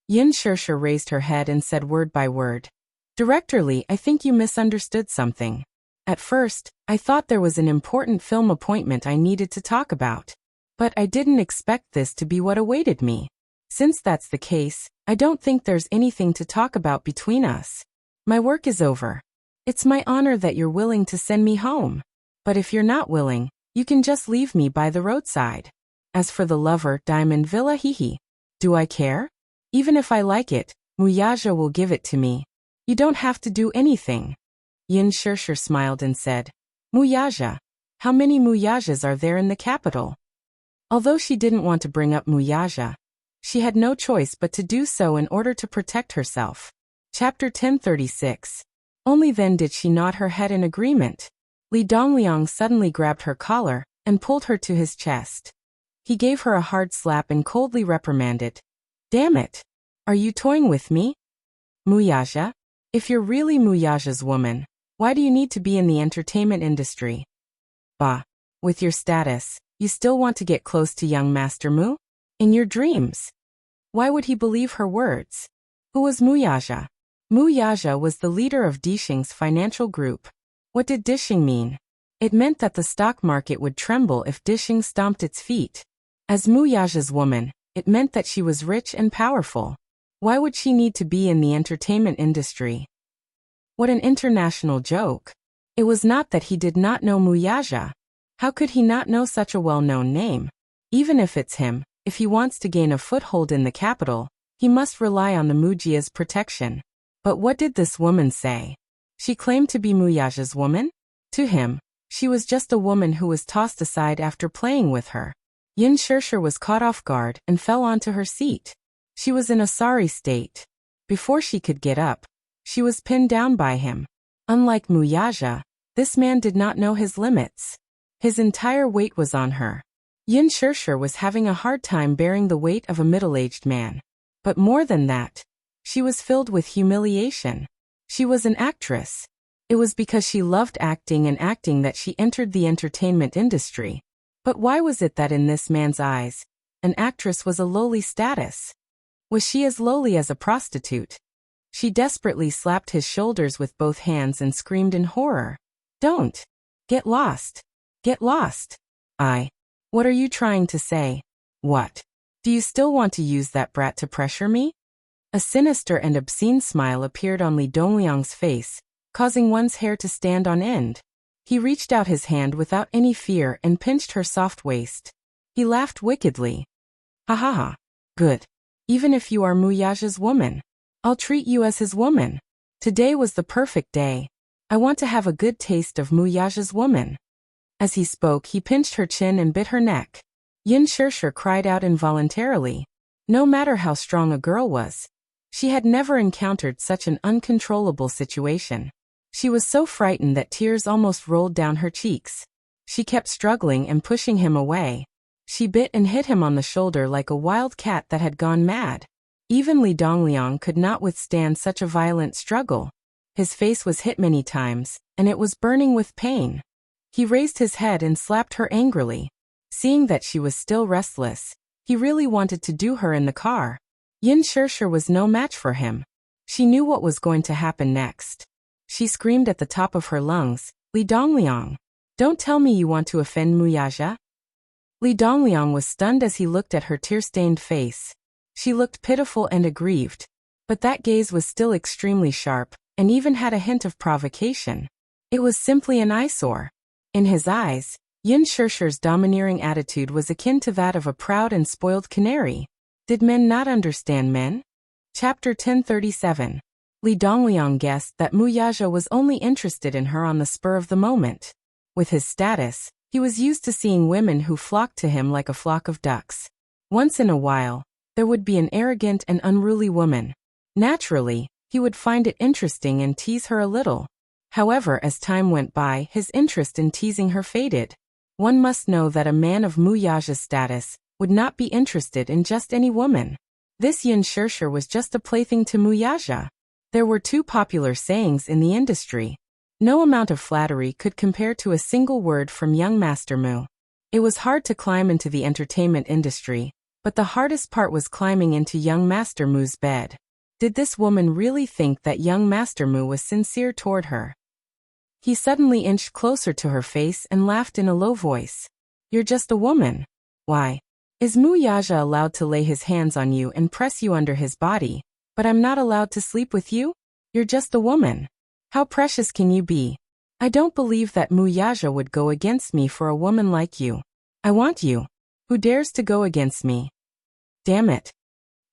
Yin Shirshir raised her head and said word by word. Director Li, I think you misunderstood something. At first, I thought there was an important film appointment I needed to talk about. But I didn't expect this to be what awaited me. Since that's the case, I don't think there's anything to talk about between us. My work is over. It's my honor that you're willing to send me home. But if you're not willing, you can just leave me by the roadside. As for the lover, Diamond Villa, hee. Do I care? Even if I like it, Muyaja will give it to me. You don't have to do anything. Yin Shirshir smiled and said, Muyaja. How many Muyajas are there in the capital? Although she didn't want to bring up Muyaja, she had no choice but to do so in order to protect herself. Chapter 1036. Only then did she nod her head in agreement. Li Dongliang suddenly grabbed her collar and pulled her to his chest. He gave her a hard slap and coldly reprimanded. Damn it! Are you toying with me? Muyaja? If you're really Muyaja's woman, why do you need to be in the entertainment industry? Bah! With your status, you still want to get close to young Master Mu? In your dreams? Why would he believe her words? Who was Muyaja? Muyaja was the leader of Dixing's financial group. What did Dixing mean? It meant that the stock market would tremble if Dixing stomped its feet. As Muyaja's woman, it meant that she was rich and powerful. Why would she need to be in the entertainment industry? What an international joke. It was not that he did not know Muyaja. How could he not know such a well-known name? Even if it's him, if he wants to gain a foothold in the capital, he must rely on the Mujia's protection. But what did this woman say? She claimed to be Muyaja's woman? To him, she was just a woman who was tossed aside after playing with her. Yin Shirshir was caught off guard and fell onto her seat. She was in a sorry state. Before she could get up, she was pinned down by him. Unlike Muyaja, this man did not know his limits. His entire weight was on her. Yin Shirshir was having a hard time bearing the weight of a middle-aged man. But more than that, she was filled with humiliation. She was an actress. It was because she loved acting and acting that she entered the entertainment industry. But why was it that in this man's eyes, an actress was a lowly status? Was she as lowly as a prostitute? She desperately slapped his shoulders with both hands and screamed in horror. Don't! Get lost! Get lost! What are you trying to say? What? Do you still want to use that brat to pressure me? A sinister and obscene smile appeared on Li Dongliang's face, causing one's hair to stand on end. He reached out his hand without any fear and pinched her soft waist. He laughed wickedly. Ha ha ha. Good. Even if you are Muyaja's woman, I'll treat you as his woman. Today was the perfect day. I want to have a good taste of Muyaja's woman. As he spoke, he pinched her chin and bit her neck. Yin Shirshir cried out involuntarily. No matter how strong a girl was, she had never encountered such an uncontrollable situation. She was so frightened that tears almost rolled down her cheeks. She kept struggling and pushing him away. She bit and hit him on the shoulder like a wild cat that had gone mad. Even Li Dongliang could not withstand such a violent struggle. His face was hit many times, and it was burning with pain. He raised his head and slapped her angrily. Seeing that she was still restless, he really wanted to do her in the car. Yin Shirshir was no match for him. She knew what was going to happen next. She screamed at the top of her lungs, Li Dongliang, don't tell me you want to offend Muyaja? Li Dongliang was stunned as he looked at her tear-stained face. She looked pitiful and aggrieved, but that gaze was still extremely sharp, and even had a hint of provocation. It was simply an eyesore. In his eyes, Yin Shirshir's domineering attitude was akin to that of a proud and spoiled canary. Did men not understand men? Chapter 1037. Li Dongliang guessed that Muyaja was only interested in her on the spur of the moment. With his status, he was used to seeing women who flocked to him like a flock of ducks. Once in a while, there would be an arrogant and unruly woman. Naturally, he would find it interesting and tease her a little. However, as time went by, his interest in teasing her faded. One must know that a man of Muyaja's status would not be interested in just any woman. This Yin Shirshir was just a plaything to Muyaja. There were two popular sayings in the industry. No amount of flattery could compare to a single word from young Master Mu. It was hard to climb into the entertainment industry, but the hardest part was climbing into young Master Mu's bed. Did this woman really think that young Master Mu was sincere toward her? He suddenly inched closer to her face and laughed in a low voice. You're just a woman. Why? Is Muyaja allowed to lay his hands on you and press you under his body, but I'm not allowed to sleep with you? You're just a woman. How precious can you be? I don't believe that Muyaja would go against me for a woman like you. I want you. Who dares to go against me? Damn it.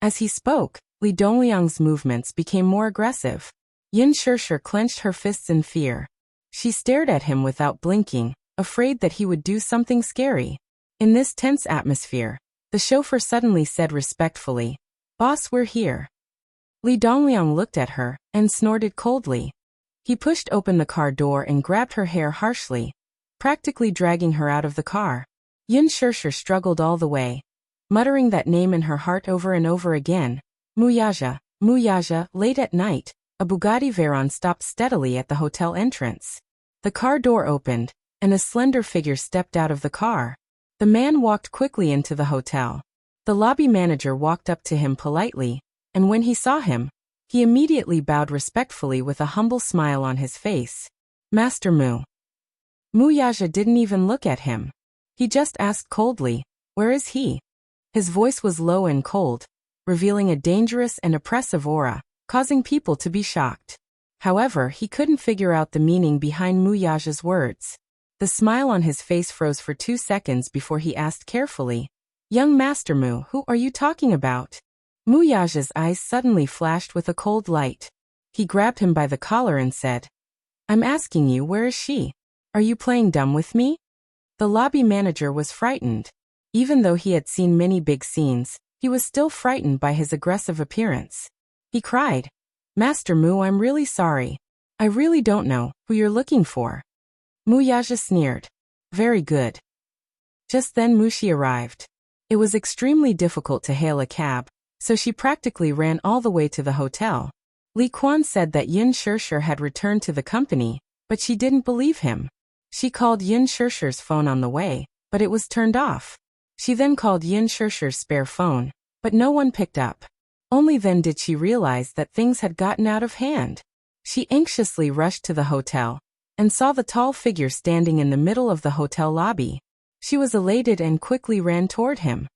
As he spoke, Li Dongliang's movements became more aggressive. Yin Shirshir clenched her fists in fear. She stared at him without blinking, afraid that he would do something scary. In this tense atmosphere, the chauffeur suddenly said respectfully, Boss, we're here. Li Dongliang looked at her and snorted coldly. He pushed open the car door and grabbed her hair harshly, practically dragging her out of the car. Yin Shirshir struggled all the way, muttering that name in her heart over and over again. Muyaja, Muyaja. Late at night, a Bugatti Veyron stopped steadily at the hotel entrance. The car door opened, and a slender figure stepped out of the car. The man walked quickly into the hotel. The lobby manager walked up to him politely, and when he saw him, he immediately bowed respectfully with a humble smile on his face. Master Mu. Muyaja didn't even look at him. He just asked coldly, where is he? His voice was low and cold, revealing a dangerous and oppressive aura, causing people to be shocked. However, he couldn't figure out the meaning behind Muyaja's words. The smile on his face froze for 2 seconds before he asked carefully, Young Master Mu, who are you talking about? Muyaja's eyes suddenly flashed with a cold light. He grabbed him by the collar and said, I'm asking you, where is she? Are you playing dumb with me? The lobby manager was frightened. Even though he had seen many big scenes, he was still frightened by his aggressive appearance. He cried, Master Mu, I'm really sorry. I really don't know who you're looking for. Muyaja sneered. Very good. Just then Mushi arrived. It was extremely difficult to hail a cab, so she practically ran all the way to the hotel. Li Quan said that Yin Shirshir had returned to the company, but she didn't believe him. She called Yin Shirshir's phone on the way, but it was turned off. She then called Yin Shirshir's spare phone, but no one picked up. Only then did she realize that things had gotten out of hand. She anxiously rushed to the hotel and saw the tall figure standing in the middle of the hotel lobby. She was elated and quickly ran toward him.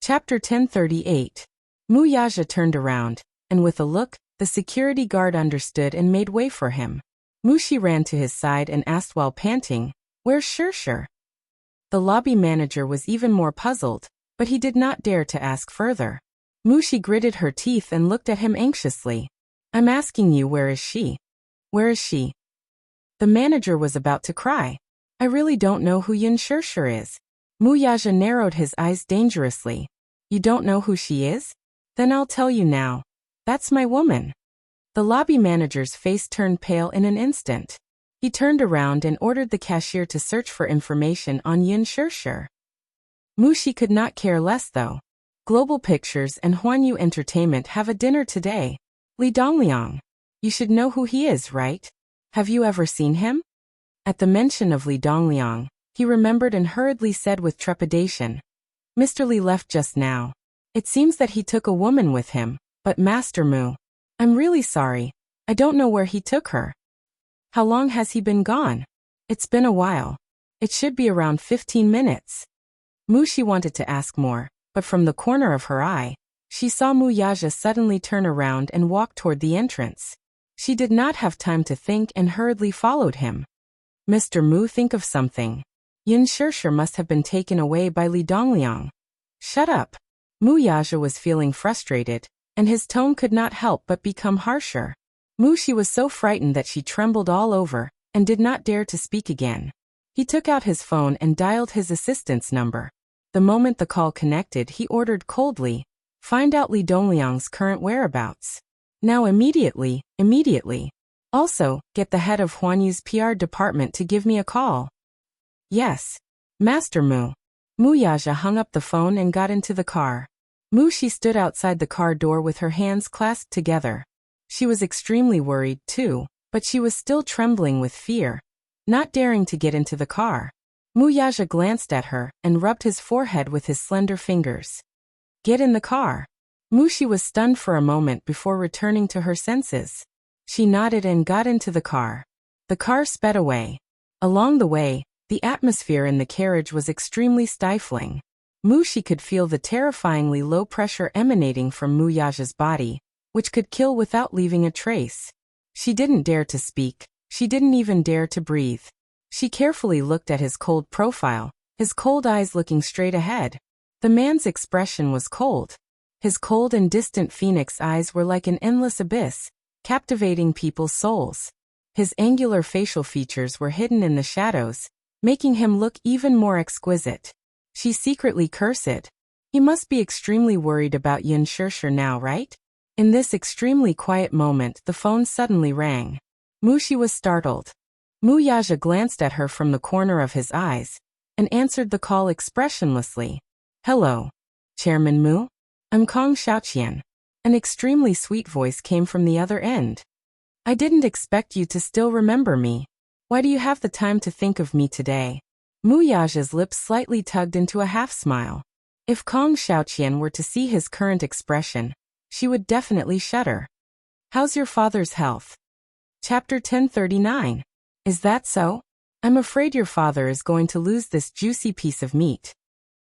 Chapter 1038. Muyaja turned around, and with a look, the security guard understood and made way for him. Mushi ran to his side and asked while panting, Where's Shirshir? The lobby manager was even more puzzled, but he did not dare to ask further. Mushi gritted her teeth and looked at him anxiously. I'm asking you, where is she? Where is she? The manager was about to cry. I really don't know who Yin Shirshir is. Mu Yaja narrowed his eyes dangerously. You don't know who she is? Then I'll tell you now. That's my woman. The lobby manager's face turned pale in an instant. He turned around and ordered the cashier to search for information on Yin Shirshir. Mushi could not care less though. Global Pictures and Huanyu Entertainment have a dinner today. Li Dongliang. You should know who he is, right? Have you ever seen him? At the mention of Li Dongliang, he remembered and hurriedly said with trepidation, Mr. Li left just now. It seems that he took a woman with him, but Master Mu, I'm really sorry. I don't know where he took her. How long has he been gone? It's been a while. It should be around 15 minutes. Mushi wanted to ask more, but from the corner of her eye, she saw Mu Yaja suddenly turn around and walk toward the entrance. She did not have time to think and hurriedly followed him. Mr. Mu, think of something. Yin Shirshir must have been taken away by Li Dongliang. Shut up. Mu Yaja was feeling frustrated, and his tone could not help but become harsher. Mushi was so frightened that she trembled all over, and did not dare to speak again. He took out his phone and dialed his assistant's number. The moment the call connected, he ordered coldly, find out Li Dongliang's current whereabouts. Now immediately. Also, get the head of Huanyu's PR department to give me a call. Yes. Master Mu. Mu Yaja hung up the phone and got into the car. Mushi stood outside the car door with her hands clasped together. She was extremely worried too, but she was still trembling with fear, not daring to get into the car. Mu Yaja glanced at her and rubbed his forehead with his slender fingers. Get in the car. Mushi was stunned for a moment before returning to her senses. She nodded and got into the car. The car sped away. Along the way, the atmosphere in the carriage was extremely stifling. Mushi could feel the terrifyingly low pressure emanating from Mu Yaja's body, which could kill without leaving a trace. She didn't dare to speak. She didn't even dare to breathe. She carefully looked at his cold profile, his cold eyes looking straight ahead. The man's expression was cold. His cold and distant phoenix eyes were like an endless abyss, captivating people's souls. His angular facial features were hidden in the shadows, making him look even more exquisite. She secretly cursed. He must be extremely worried about Yin Shirshir now, right? In this extremely quiet moment, the phone suddenly rang. Mushi was startled. Mu Yaja glanced at her from the corner of his eyes, and answered the call expressionlessly. Hello. Chairman Mu? I'm Kong Xiaoqian. An extremely sweet voice came from the other end. I didn't expect you to still remember me. Why do you have the time to think of me today? Mu Yaja's lips slightly tugged into a half-smile. If Kong Xiaoqian were to see his current expression, she would definitely shudder. How's your father's health? Chapter 1039. Is that so? I'm afraid your father is going to lose this juicy piece of meat.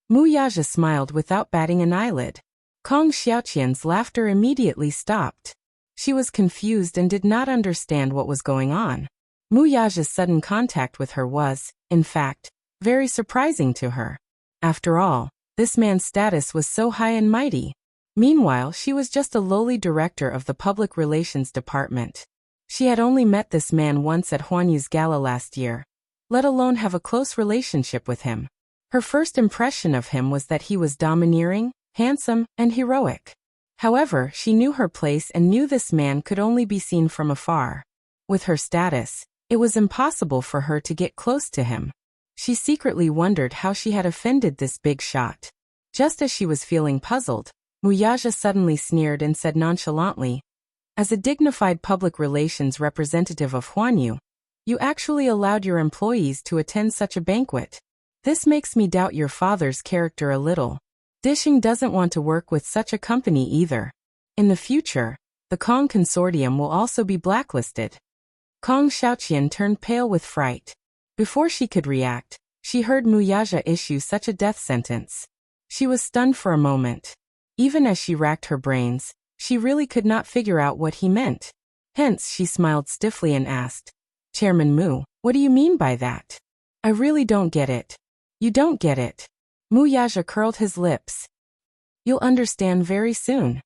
Mu Yaja smiled without batting an eyelid. Kong Xiaoqian's laughter immediately stopped. She was confused and did not understand what was going on. Mu Yaja's sudden contact with her was, in fact, very surprising to her. After all, this man's status was so high and mighty. Meanwhile, she was just a lowly director of the public relations department. She had only met this man once at Huanyu's gala last year, let alone have a close relationship with him. Her first impression of him was that he was domineering, handsome, and heroic. However, she knew her place and knew this man could only be seen from afar. With her status, it was impossible for her to get close to him. She secretly wondered how she had offended this big shot. Just as she was feeling puzzled, Mu Yaja suddenly sneered and said nonchalantly, as a dignified public relations representative of Huanyu, you actually allowed your employees to attend such a banquet. This makes me doubt your father's character a little. Dishing doesn't want to work with such a company either. In the future, the Kong Consortium will also be blacklisted. Kong Xiaoqian turned pale with fright. Before she could react, she heard Mu Yaja issue such a death sentence. She was stunned for a moment. Even as she racked her brains, she really could not figure out what he meant. Hence, she smiled stiffly and asked, Chairman Mu, what do you mean by that? I really don't get it. You don't get it. Mu Yaja curled his lips. You'll understand very soon.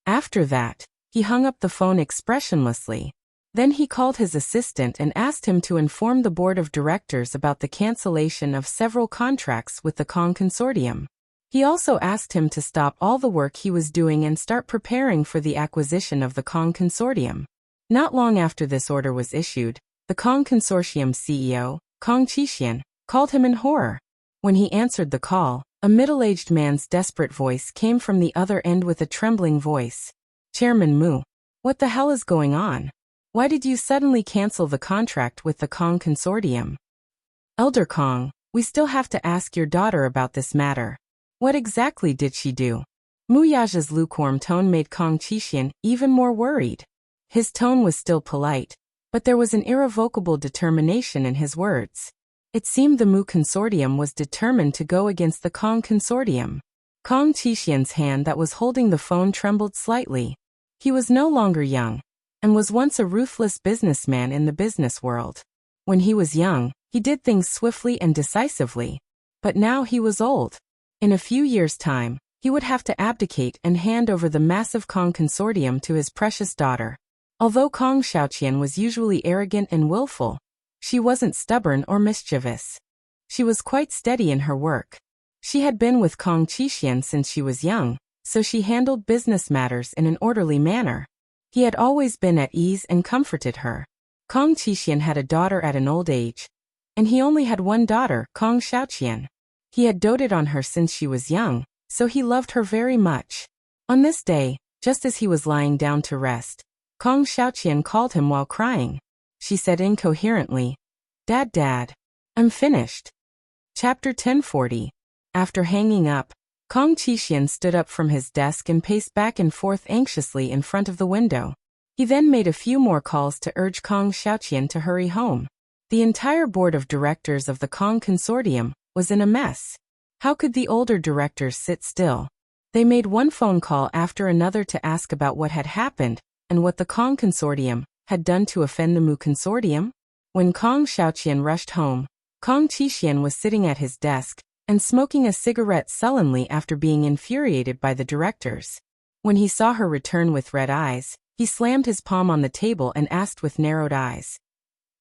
After that, he hung up the phone expressionlessly. Then he called his assistant and asked him to inform the board of directors about the cancellation of several contracts with the Kong Consortium. He also asked him to stop all the work he was doing and start preparing for the acquisition of the Kong Consortium. Not long after this order was issued, the Kong Consortium CEO, Kong Qixian, called him in horror. When he answered the call, a middle-aged man's desperate voice came from the other end with a trembling voice. Chairman Mu, what the hell is going on? Why did you suddenly cancel the contract with the Kong Consortium? Elder Kong, we still have to ask your daughter about this matter. What exactly did she do? Mu Yaja's lukewarm tone made Kong Qixian even more worried. His tone was still polite, but there was an irrevocable determination in his words. It seemed the Mu Consortium was determined to go against the Kong Consortium. Kong Qixian's hand that was holding the phone trembled slightly. He was no longer young, and was once a ruthless businessman in the business world. When he was young, he did things swiftly and decisively. But now he was old. In a few years' time, he would have to abdicate and hand over the massive Kong Consortium to his precious daughter. Although Kong Xiaoqian was usually arrogant and willful, she wasn't stubborn or mischievous. She was quite steady in her work. She had been with Kong Qixian since she was young, so she handled business matters in an orderly manner. He had always been at ease and comforted her. Kong Qixian had a daughter at an old age, and he only had one daughter, Kong Xiaoqian. He had doted on her since she was young, so he loved her very much. On this day, just as he was lying down to rest, Kong Xiaoqian called him while crying. She said incoherently, Dad, I'm finished. Chapter 1040. After hanging up, Kong Qixian stood up from his desk and paced back and forth anxiously in front of the window. He then made a few more calls to urge Kong Xiaoqian to hurry home. The entire board of directors of the Kong Consortium was in a mess. How could the older directors sit still? They made one phone call after another to ask about what had happened and what the Kong Consortium had done to offend the Mu Consortium. When Kong Xiaoqian rushed home, Kong Qixian was sitting at his desk and smoking a cigarette sullenly after being infuriated by the directors. When he saw her return with red eyes, he slammed his palm on the table and asked with narrowed eyes.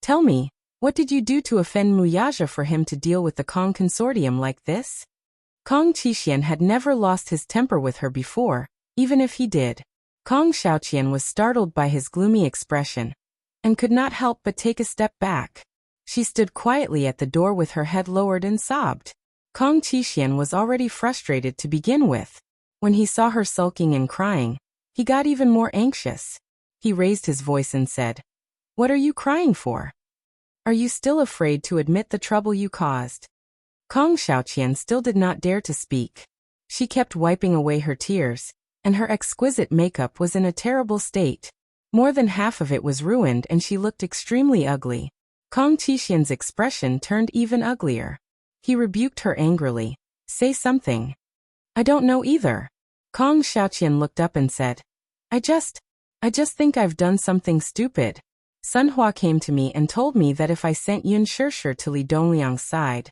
Tell me, what did you do to offend Mu Yaja for him to deal with the Kong Consortium like this? Kong Qixian had never lost his temper with her before, even if he did. Kong Xiaoqian was startled by his gloomy expression, and could not help but take a step back. She stood quietly at the door with her head lowered and sobbed. Kong Qixian was already frustrated to begin with. When he saw her sulking and crying, he got even more anxious. He raised his voice and said, What are you crying for? Are you still afraid to admit the trouble you caused? Kong Xiaoqian still did not dare to speak. She kept wiping away her tears, and her exquisite makeup was in a terrible state. More than half of it was ruined and she looked extremely ugly. Kong Qixian's expression turned even uglier. He rebuked her angrily. Say something. I don't know either. Kong Xiaoqian looked up and said, I just think I've done something stupid. Sun Hua came to me and told me that if I sent Yun Shishir to Li Dongliang's side,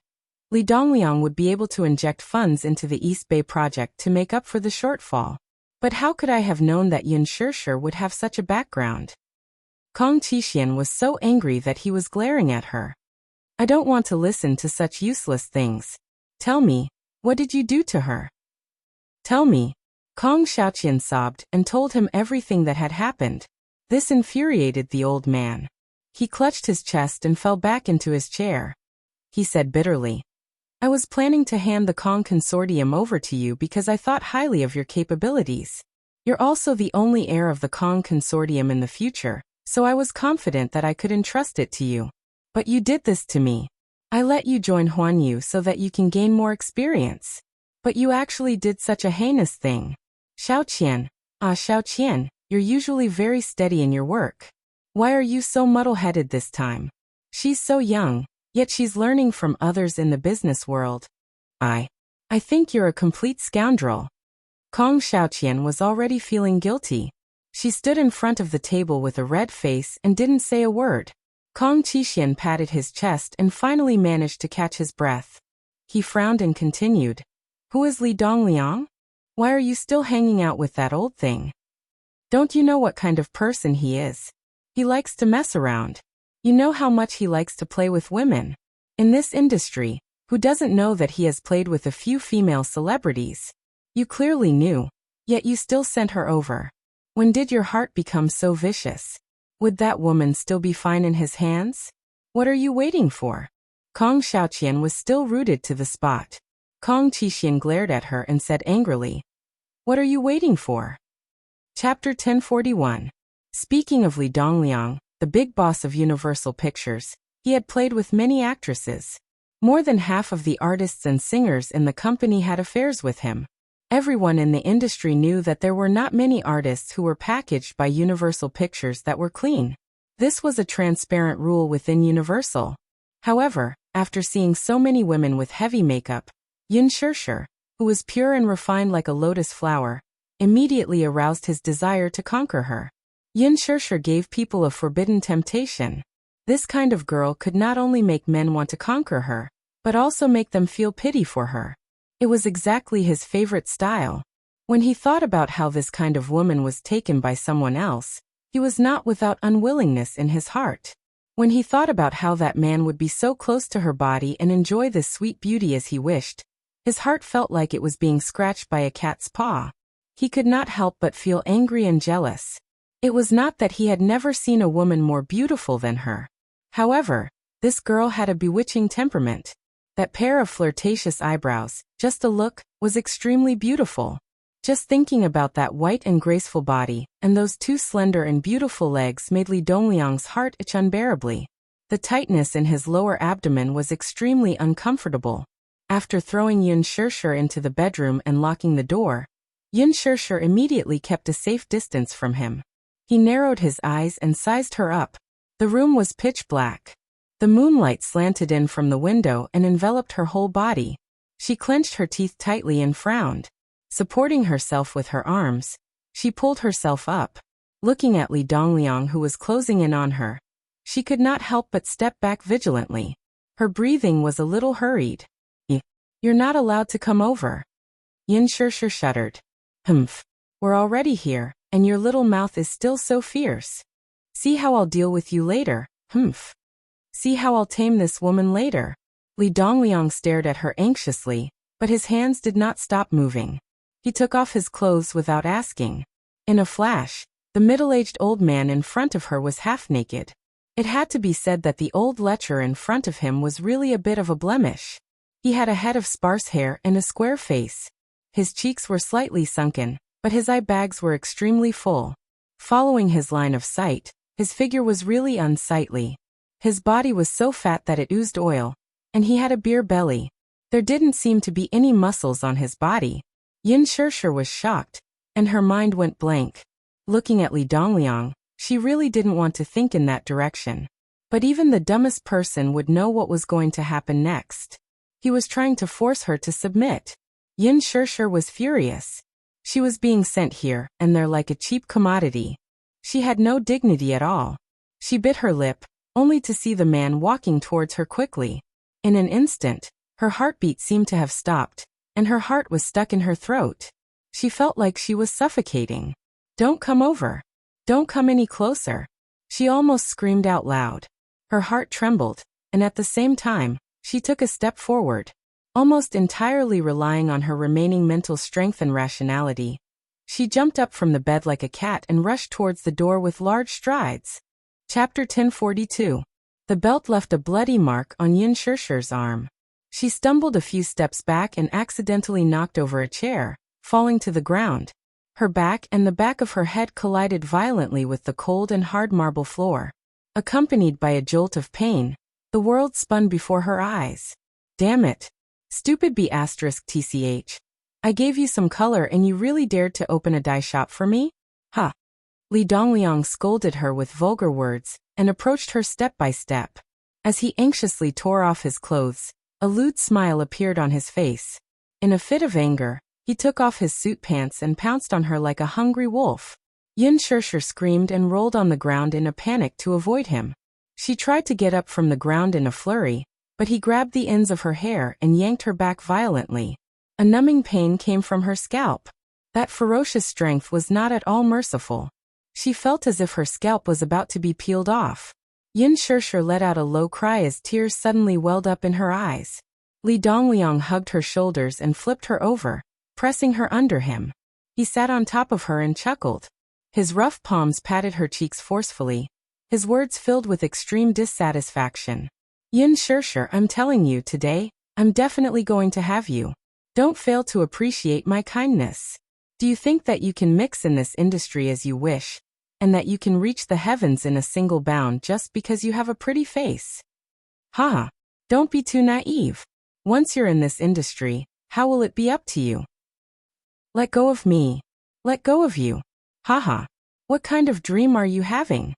Li Dongliang would be able to inject funds into the East Bay project to make up for the shortfall. But how could I have known that Yun Shishir would have such a background? Kong Qixian was so angry that he was glaring at her. I don't want to listen to such useless things. Tell me, what did you do to her? Tell me. Kong Xiaoqian sobbed and told him everything that had happened. This infuriated the old man. He clutched his chest and fell back into his chair. He said bitterly, I was planning to hand the Kong Consortium over to you because I thought highly of your capabilities. You're also the only heir of the Kong Consortium in the future, so I was confident that I could entrust it to you. But you did this to me. I let you join Huan Yu so that you can gain more experience. But you actually did such a heinous thing. Xiaoqian, Xiaoqian, you're usually very steady in your work. Why are you so muddle-headed this time? She's so young, yet she's learning from others in the business world. I think you're a complete scoundrel. Kong Xiaoqian was already feeling guilty. She stood in front of the table with a red face and didn't say a word. Kong Qixian patted his chest and finally managed to catch his breath. He frowned and continued. Who is Li Dongliang? Why are you still hanging out with that old thing? Don't you know what kind of person he is? He likes to mess around. You know how much he likes to play with women. In this industry, who doesn't know that he has played with a few female celebrities? You clearly knew, yet you still sent her over. When did your heart become so vicious? Would that woman still be fine in his hands? What are you waiting for? Kong Xiaoqian was still rooted to the spot. Kong Qixian glared at her and said angrily, "What are you waiting for?" Chapter 1041. Speaking of Li Dongliang, the big boss of Universal Pictures, he had played with many actresses. More than half of the artists and singers in the company had affairs with him. Everyone in the industry knew that there were not many artists who were packaged by Universal Pictures that were clean. This was a transparent rule within Universal. However, after seeing so many women with heavy makeup, Yin Shirshir, who was pure and refined like a lotus flower, immediately aroused his desire to conquer her. Yin Shirshir gave people a forbidden temptation. This kind of girl could not only make men want to conquer her, but also make them feel pity for her. It was exactly his favorite style. When he thought about how this kind of woman was taken by someone else, he was not without unwillingness in his heart. When he thought about how that man would be so close to her body and enjoy this sweet beauty as he wished, his heart felt like it was being scratched by a cat's paw. He could not help but feel angry and jealous. It was not that he had never seen a woman more beautiful than her. However, this girl had a bewitching temperament. That pair of flirtatious eyebrows, just a look, was extremely beautiful. Just thinking about that white and graceful body, and those two slender and beautiful legs made Li Dongliang's heart itch unbearably. The tightness in his lower abdomen was extremely uncomfortable. After throwing Yin Shirshir into the bedroom and locking the door, Yin Shirshir immediately kept a safe distance from him. He narrowed his eyes and sized her up. The room was pitch black. The moonlight slanted in from the window and enveloped her whole body. She clenched her teeth tightly and frowned. Supporting herself with her arms, she pulled herself up. Looking at Li Dongliang, who was closing in on her, she could not help but step back vigilantly. Her breathing was a little hurried. "You're not allowed to come over." Yin Shirshir shuddered. "Humph. We're already here, and your little mouth is still so fierce. See how I'll deal with you later, humph. See how I'll tame this woman later." Li Dongliang stared at her anxiously, but his hands did not stop moving. He took off his clothes without asking. In a flash, the middle-aged old man in front of her was half naked. It had to be said that the old lecher in front of him was really a bit of a blemish. He had a head of sparse hair and a square face. His cheeks were slightly sunken, but his eye bags were extremely full. Following his line of sight, his figure was really unsightly. His body was so fat that it oozed oil, and he had a beer belly. There didn't seem to be any muscles on his body. Yin Shirshir was shocked, and her mind went blank. Looking at Li Dongliang, she really didn't want to think in that direction. But even the dumbest person would know what was going to happen next. He was trying to force her to submit. Yin Shirshir was furious. She was being sent here and there like a cheap commodity. She had no dignity at all. She bit her lip, only to see the man walking towards her quickly. In an instant, her heartbeat seemed to have stopped, and her heart was stuck in her throat. She felt like she was suffocating. "Don't come over. Don't come any closer." She almost screamed out loud. Her heart trembled, and at the same time, she took a step forward. Almost entirely relying on her remaining mental strength and rationality, she jumped up from the bed like a cat and rushed towards the door with large strides. Chapter 1042. The belt left a bloody mark on Yin Shirshir's arm. She stumbled a few steps back and accidentally knocked over a chair, falling to the ground. Her back and the back of her head collided violently with the cold and hard marble floor. Accompanied by a jolt of pain, the world spun before her eyes. "Damn it. Stupid B***TCH. I gave you some color and you really dared to open a dye shop for me? Ha!" Li Dongliang scolded her with vulgar words and approached her step by step. As he anxiously tore off his clothes, a lewd smile appeared on his face. In a fit of anger, he took off his suit pants and pounced on her like a hungry wolf. Yin Shirshir screamed and rolled on the ground in a panic to avoid him. She tried to get up from the ground in a flurry, but he grabbed the ends of her hair and yanked her back violently. A numbing pain came from her scalp. That ferocious strength was not at all merciful. She felt as if her scalp was about to be peeled off. Yin Shirshir let out a low cry as tears suddenly welled up in her eyes. Li Dongliang hugged her shoulders and flipped her over, pressing her under him. He sat on top of her and chuckled. His rough palms patted her cheeks forcefully. His words filled with extreme dissatisfaction. Yin Shirshir, I'm telling you today, I'm definitely going to have you. Don't fail to appreciate my kindness. Do you think that you can mix in this industry as you wish, and that you can reach the heavens in a single bound just because you have a pretty face? Haha, don't be too naive. Once you're in this industry, how will it be up to you? Let go of me. Let go of you. Haha, what kind of dream are you having?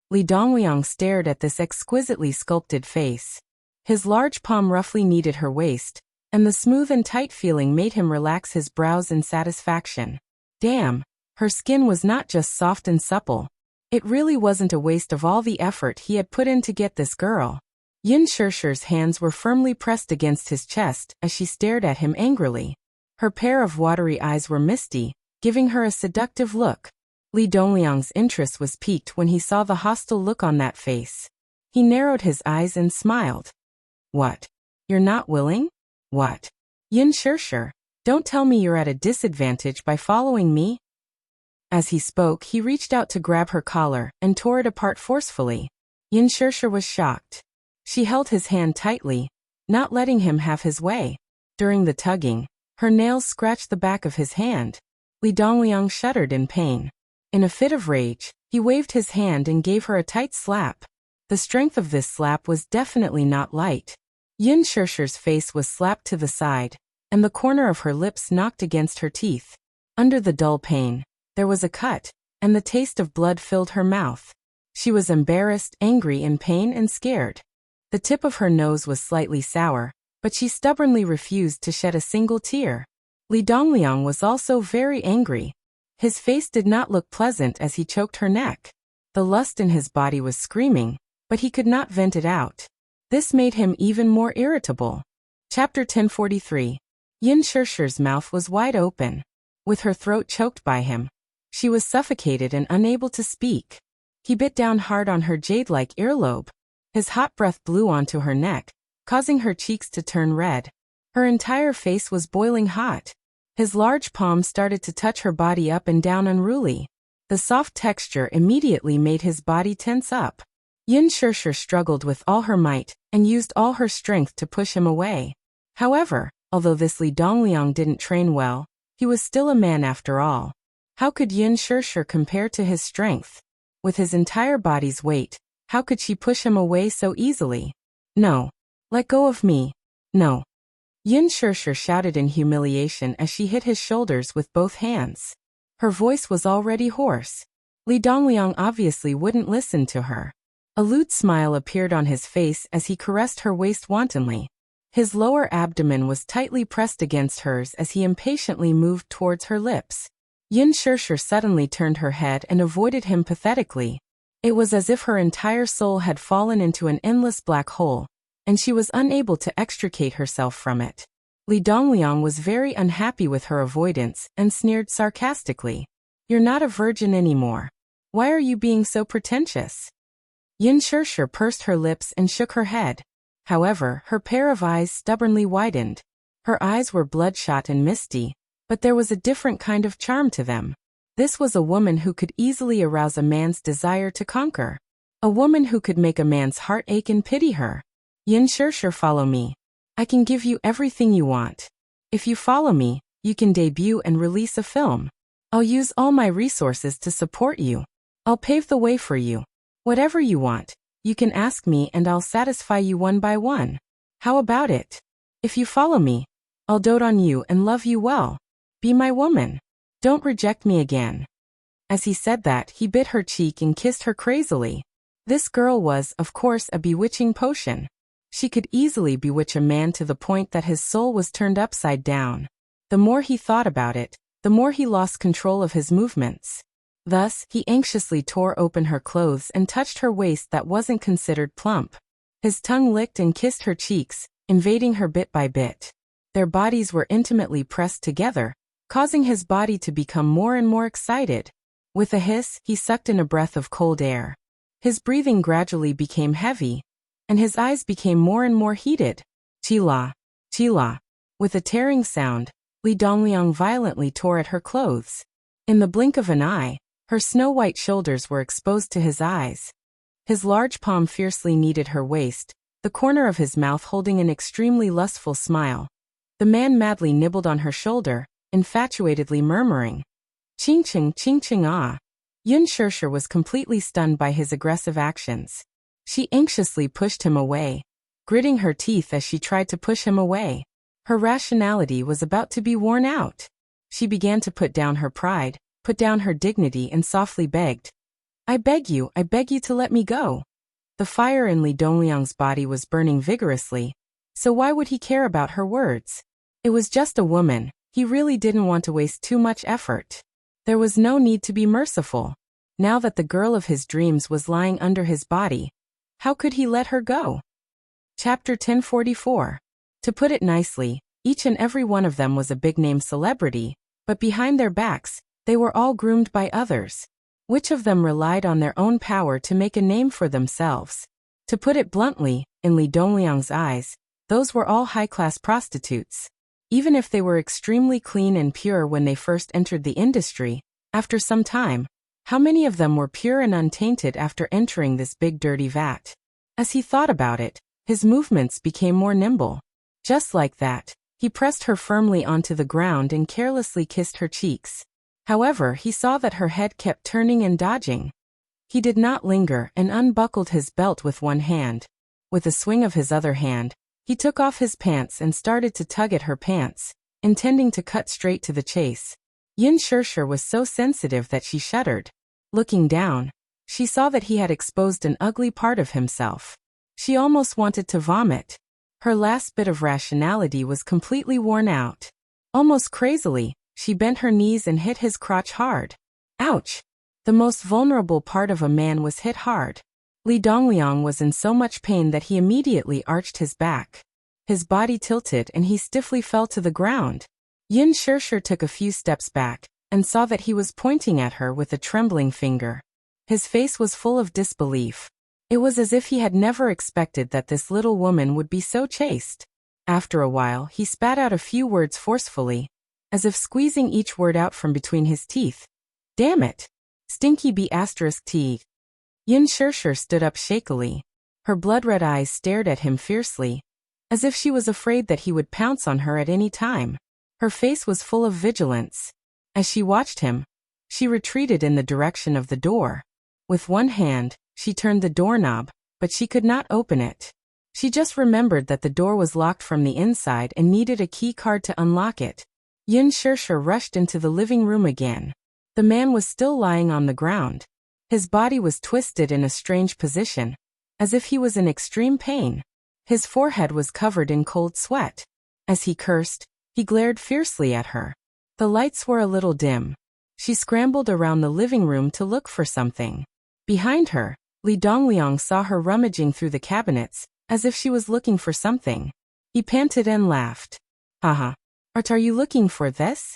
Li Dongliang stared at this exquisitely sculpted face. His large palm roughly kneaded her waist, and the smooth and tight feeling made him relax his brows in satisfaction. Damn, her skin was not just soft and supple. It really wasn't a waste of all the effort he had put in to get this girl. Yin Shirshir's hands were firmly pressed against his chest as she stared at him angrily. Her pair of watery eyes were misty, giving her a seductive look. Li Dongliang's interest was piqued when he saw the hostile look on that face. He narrowed his eyes and smiled. What? You're not willing? What? Yin Shirshir, don't tell me you're at a disadvantage by following me? As he spoke, he reached out to grab her collar and tore it apart forcefully. Yin Shirshir was shocked. She held his hand tightly, not letting him have his way. During the tugging, her nails scratched the back of his hand. Li Dongliang shuddered in pain. In a fit of rage, he waved his hand and gave her a tight slap. The strength of this slap was definitely not light. Yin Shirshir's face was slapped to the side, and the corner of her lips knocked against her teeth. Under the dull pain, there was a cut, and the taste of blood filled her mouth. She was embarrassed, angry, in pain, and scared. The tip of her nose was slightly sour, but she stubbornly refused to shed a single tear. Li Dongliang was also very angry. His face did not look pleasant as he choked her neck. The lust in his body was screaming, but he could not vent it out. This made him even more irritable. Chapter 1043. Yin Shirshir's mouth was wide open, with her throat choked by him. She was suffocated and unable to speak. He bit down hard on her jade-like earlobe. His hot breath blew onto her neck, causing her cheeks to turn red. Her entire face was boiling hot. His large palms started to touch her body up and down unruly. The soft texture immediately made his body tense up. Yin Shirshir struggled with all her might and used all her strength to push him away. However, although this Li Dongliang didn't train well, he was still a man after all. How could Yin Shirshir compare to his strength? With his entire body's weight, how could she push him away so easily? No. Let go of me. No. Yin Shirshir shouted in humiliation as she hit his shoulders with both hands. Her voice was already hoarse. Li Dongliang obviously wouldn't listen to her. A lewd smile appeared on his face as he caressed her waist wantonly. His lower abdomen was tightly pressed against hers as he impatiently moved towards her lips. Yin Shirshir suddenly turned her head and avoided him pathetically. It was as if her entire soul had fallen into an endless black hole, and she was unable to extricate herself from it. Li Dongliang was very unhappy with her avoidance and sneered sarcastically. You're not a virgin anymore. Why are you being so pretentious? Yin Shirshir pursed her lips and shook her head. However, her pair of eyes stubbornly widened. Her eyes were bloodshot and misty, but there was a different kind of charm to them. This was a woman who could easily arouse a man's desire to conquer. A woman who could make a man's heart ache and pity her. Yin Shirshir, follow me. I can give you everything you want. If you follow me, you can debut and release a film. I'll use all my resources to support you. I'll pave the way for you. Whatever you want, you can ask me and I'll satisfy you one by one. How about it? If you follow me, I'll dote on you and love you well. Be my woman. Don't reject me again. As he said that, he bit her cheek and kissed her crazily. This girl was, of course, a bewitching potion. She could easily bewitch a man to the point that his soul was turned upside down. The more he thought about it, the more he lost control of his movements. Thus, he anxiously tore open her clothes and touched her waist that wasn't considered plump. His tongue licked and kissed her cheeks, invading her bit by bit. Their bodies were intimately pressed together, causing his body to become more and more excited. With a hiss, he sucked in a breath of cold air. His breathing gradually became heavy, and his eyes became more and more heated. Chila, chila. With a tearing sound, Li Dongliang violently tore at her clothes. In the blink of an eye, her snow-white shoulders were exposed to his eyes. His large palm fiercely kneaded her waist, the corner of his mouth holding an extremely lustful smile. The man madly nibbled on her shoulder, infatuatedly murmuring, ching ching ah. Yun Shirshir was completely stunned by his aggressive actions. She anxiously pushed him away, gritting her teeth as she tried to push him away. Her rationality was about to be worn out. She began to put down her pride, put down her dignity and softly begged, I beg you to let me go. The fire in Li Dongliang's body was burning vigorously, so why would he care about her words? It was just a woman, he really didn't want to waste too much effort. There was no need to be merciful. Now that the girl of his dreams was lying under his body, how could he let her go? Chapter 1044. To put it nicely, each and every one of them was a big-name celebrity, but behind their backs, they were all groomed by others. Which of them relied on their own power to make a name for themselves? To put it bluntly, in Li Dongliang's eyes, those were all high-class prostitutes. Even if they were extremely clean and pure when they first entered the industry, after some time, how many of them were pure and untainted after entering this big dirty vat? As he thought about it, his movements became more nimble. Just like that, he pressed her firmly onto the ground and carelessly kissed her cheeks. However, he saw that her head kept turning and dodging. He did not linger and unbuckled his belt with one hand. With a swing of his other hand, he took off his pants and started to tug at her pants, intending to cut straight to the chase. Yun Shirshir was so sensitive that she shuddered. Looking down, she saw that he had exposed an ugly part of himself. She almost wanted to vomit. Her last bit of rationality was completely worn out. Almost crazily, she bent her knees and hit his crotch hard. Ouch! The most vulnerable part of a man was hit hard. Li Dongliang was in so much pain that he immediately arched his back. His body tilted and he stiffly fell to the ground. Yun Shirshir took a few steps back, and saw that he was pointing at her with a trembling finger. His face was full of disbelief. It was as if he had never expected that this little woman would be so chaste. After a while, he spat out a few words forcefully, as if squeezing each word out from between his teeth. Damn it! Stinky B*T. Yun Shirshir stood up shakily. Her blood-red eyes stared at him fiercely, as if she was afraid that he would pounce on her at any time. Her face was full of vigilance. As she watched him, she retreated in the direction of the door. With one hand, she turned the doorknob, but she could not open it. She just remembered that the door was locked from the inside and needed a key card to unlock it. Yun Shirshir rushed into the living room again. The man was still lying on the ground. His body was twisted in a strange position, as if he was in extreme pain. His forehead was covered in cold sweat. As he cursed, he glared fiercely at her. The lights were a little dim. She scrambled around the living room to look for something. Behind her, Li Dongliang saw her rummaging through the cabinets, as if she was looking for something. He panted and laughed. Haha. Are you looking for this?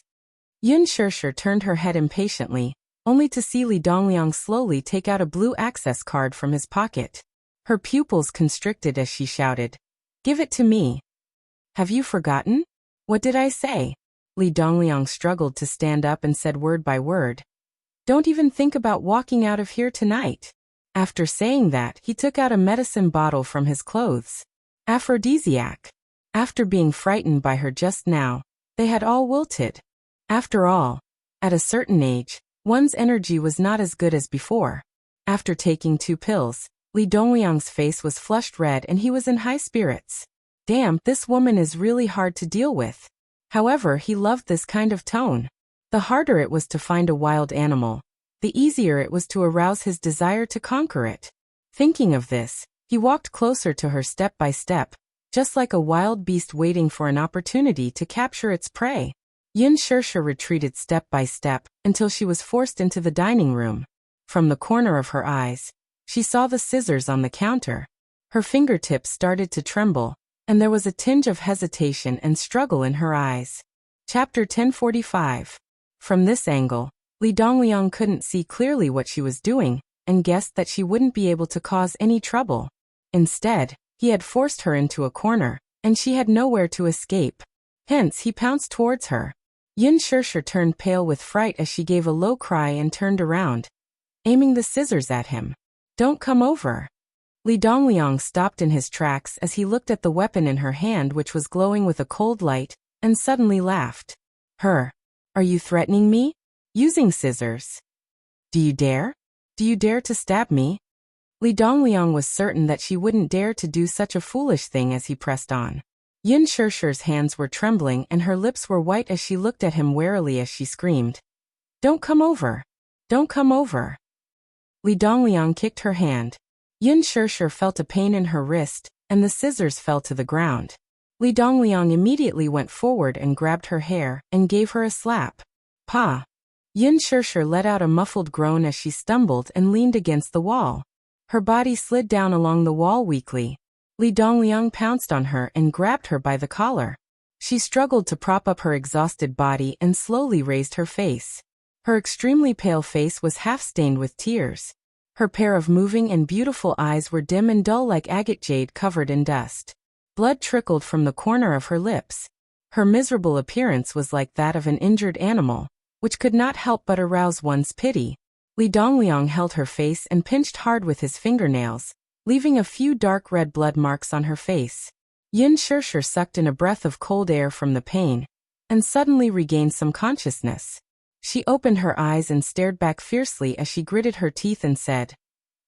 Yun Shirshir turned her head impatiently, only to see Li Dongliang slowly take out a blue access card from his pocket. Her pupils constricted as she shouted, Give it to me. Have you forgotten? What did I say? Li Dongliang struggled to stand up and said word by word, Don't even think about walking out of here tonight. After saying that, he took out a medicine bottle from his clothes. Aphrodisiac. After being frightened by her just now, they had all wilted. After all, at a certain age, one's energy was not as good as before. After taking 2 pills, Li Dongliang's face was flushed red and he was in high spirits. Damn, this woman is really hard to deal with. However, he loved this kind of tone. The harder it was to find a wild animal, the easier it was to arouse his desire to conquer it. Thinking of this, he walked closer to her step by step, just like a wild beast waiting for an opportunity to capture its prey. Yun Shirshir retreated step by step, until she was forced into the dining room. From the corner of her eyes, she saw the scissors on the counter. Her fingertips started to tremble, and there was a tinge of hesitation and struggle in her eyes. Chapter 1045. From this angle, Li Dongliang couldn't see clearly what she was doing, and guessed that she wouldn't be able to cause any trouble. Instead, he had forced her into a corner, and she had nowhere to escape. Hence he pounced towards her. Yin Shirshir turned pale with fright as she gave a low cry and turned around, aiming the scissors at him. "Don't come over." Li Dongliang stopped in his tracks as he looked at the weapon in her hand, which was glowing with a cold light, and suddenly laughed. "Her. Are you threatening me? Using scissors? Do you dare? Do you dare to stab me?" Li Dongliang was certain that she wouldn't dare to do such a foolish thing as he pressed on. Yin Shirshir's hands were trembling and her lips were white as she looked at him warily as she screamed, "Don't come over! Don't come over!" Li Dongliang kicked her hand. Yin Shirshir felt a pain in her wrist, and the scissors fell to the ground. Li Dongliang immediately went forward and grabbed her hair and gave her a slap. "Pa!" Yin Shirshir let out a muffled groan as she stumbled and leaned against the wall. Her body slid down along the wall weakly. Li Dongliang pounced on her and grabbed her by the collar. She struggled to prop up her exhausted body and slowly raised her face. Her extremely pale face was half-stained with tears. Her pair of moving and beautiful eyes were dim and dull like agate jade covered in dust. Blood trickled from the corner of her lips. Her miserable appearance was like that of an injured animal, which could not help but arouse one's pity. Li Dongliang held her face and pinched hard with his fingernails, leaving a few dark red blood marks on her face. Yin Shirshir sucked in a breath of cold air from the pain, and suddenly regained some consciousness. She opened her eyes and stared back fiercely as she gritted her teeth and said,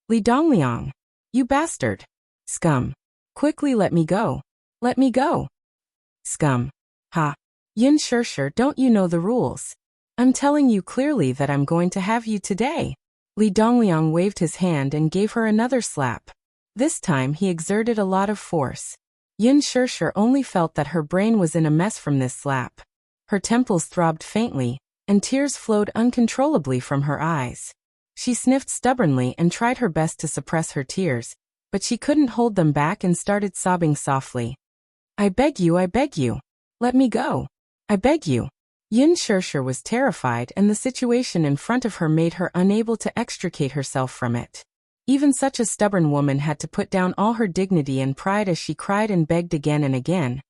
"Li Dongliang, you bastard! Scum! Quickly let me go! Let me go! Scum! Ha! Yin Shirshir, don't you know the rules? I'm telling you clearly that I'm going to have you today." Li Dongliang waved his hand and gave her another slap. This time he exerted a lot of force. Yin Shirshir only felt that her brain was in a mess from this slap. Her temples throbbed faintly, and tears flowed uncontrollably from her eyes. She sniffed stubbornly and tried her best to suppress her tears, but she couldn't hold them back and started sobbing softly. I beg you, let me go. I beg you." Yin Shirshir was terrified, and the situation in front of her made her unable to extricate herself from it. Even such a stubborn woman had to put down all her dignity and pride as she cried and begged again and again.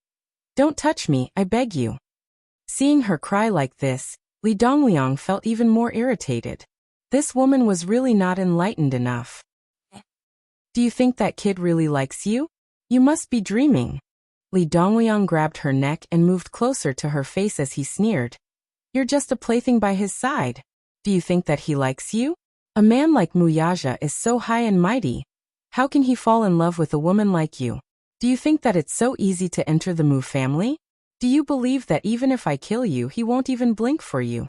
"Don't touch me, I beg you." Seeing her cry like this, Li Dongliang felt even more irritated. This woman was really not enlightened enough. "Do you think that kid really likes you? You must be dreaming." Li Dongliang grabbed her neck and moved closer to her face as he sneered. "You're just a plaything by his side. Do you think that he likes you? A man like Muyaja is so high and mighty. How can he fall in love with a woman like you? Do you think that it's so easy to enter the Mu family? Do you believe that even if I kill you, he won't even blink for you?"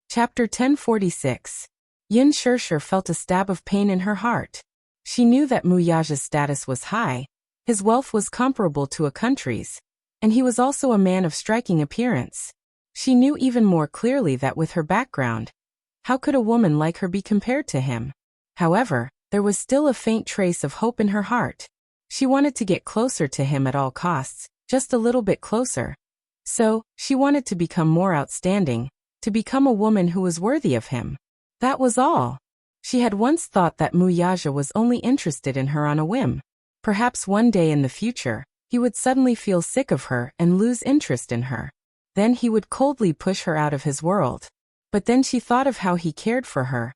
Chapter 1046. Yin Shirshir felt a stab of pain in her heart. She knew that Muyaja's status was high, his wealth was comparable to a country's, and he was also a man of striking appearance. She knew even more clearly that with her background, how could a woman like her be compared to him? However, there was still a faint trace of hope in her heart. She wanted to get closer to him at all costs, just a little bit closer. So, she wanted to become more outstanding, to become a woman who was worthy of him. That was all. She had once thought that Muyaja was only interested in her on a whim. Perhaps one day in the future, he would suddenly feel sick of her and lose interest in her. Then he would coldly push her out of his world. But then she thought of how he cared for her,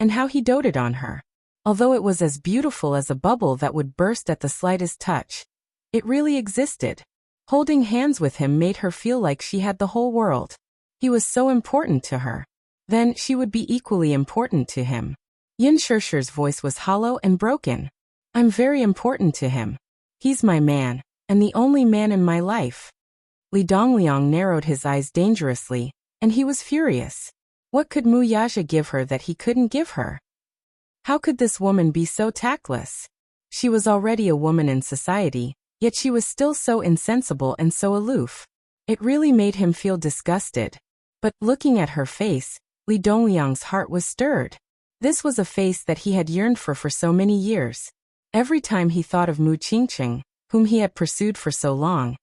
and how he doted on her. Although it was as beautiful as a bubble that would burst at the slightest touch, it really existed. Holding hands with him made her feel like she had the whole world. He was so important to her. Then she would be equally important to him. Yin Shirshir's voice was hollow and broken. "I'm very important to him. He's my man, and the only man in my life." Li Dongliang narrowed his eyes dangerously, and he was furious. What could Muyaja give her that he couldn't give her? How could this woman be so tactless? She was already a woman in society, yet she was still so insensible and so aloof. It really made him feel disgusted. But, looking at her face, Li Dongliang's heart was stirred. This was a face that he had yearned for so many years. Every time he thought of Mu Qingqing, whom he had pursued for so long,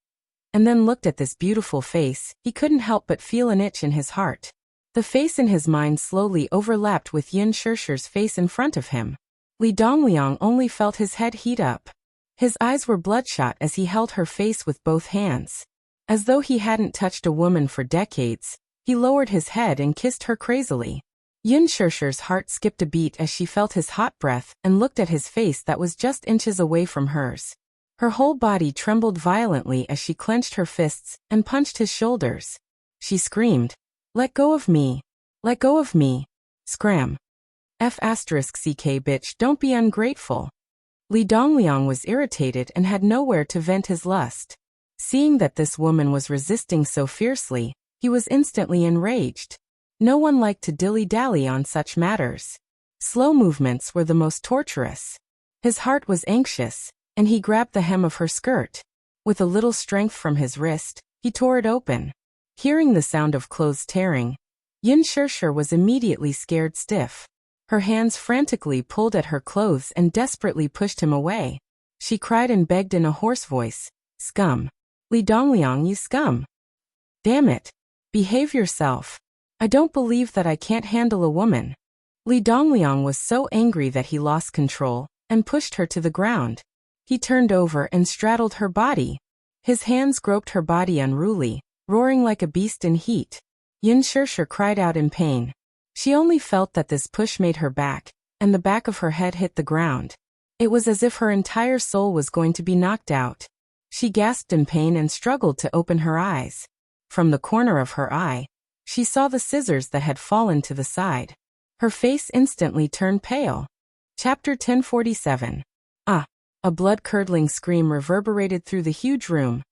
and then looked at this beautiful face, he couldn't help but feel an itch in his heart. The face in his mind slowly overlapped with Yin Shirshir's face in front of him. Li Dongliang only felt his head heat up. His eyes were bloodshot as he held her face with both hands. As though he hadn't touched a woman for decades, he lowered his head and kissed her crazily. Yin Shirshir's heart skipped a beat as she felt his hot breath and looked at his face that was just inches away from hers. Her whole body trembled violently as she clenched her fists and punched his shoulders. She screamed, "Let go of me! Let go of me! Scram! F***ck bitch, don't be ungrateful." Li Dongliang was irritated and had nowhere to vent his lust. Seeing that this woman was resisting so fiercely, he was instantly enraged. No one liked to dilly-dally on such matters. Slow movements were the most torturous. His heart was anxious, and he grabbed the hem of her skirt. With a little strength from his wrist, he tore it open. Hearing the sound of clothes tearing, Yin Shirshir was immediately scared stiff. Her hands frantically pulled at her clothes and desperately pushed him away. She cried and begged in a hoarse voice, "Scum! Li Dongliang, you scum! Damn it! Behave yourself! I don't believe that I can't handle a woman." Li Dongliang was so angry that he lost control and pushed her to the ground. He turned over and straddled her body. His hands groped her body unruly, roaring like a beast in heat. Yin Shirshir cried out in pain. She only felt that this push made her back, and the back of her head hit the ground. It was as if her entire soul was going to be knocked out. She gasped in pain and struggled to open her eyes. From the corner of her eye, she saw the scissors that had fallen to the side. Her face instantly turned pale. Chapter 1047. A blood-curdling scream reverberated through the huge room.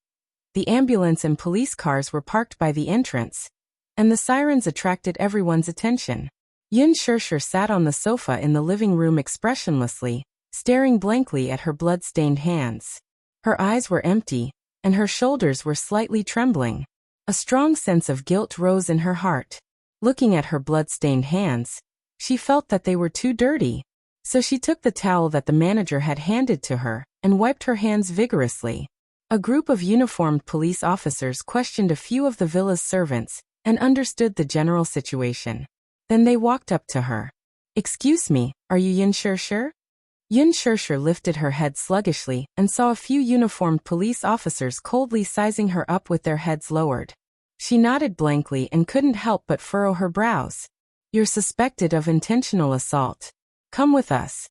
The ambulance and police cars were parked by the entrance, and the sirens attracted everyone's attention. Yin Shirshir sat on the sofa in the living room expressionlessly, staring blankly at her blood-stained hands. Her eyes were empty, and her shoulders were slightly trembling. A strong sense of guilt rose in her heart. Looking at her blood-stained hands, she felt that they were too dirty. So she took the towel that the manager had handed to her and wiped her hands vigorously. A group of uniformed police officers questioned a few of the villa's servants and understood the general situation. Then they walked up to her. "Excuse me, are you Yin Shirshir?" Yin Shirshir lifted her head sluggishly and saw a few uniformed police officers coldly sizing her up with their heads lowered. She nodded blankly and couldn't help but furrow her brows. "You're suspected of intentional assault. Come with us."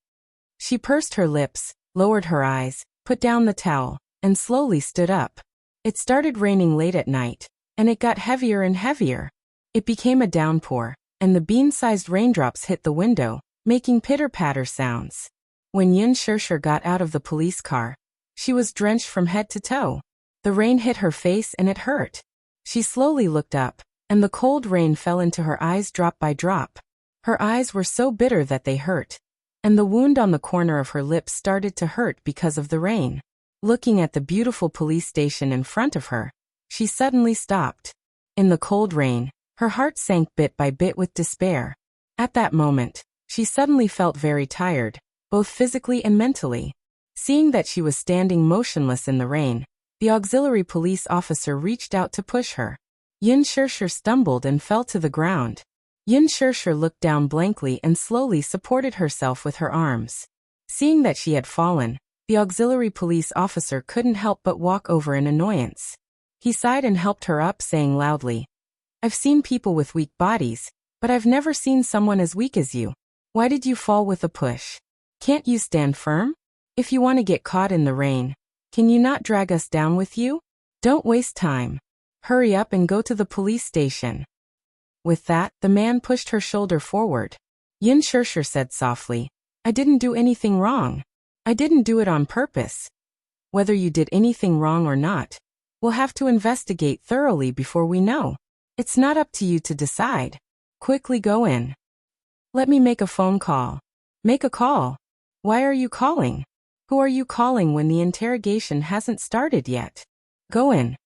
She pursed her lips, lowered her eyes, put down the towel, and slowly stood up. It started raining late at night, and it got heavier and heavier. It became a downpour, and the bean-sized raindrops hit the window, making pitter-patter sounds. When Yin Shirshir got out of the police car, she was drenched from head to toe. The rain hit her face and it hurt. She slowly looked up, and the cold rain fell into her eyes drop by drop. Her eyes were so bitter that they hurt, and the wound on the corner of her lips started to hurt because of the rain. Looking at the beautiful police station in front of her, she suddenly stopped. In the cold rain, her heart sank bit by bit with despair. At that moment, she suddenly felt very tired, both physically and mentally. Seeing that she was standing motionless in the rain, the auxiliary police officer reached out to push her. Yin Shirshir stumbled and fell to the ground. Yin Shirshir looked down blankly and slowly supported herself with her arms. Seeing that she had fallen, the auxiliary police officer couldn't help but walk over in annoyance. He sighed and helped her up, saying loudly, "I've seen people with weak bodies, but I've never seen someone as weak as you. Why did you fall with a push? Can't you stand firm? If you want to get caught in the rain, can you not drag us down with you? Don't waste time. Hurry up and go to the police station." With that, the man pushed her shoulder forward. Yin Shirshir said softly, "I didn't do anything wrong. I didn't do it on purpose. Whether you did anything wrong or not, we'll have to investigate thoroughly before we know. It's not up to you to decide. Quickly go in." "Let me make a phone call." "Make a call? Why are you calling? Who are you calling when the interrogation hasn't started yet? Go in."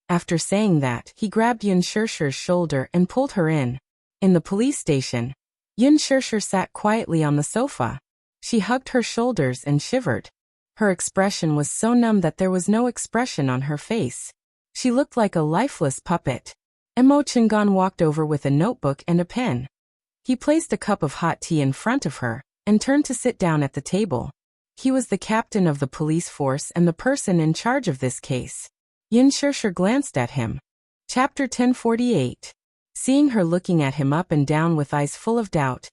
After saying that, he grabbed Yin Shirshir's shoulder and pulled her in. In the police station, Yin Shirshir sat quietly on the sofa. She hugged her shoulders and shivered. Her expression was so numb that there was no expression on her face. She looked like a lifeless puppet. Emo Chingon walked over with a notebook and a pen. He placed a cup of hot tea in front of her and turned to sit down at the table. He was the captain of the police force and the person in charge of this case. Yin Shirshir glanced at him. Chapter 1048. Seeing her looking at him up and down with eyes full of doubt,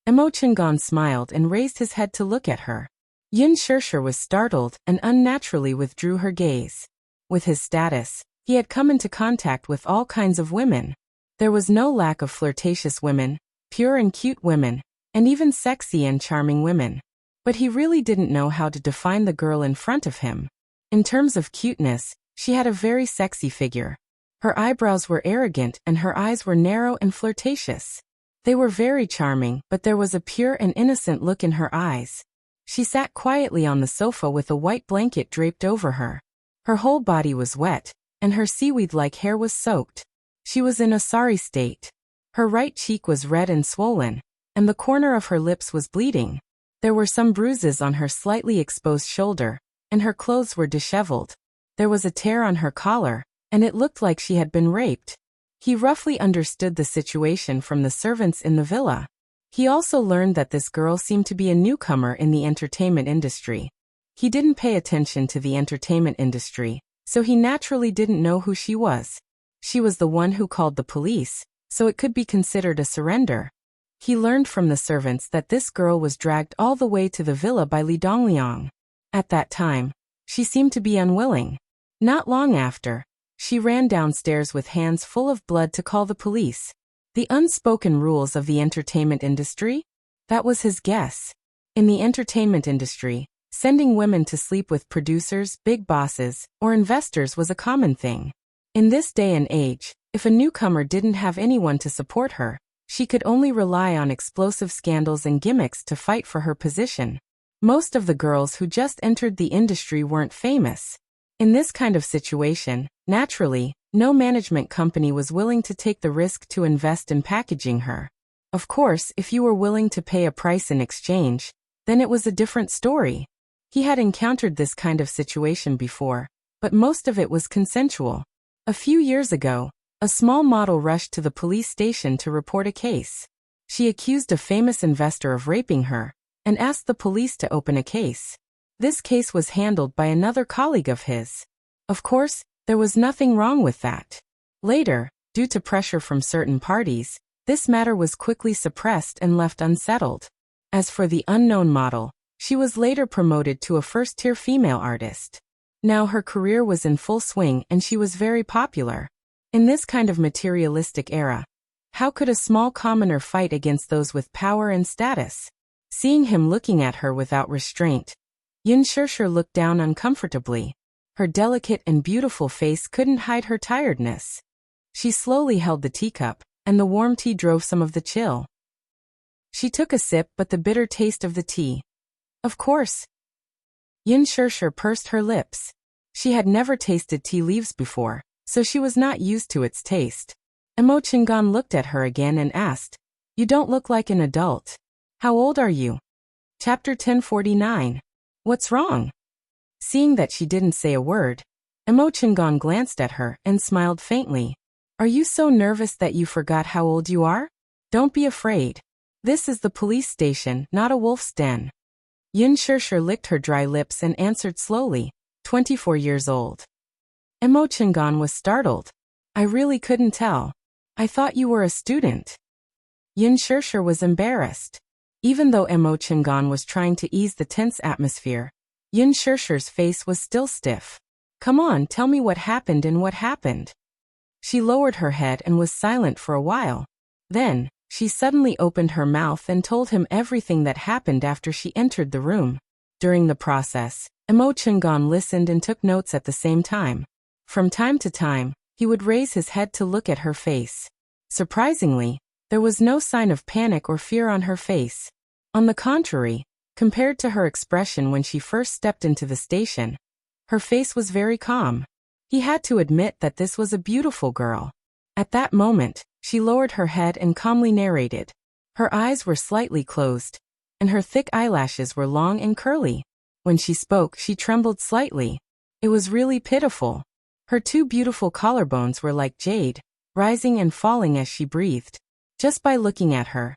Emo Chingon smiled and raised his head to look at her. Yin Shirshir was startled and unnaturally withdrew her gaze. With his status, he had come into contact with all kinds of women. There was no lack of flirtatious women, pure and cute women, and even sexy and charming women. But he really didn't know how to define the girl in front of him. In terms of cuteness, she had a very sexy figure. Her eyebrows were arrogant and her eyes were narrow and flirtatious. They were very charming, but there was a pure and innocent look in her eyes. She sat quietly on the sofa with a white blanket draped over her. Her whole body was wet, and her seaweed-like hair was soaked. She was in a sorry state. Her right cheek was red and swollen, and the corner of her lips was bleeding. There were some bruises on her slightly exposed shoulder, and her clothes were disheveled. There was a tear on her collar, and it looked like she had been raped. He roughly understood the situation from the servants in the villa. He also learned that this girl seemed to be a newcomer in the entertainment industry. He didn't pay attention to the entertainment industry, so he naturally didn't know who she was. She was the one who called the police, so it could be considered a surrender. He learned from the servants that this girl was dragged all the way to the villa by Li Dongliang. At that time, she seemed to be unwilling. Not long after, she ran downstairs with hands full of blood to call the police. The unspoken rules of the entertainment industry? That was his guess. In the entertainment industry, sending women to sleep with producers, big bosses, or investors was a common thing. In this day and age, if a newcomer didn't have anyone to support her, she could only rely on explosive scandals and gimmicks to fight for her position. Most of the girls who just entered the industry weren't famous. In this kind of situation, naturally, no management company was willing to take the risk to invest in packaging her. Of course, if you were willing to pay a price in exchange, then it was a different story. He had encountered this kind of situation before, but most of it was consensual. A few years ago, a small model rushed to the police station to report a case. She accused a famous investor of raping her and asked the police to open a case. This case was handled by another colleague of his. Of course, there was nothing wrong with that. Later, due to pressure from certain parties, this matter was quickly suppressed and left unsettled. As for the unknown model, she was later promoted to a first-tier female artist. Now her career was in full swing and she was very popular. In this kind of materialistic era, how could a small commoner fight against those with power and status? Seeing him looking at her without restraint, Yin Shirshir looked down uncomfortably. Her delicate and beautiful face couldn't hide her tiredness. She slowly held the teacup, and the warm tea drove some of the chill. She took a sip, but the bitter taste of the tea. Of course. Yin Shirshir pursed her lips. She had never tasted tea leaves before, so she was not used to its taste. Emo Chingon looked at her again and asked, "You don't look like an adult. How old are you?" Chapter 1049. What's wrong? Seeing that she didn't say a word, Emo Chingon glanced at her and smiled faintly. Are you so nervous that you forgot how old you are? Don't be afraid. This is the police station, not a wolf's den. Yin Shirshir licked her dry lips and answered slowly, 24 years old. Emo Chingon was startled. I really couldn't tell. I thought you were a student. Yin Shirshir was embarrassed. Even though Emo Chingon was trying to ease the tense atmosphere, Yin Shirshir's face was still stiff. Come on, tell me what happened and what happened. She lowered her head and was silent for a while. Then, she suddenly opened her mouth and told him everything that happened after she entered the room. During the process, Emo Chingon listened and took notes at the same time. From time to time, he would raise his head to look at her face. Surprisingly, there was no sign of panic or fear on her face. On the contrary, compared to her expression when she first stepped into the station, her face was very calm. He had to admit that this was a beautiful girl. At that moment, she lowered her head and calmly narrated. Her eyes were slightly closed, and her thick eyelashes were long and curly. When she spoke, she trembled slightly. It was really pitiful. Her two beautiful collarbones were like jade. rising and falling as she breathed. Just by looking at her.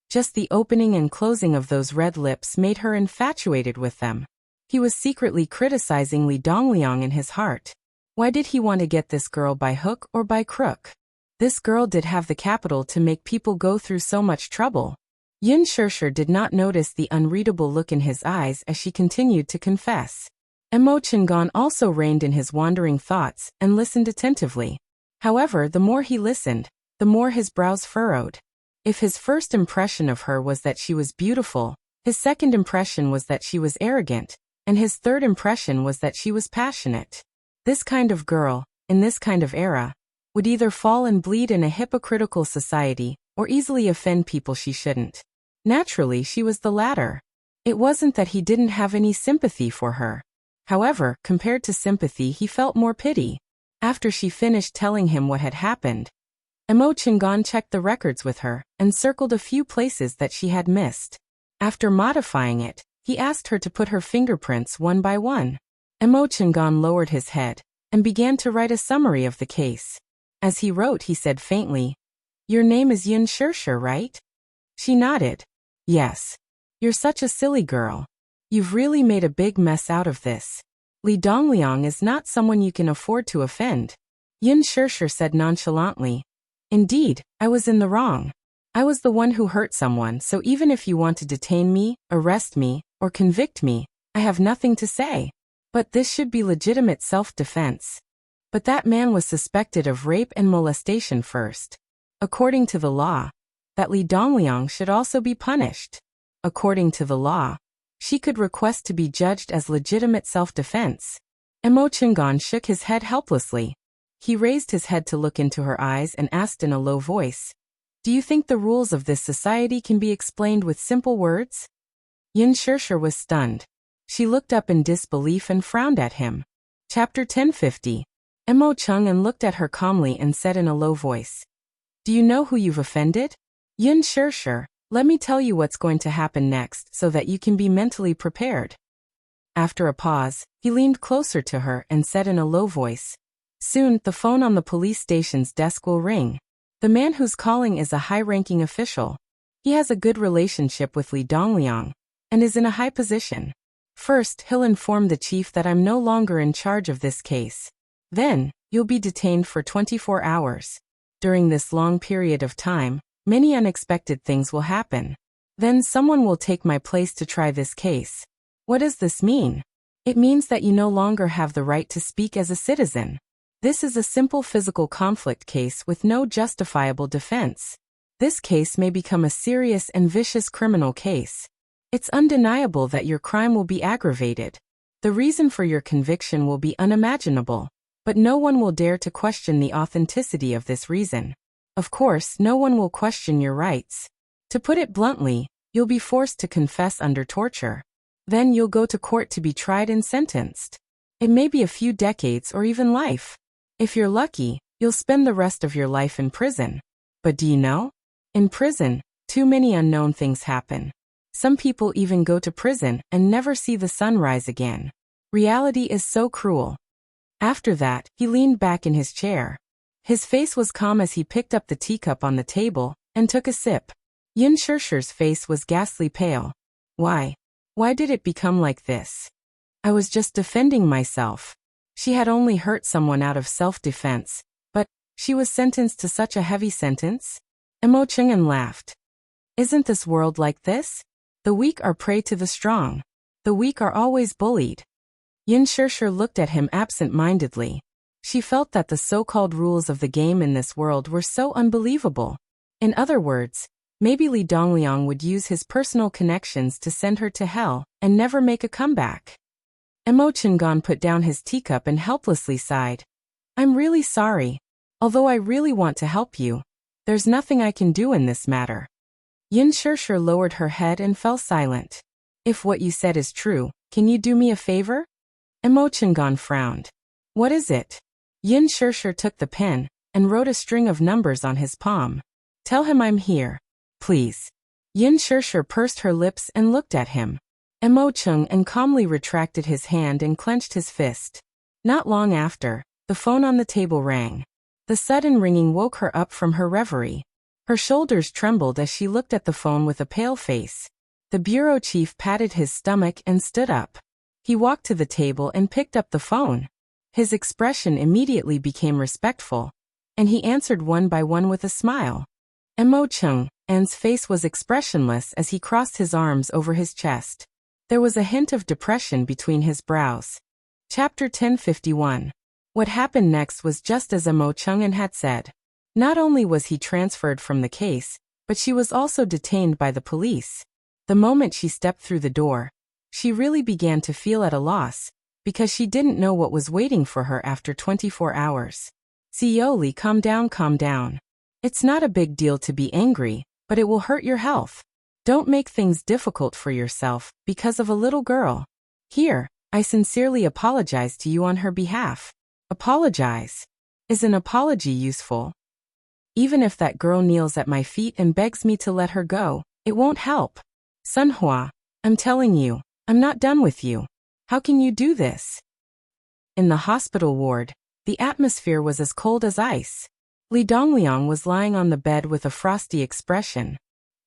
Just the opening and closing of those red lips made her infatuated with them. He was secretly criticizing Li Dongliang in his heart. Why did he want to get this girl by hook or by crook? This girl did have the capital to make people go through so much trouble. Yun Shirshir did not notice the unreadable look in his eyes as she continued to confess. Emo Chingon also reined in his wandering thoughts and listened attentively. However, the more he listened, the more his brows furrowed. If his first impression of her was that she was beautiful, his second impression was that she was arrogant, and his third impression was that she was passionate. This kind of girl, in this kind of era, would either fall and bleed in a hypocritical society, or easily offend people she shouldn't. Naturally, she was the latter. It wasn't that he didn't have any sympathy for her. However, compared to sympathy, he felt more pity. After she finished telling him what had happened, Emo Chingon checked the records with her and circled a few places that she had missed. After modifying it, he asked her to put her fingerprints one by one. Emo Chingon lowered his head and began to write a summary of the case. As he wrote, he said faintly, "Your name is Yun Shirshir, right?" She nodded. "Yes. You're such a silly girl. You've really made a big mess out of this. Li Dongliang is not someone you can afford to offend." Yun Shirshir said nonchalantly, "Indeed, I was in the wrong. I was the one who hurt someone, so even if you want to detain me, arrest me, or convict me, I have nothing to say. But this should be legitimate self-defense. But that man was suspected of rape and molestation first. According to the law, that Li Dongliang should also be punished. According to the law, she could request to be judged as legitimate self-defense." Emo Chingon shook his head helplessly. He raised his head to look into her eyes and asked in a low voice, "Do you think the rules of this society can be explained with simple words?" Yun Shirshir was stunned. She looked up in disbelief and frowned at him. Chapter 1050. Emo Chung looked at her calmly and said in a low voice, "Do you know who you've offended? Yun Shirshir, let me tell you what's going to happen next so that you can be mentally prepared." After a pause, he leaned closer to her and said in a low voice, "Soon, the phone on the police station's desk will ring. The man who's calling is a high-ranking official. He has a good relationship with Li Dongliang and is in a high position. First, he'll inform the chief that I'm no longer in charge of this case. Then, you'll be detained for 24 hours. During this long period of time, many unexpected things will happen. Then someone will take my place to try this case. What does this mean? It means that you no longer have the right to speak as a citizen. This is a simple physical conflict case with no justifiable defense. This case may become a serious and vicious criminal case. It's undeniable that your crime will be aggravated. The reason for your conviction will be unimaginable, but no one will dare to question the authenticity of this reason. Of course, no one will question your rights. To put it bluntly, you'll be forced to confess under torture. Then you'll go to court to be tried and sentenced. It may be a few decades or even life. If you're lucky, you'll spend the rest of your life in prison. But do you know? In prison, too many unknown things happen. Some people even go to prison and never see the sun rise again. Reality is so cruel." After that, he leaned back in his chair. His face was calm as he picked up the teacup on the table and took a sip. Yun Shirshir's face was ghastly pale. Why? Why did it become like this? I was just defending myself. She had only hurt someone out of self-defense, but she was sentenced to such a heavy sentence? Emo Chingen laughed. Isn't this world like this? The weak are prey to the strong. The weak are always bullied. Yun Shirshir looked at him absent-mindedly. She felt that the so-called rules of the game in this world were so unbelievable. In other words, maybe Li Dongliang would use his personal connections to send her to hell and never make a comeback. Emo Chingon put down his teacup and helplessly sighed. I'm really sorry. Although I really want to help you, there's nothing I can do in this matter. Yun Shirshir lowered her head and fell silent. If what you said is true, can you do me a favor? Emo Chingon frowned. What is it? Yun Shirshir took the pen and wrote a string of numbers on his palm. Tell him I'm here. Please. Yun Shirshir pursed her lips and looked at him. Emo Chung calmly retracted his hand and clenched his fist. Not long after, the phone on the table rang. The sudden ringing woke her up from her reverie. Her shoulders trembled as she looked at the phone with a pale face. The bureau chief patted his stomach and stood up. He walked to the table and picked up the phone. His expression immediately became respectful, and he answered one by one with a smile. Mo Chung's face was expressionless as he crossed his arms over his chest. There was a hint of depression between his brows. Chapter 1051. What happened next was just as Mo Chung'an had said. Not only was he transferred from the case, but she was also detained by the police. The moment she stepped through the door, she really began to feel at a loss, because she didn't know what was waiting for her after 24 hours. Sioli, calm down, calm down. It's not a big deal to be angry, but it will hurt your health. Don't make things difficult for yourself because of a little girl. Here, I sincerely apologize to you on her behalf. Apologize? Is an apology useful? Even if that girl kneels at my feet and begs me to let her go, it won't help. Sunhua, I'm telling you, I'm not done with you. How can you do this? In the hospital ward, the atmosphere was as cold as ice. Li Dongliang was lying on the bed with a frosty expression.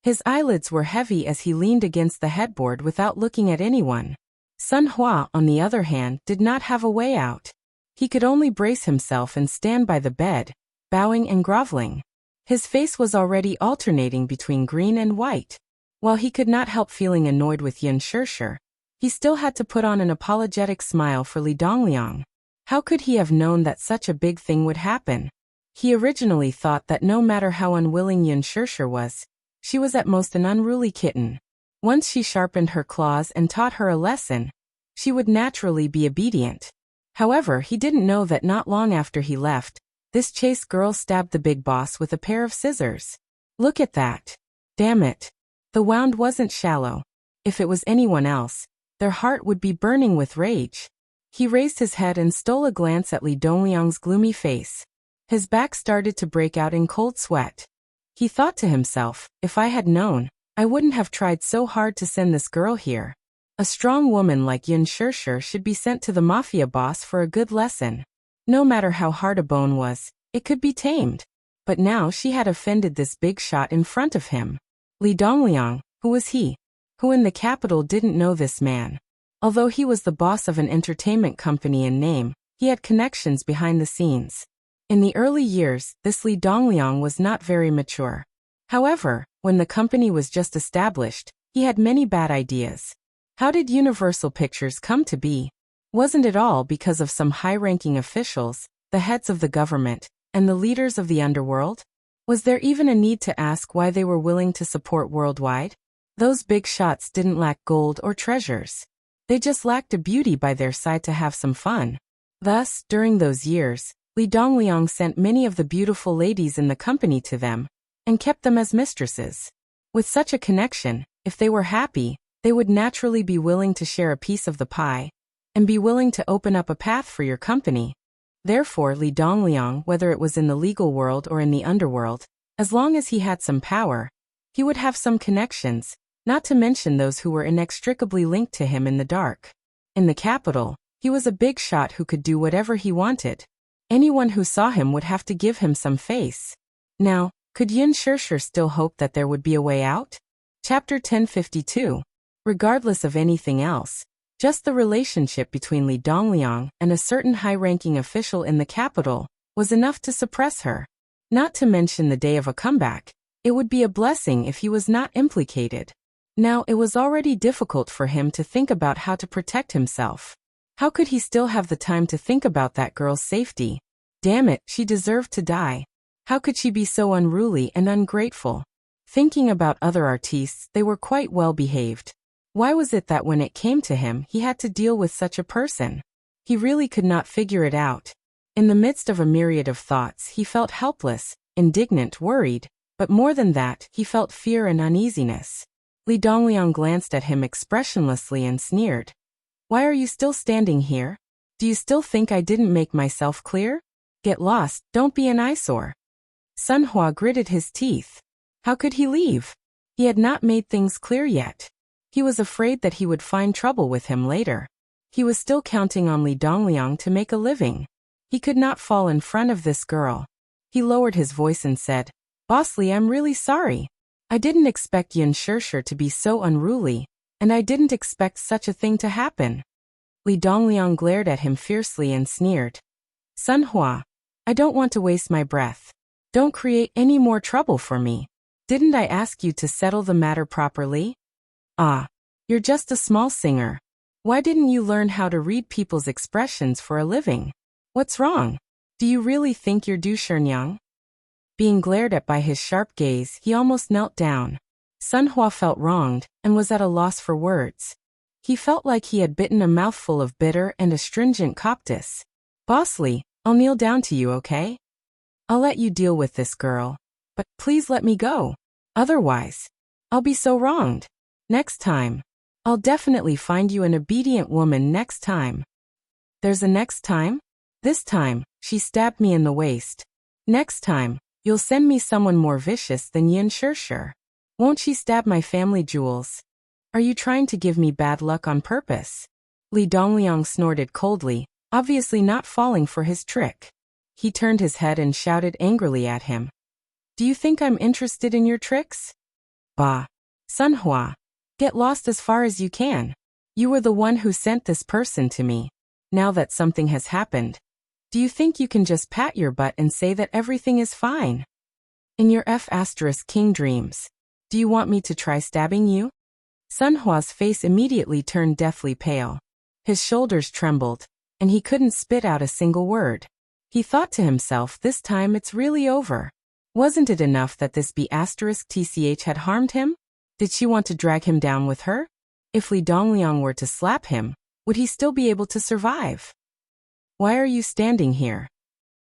His eyelids were heavy as he leaned against the headboard without looking at anyone. Sun Hua, on the other hand, did not have a way out. He could only brace himself and stand by the bed, bowing and groveling. His face was already alternating between green and white. While he could not help feeling annoyed with Yin Shirshir, he still had to put on an apologetic smile for Li Dongliang. How could he have known that such a big thing would happen? He originally thought that no matter how unwilling Yin Shirshir was, she was at most an unruly kitten. Once she sharpened her claws and taught her a lesson, she would naturally be obedient. However, he didn't know that not long after he left, this chaste girl stabbed the big boss with a pair of scissors. Look at that. Damn it. The wound wasn't shallow. If it was anyone else, their heart would be burning with rage. He raised his head and stole a glance at Li Dongliang's gloomy face. His back started to break out in cold sweat. He thought to himself, if I had known, I wouldn't have tried so hard to send this girl here. A strong woman like Yin Shirshir should be sent to the mafia boss for a good lesson. No matter how hard a bone was, it could be tamed. But now she had offended this big shot in front of him. Li Dongliang, who was he? Who in the capital didn't know this man? Although he was the boss of an entertainment company in name, he had connections behind the scenes. In the early years, this Li Dongliang was not very mature. However, when the company was just established, he had many bad ideas. How did Universal Pictures come to be? Wasn't it all because of some high-ranking officials, the heads of the government, and the leaders of the underworld? Was there even a need to ask why they were willing to support worldwide? Those big shots didn't lack gold or treasures. They just lacked a beauty by their side to have some fun. Thus, during those years, Li Dongliang sent many of the beautiful ladies in the company to them, and kept them as mistresses. With such a connection, if they were happy, they would naturally be willing to share a piece of the pie, and be willing to open up a path for your company. Therefore, Li Dongliang, whether it was in the legal world or in the underworld, as long as he had some power, he would have some connections, not to mention those who were inextricably linked to him in the dark. In the capital, he was a big shot who could do whatever he wanted. Anyone who saw him would have to give him some face. Now, could Yin Shirshir still hope that there would be a way out? Chapter 1052. Regardless of anything else, just the relationship between Li Dongliang and a certain high-ranking official in the capital was enough to suppress her. Not to mention the day of a comeback, it would be a blessing if he was not implicated. Now it was already difficult for him to think about how to protect himself. How could he still have the time to think about that girl's safety? Damn it, she deserved to die. How could she be so unruly and ungrateful? Thinking about other artistes, they were quite well behaved. Why was it that when it came to him, he had to deal with such a person? He really could not figure it out. In the midst of a myriad of thoughts, he felt helpless, indignant, worried, but more than that, he felt fear and uneasiness. Li Dongliang glanced at him expressionlessly and sneered. Why are you still standing here? Do you still think I didn't make myself clear? Get lost, don't be an eyesore. Sun Hua gritted his teeth. How could he leave? He had not made things clear yet. He was afraid that he would find trouble with him later. He was still counting on Li Dongliang to make a living. He could not fall in front of this girl. He lowered his voice and said, "Bossly, I'm really sorry. I didn't expect Yin Shirshir to be so unruly, and I didn't expect such a thing to happen." Li Dongliang glared at him fiercely and sneered. "Sun Hua, I don't want to waste my breath. Don't create any more trouble for me. Didn't I ask you to settle the matter properly? Ah, you're just a small singer. Why didn't you learn how to read people's expressions for a living? What's wrong? Do you really think you're Du Sherngyang?" Being glared at by his sharp gaze, he almost knelt down. Sun Hua felt wronged and was at a loss for words. He felt like he had bitten a mouthful of bitter and astringent cactus. "Bossly, I'll kneel down to you, okay? I'll let you deal with this girl. But please let me go. Otherwise, I'll be so wronged. Next time. I'll definitely find you an obedient woman next time." "There's a next time? This time, she stabbed me in the waist. Next time, you'll send me someone more vicious than Yin Shirshir. Won't she stab my family jewels? Are you trying to give me bad luck on purpose?" Li Dongliang snorted coldly, obviously not falling for his trick. He turned his head and shouted angrily at him. "Do you think I'm interested in your tricks? Bah! Sun Hua, get lost as far as you can. You were the one who sent this person to me. Now that something has happened, do you think you can just pat your butt and say that everything is fine? In your King dreams, do you want me to try stabbing you?" Sun Hua's face immediately turned deathly pale. His shoulders trembled, and he couldn't spit out a single word. He thought to himself, this time it's really over. Wasn't it enough that this B*TCH had harmed him? Did she want to drag him down with her? If Li Dongliang were to slap him, would he still be able to survive? "Why are you standing here?"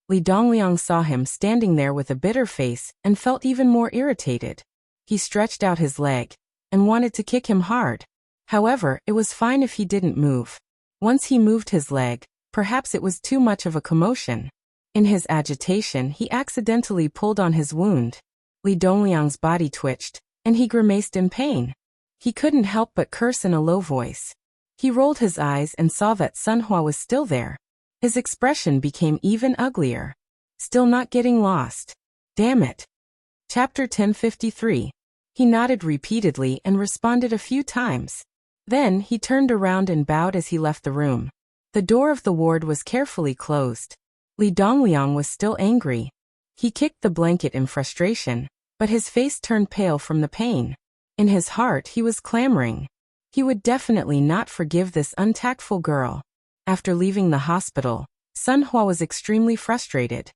Li Dongliang saw him standing there with a bitter face and felt even more irritated. He stretched out his leg and wanted to kick him hard. However, it was fine if he didn't move. Once he moved his leg, perhaps it was too much of a commotion. In his agitation, he accidentally pulled on his wound. Li Dongliang's body twitched, and he grimaced in pain. He couldn't help but curse in a low voice. He rolled his eyes and saw that Sun Hua was still there. His expression became even uglier. Still not getting lost. Damn it. Chapter 1053. He nodded repeatedly and responded a few times. Then he turned around and bowed as he left the room. The door of the ward was carefully closed. Li Dongliang was still angry. He kicked the blanket in frustration, but his face turned pale from the pain. In his heart he was clamoring. He would definitely not forgive this untactful girl. After leaving the hospital, Sun Hua was extremely frustrated.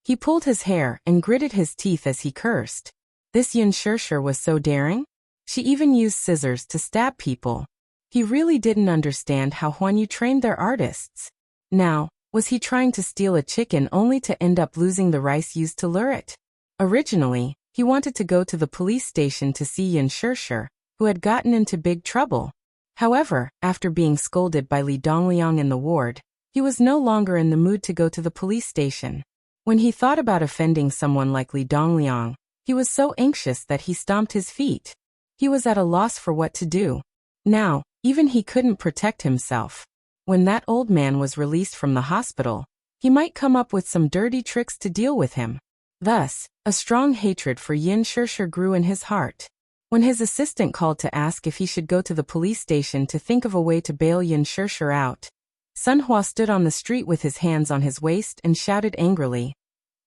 He pulled his hair and gritted his teeth as he cursed. This Yin Shirshir was so daring? She even used scissors to stab people. He really didn't understand how Huanyu trained their artists. Now, was he trying to steal a chicken only to end up losing the rice used to lure it? Originally, he wanted to go to the police station to see Yin Shirshir, who had gotten into big trouble. However, after being scolded by Li Dongliang in the ward, he was no longer in the mood to go to the police station. When he thought about offending someone like Li Dongliang, he was so anxious that he stomped his feet. He was at a loss for what to do. Now, even he couldn't protect himself. When that old man was released from the hospital, he might come up with some dirty tricks to deal with him. Thus, a strong hatred for Yin Shirshir grew in his heart. When his assistant called to ask if he should go to the police station to think of a way to bail Yin Shirshir out, Sun Hua stood on the street with his hands on his waist and shouted angrily,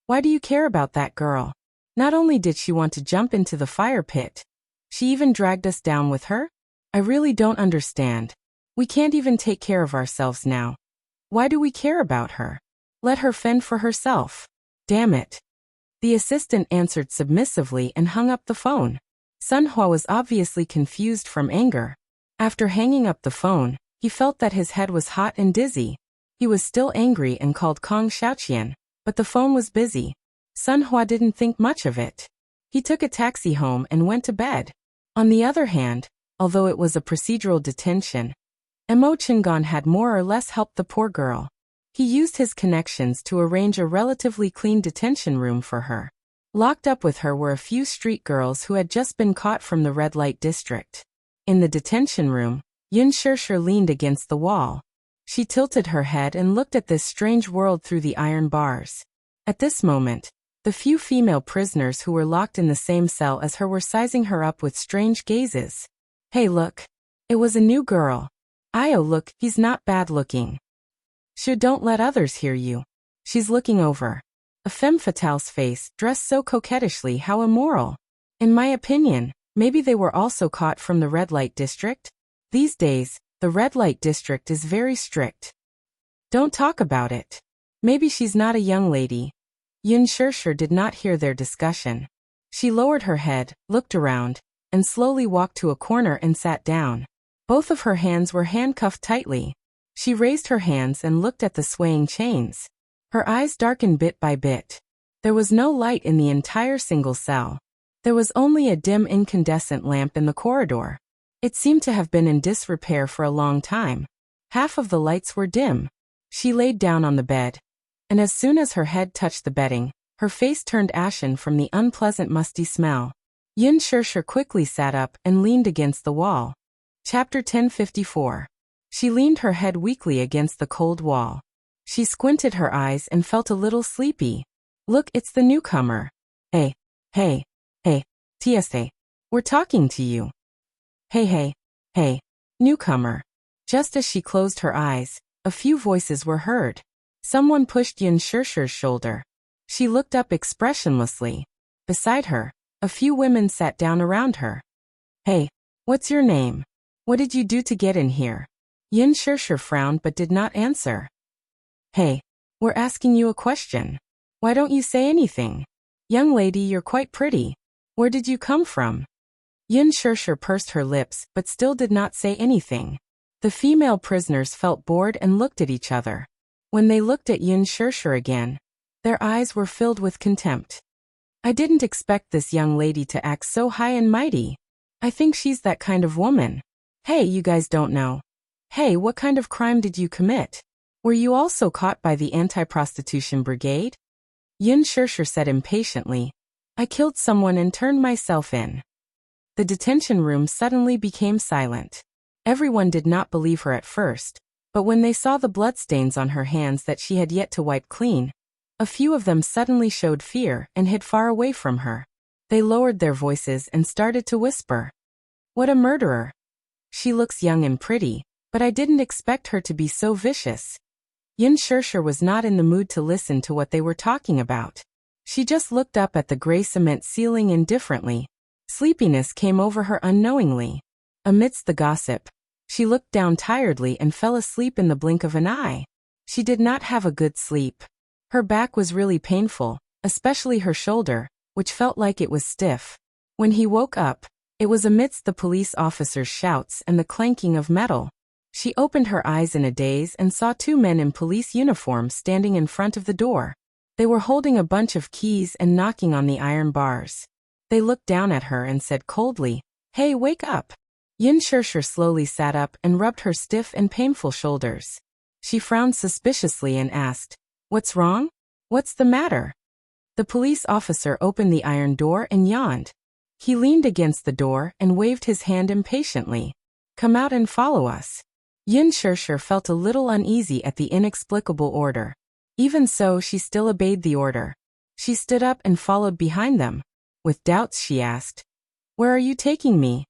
"Why do you care about that girl? Not only did she want to jump into the fire pit, she even dragged us down with her? I really don't understand. We can't even take care of ourselves now. Why do we care about her? Let her fend for herself. Damn it." The assistant answered submissively and hung up the phone. Sun Hua was obviously confused from anger. After hanging up the phone, he felt that his head was hot and dizzy. He was still angry and called Kong Xiaoqian, but the phone was busy. Sun Hua didn't think much of it. He took a taxi home and went to bed. On the other hand, although it was a procedural detention, Mo Chingon had more or less helped the poor girl. He used his connections to arrange a relatively clean detention room for her. Locked up with her were a few street girls who had just been caught from the red light district. In the detention room, Yin Shirshir leaned against the wall. She tilted her head and looked at this strange world through the iron bars. At this moment, The few female prisoners who were locked in the same cell as her were sizing her up with strange gazes. Hey look. It was a new girl. Io look, he's not bad looking. Sure, don't let others hear you. She's looking over. A femme fatale's face, dressed so coquettishly, how immoral. In my opinion, maybe they were also caught from the red light district? These days, the red light district is very strict. Don't talk about it. Maybe she's not a young lady. Yin Shirshir did not hear their discussion. She lowered her head, looked around, and slowly walked to a corner and sat down. Both of her hands were handcuffed tightly. She raised her hands and looked at the swaying chains. Her eyes darkened bit by bit. There was no light in the entire single cell. There was only a dim incandescent lamp in the corridor. It seemed to have been in disrepair for a long time. Half of the lights were dim. She laid down on the bed, and as soon as her head touched the bedding, her face turned ashen from the unpleasant musty smell. Yin Shirshir quickly sat up and leaned against the wall. Chapter 1054. She leaned her head weakly against the cold wall. She squinted her eyes and felt a little sleepy. Look, it's the newcomer. Hey, TSA. We're talking to you. Hey, newcomer. Just as she closed her eyes, a few voices were heard. Someone pushed Yin Shirshir's shoulder. She looked up expressionlessly. Beside her, a few women sat down around her. Hey, what's your name? What did you do to get in here? Yin Shirshir frowned but did not answer. Hey, we're asking you a question. Why don't you say anything? Young lady, you're quite pretty. Where did you come from? Yin Shirshir pursed her lips but still did not say anything. The female prisoners felt bored and looked at each other. When they looked at Yin Shirshir again, their eyes were filled with contempt. I didn't expect this young lady to act so high and mighty. I think she's that kind of woman. Hey, you guys don't know. Hey, what kind of crime did you commit? Were you also caught by the anti-prostitution brigade? Yin Shirshir said impatiently. I killed someone and turned myself in. The detention room suddenly became silent. Everyone did not believe her at first, but when they saw the bloodstains on her hands that she had yet to wipe clean, a few of them suddenly showed fear and hid far away from her. They lowered their voices and started to whisper. What a murderer! She looks young and pretty, but I didn't expect her to be so vicious. Yin Shirshir was not in the mood to listen to what they were talking about. She just looked up at the gray cement ceiling indifferently. Sleepiness came over her unknowingly. Amidst the gossip, she looked down tiredly and fell asleep in the blink of an eye. She did not have a good sleep. Her back was really painful, especially her shoulder, which felt like it was stiff. When he woke up, it was amidst the police officer's shouts and the clanking of metal. She opened her eyes in a daze and saw two men in police uniforms standing in front of the door. They were holding a bunch of keys and knocking on the iron bars. They looked down at her and said coldly, Hey, wake up! Yin Shirshir slowly sat up and rubbed her stiff and painful shoulders. She frowned suspiciously and asked, What's wrong? What's the matter? The police officer opened the iron door and yawned. He leaned against the door and waved his hand impatiently. Come out and follow us. Yin Shirshir felt a little uneasy at the inexplicable order. Even so, she still obeyed the order. She stood up and followed behind them. With doubts, she asked, Where are you taking me?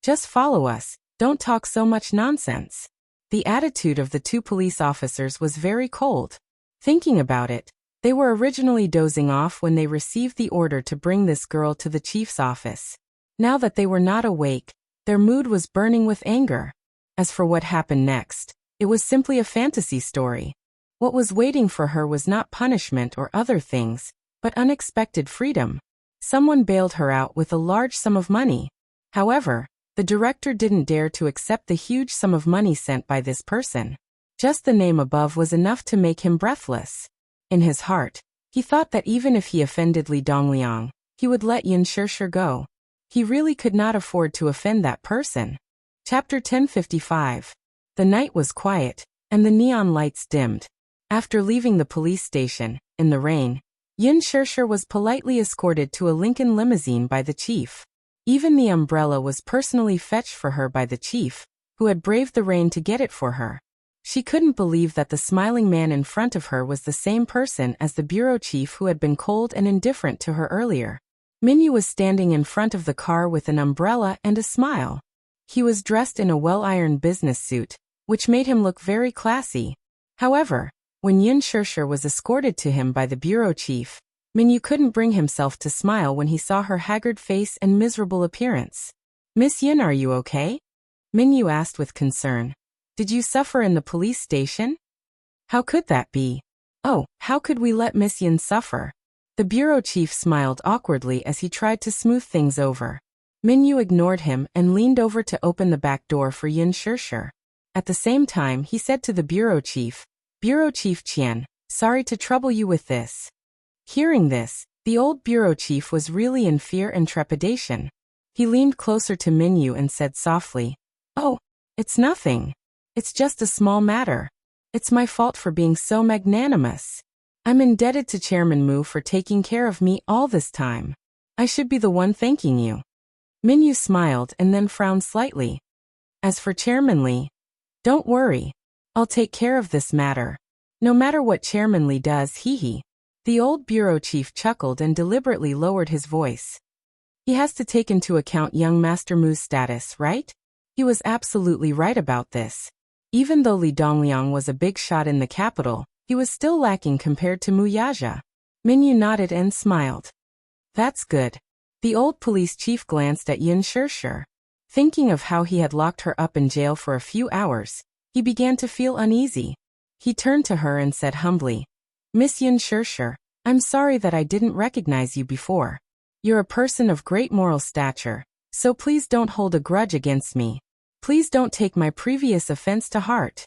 Just follow us, don't talk so much nonsense. The attitude of the two police officers was very cold. Thinking about it, they were originally dozing off when they received the order to bring this girl to the chief's office. Now that they were not awake, their mood was burning with anger. As for what happened next, it was simply a fantasy story. What was waiting for her was not punishment or other things, but unexpected freedom. Someone bailed her out with a large sum of money. However, the director didn't dare to accept the huge sum of money sent by this person. Just the name above was enough to make him breathless. In his heart, he thought that even if he offended Li Dongliang, he would let Yin Shirshir go. He really could not afford to offend that person. Chapter 1055. The night was quiet, and the neon lights dimmed. After leaving the police station, in the rain, Yin Shirshir was politely escorted to a Lincoln limousine by the chief. Even the umbrella was personally fetched for her by the chief, who had braved the rain to get it for her. She couldn't believe that the smiling man in front of her was the same person as the bureau chief who had been cold and indifferent to her earlier. Minyu was standing in front of the car with an umbrella and a smile. He was dressed in a well-ironed business suit, which made him look very classy. However, when Yin Shirshir was escorted to him by the bureau chief, Minyu couldn't bring himself to smile when he saw her haggard face and miserable appearance. "Miss Yin, are you okay?" Minyu asked with concern. "Did you suffer in the police station?" "How could that be?" "Oh, how could we let Miss Yin suffer?" The bureau chief smiled awkwardly as he tried to smooth things over. Minyu ignored him and leaned over to open the back door for Yin Shirshir. At the same time, he said to the bureau chief, "Bureau Chief Qian, sorry to trouble you with this." Hearing this, the old bureau chief was really in fear and trepidation. He leaned closer to Minyu and said softly, "Oh, it's nothing. It's just a small matter. It's my fault for being so magnanimous. I'm indebted to Chairman Mu for taking care of me all this time. I should be the one thanking you." Minyu smiled and then frowned slightly. "As for Chairman Li, don't worry. I'll take care of this matter. No matter what Chairman Li does, hee." The old bureau chief chuckled and deliberately lowered his voice. "He has to take into account young Master Mu's status, right?" He was absolutely right about this. Even though Li Dongliang was a big shot in the capital, he was still lacking compared to Mu Yaja. Minyu nodded and smiled. "That's good." The old police chief glanced at Yin Shirshir. Thinking of how he had locked her up in jail for a few hours, he began to feel uneasy. He turned to her and said humbly, "Miss Yin Shirshir, I'm sorry that I didn't recognize you before. You're a person of great moral stature, so please don't hold a grudge against me. Please don't take my previous offense to heart."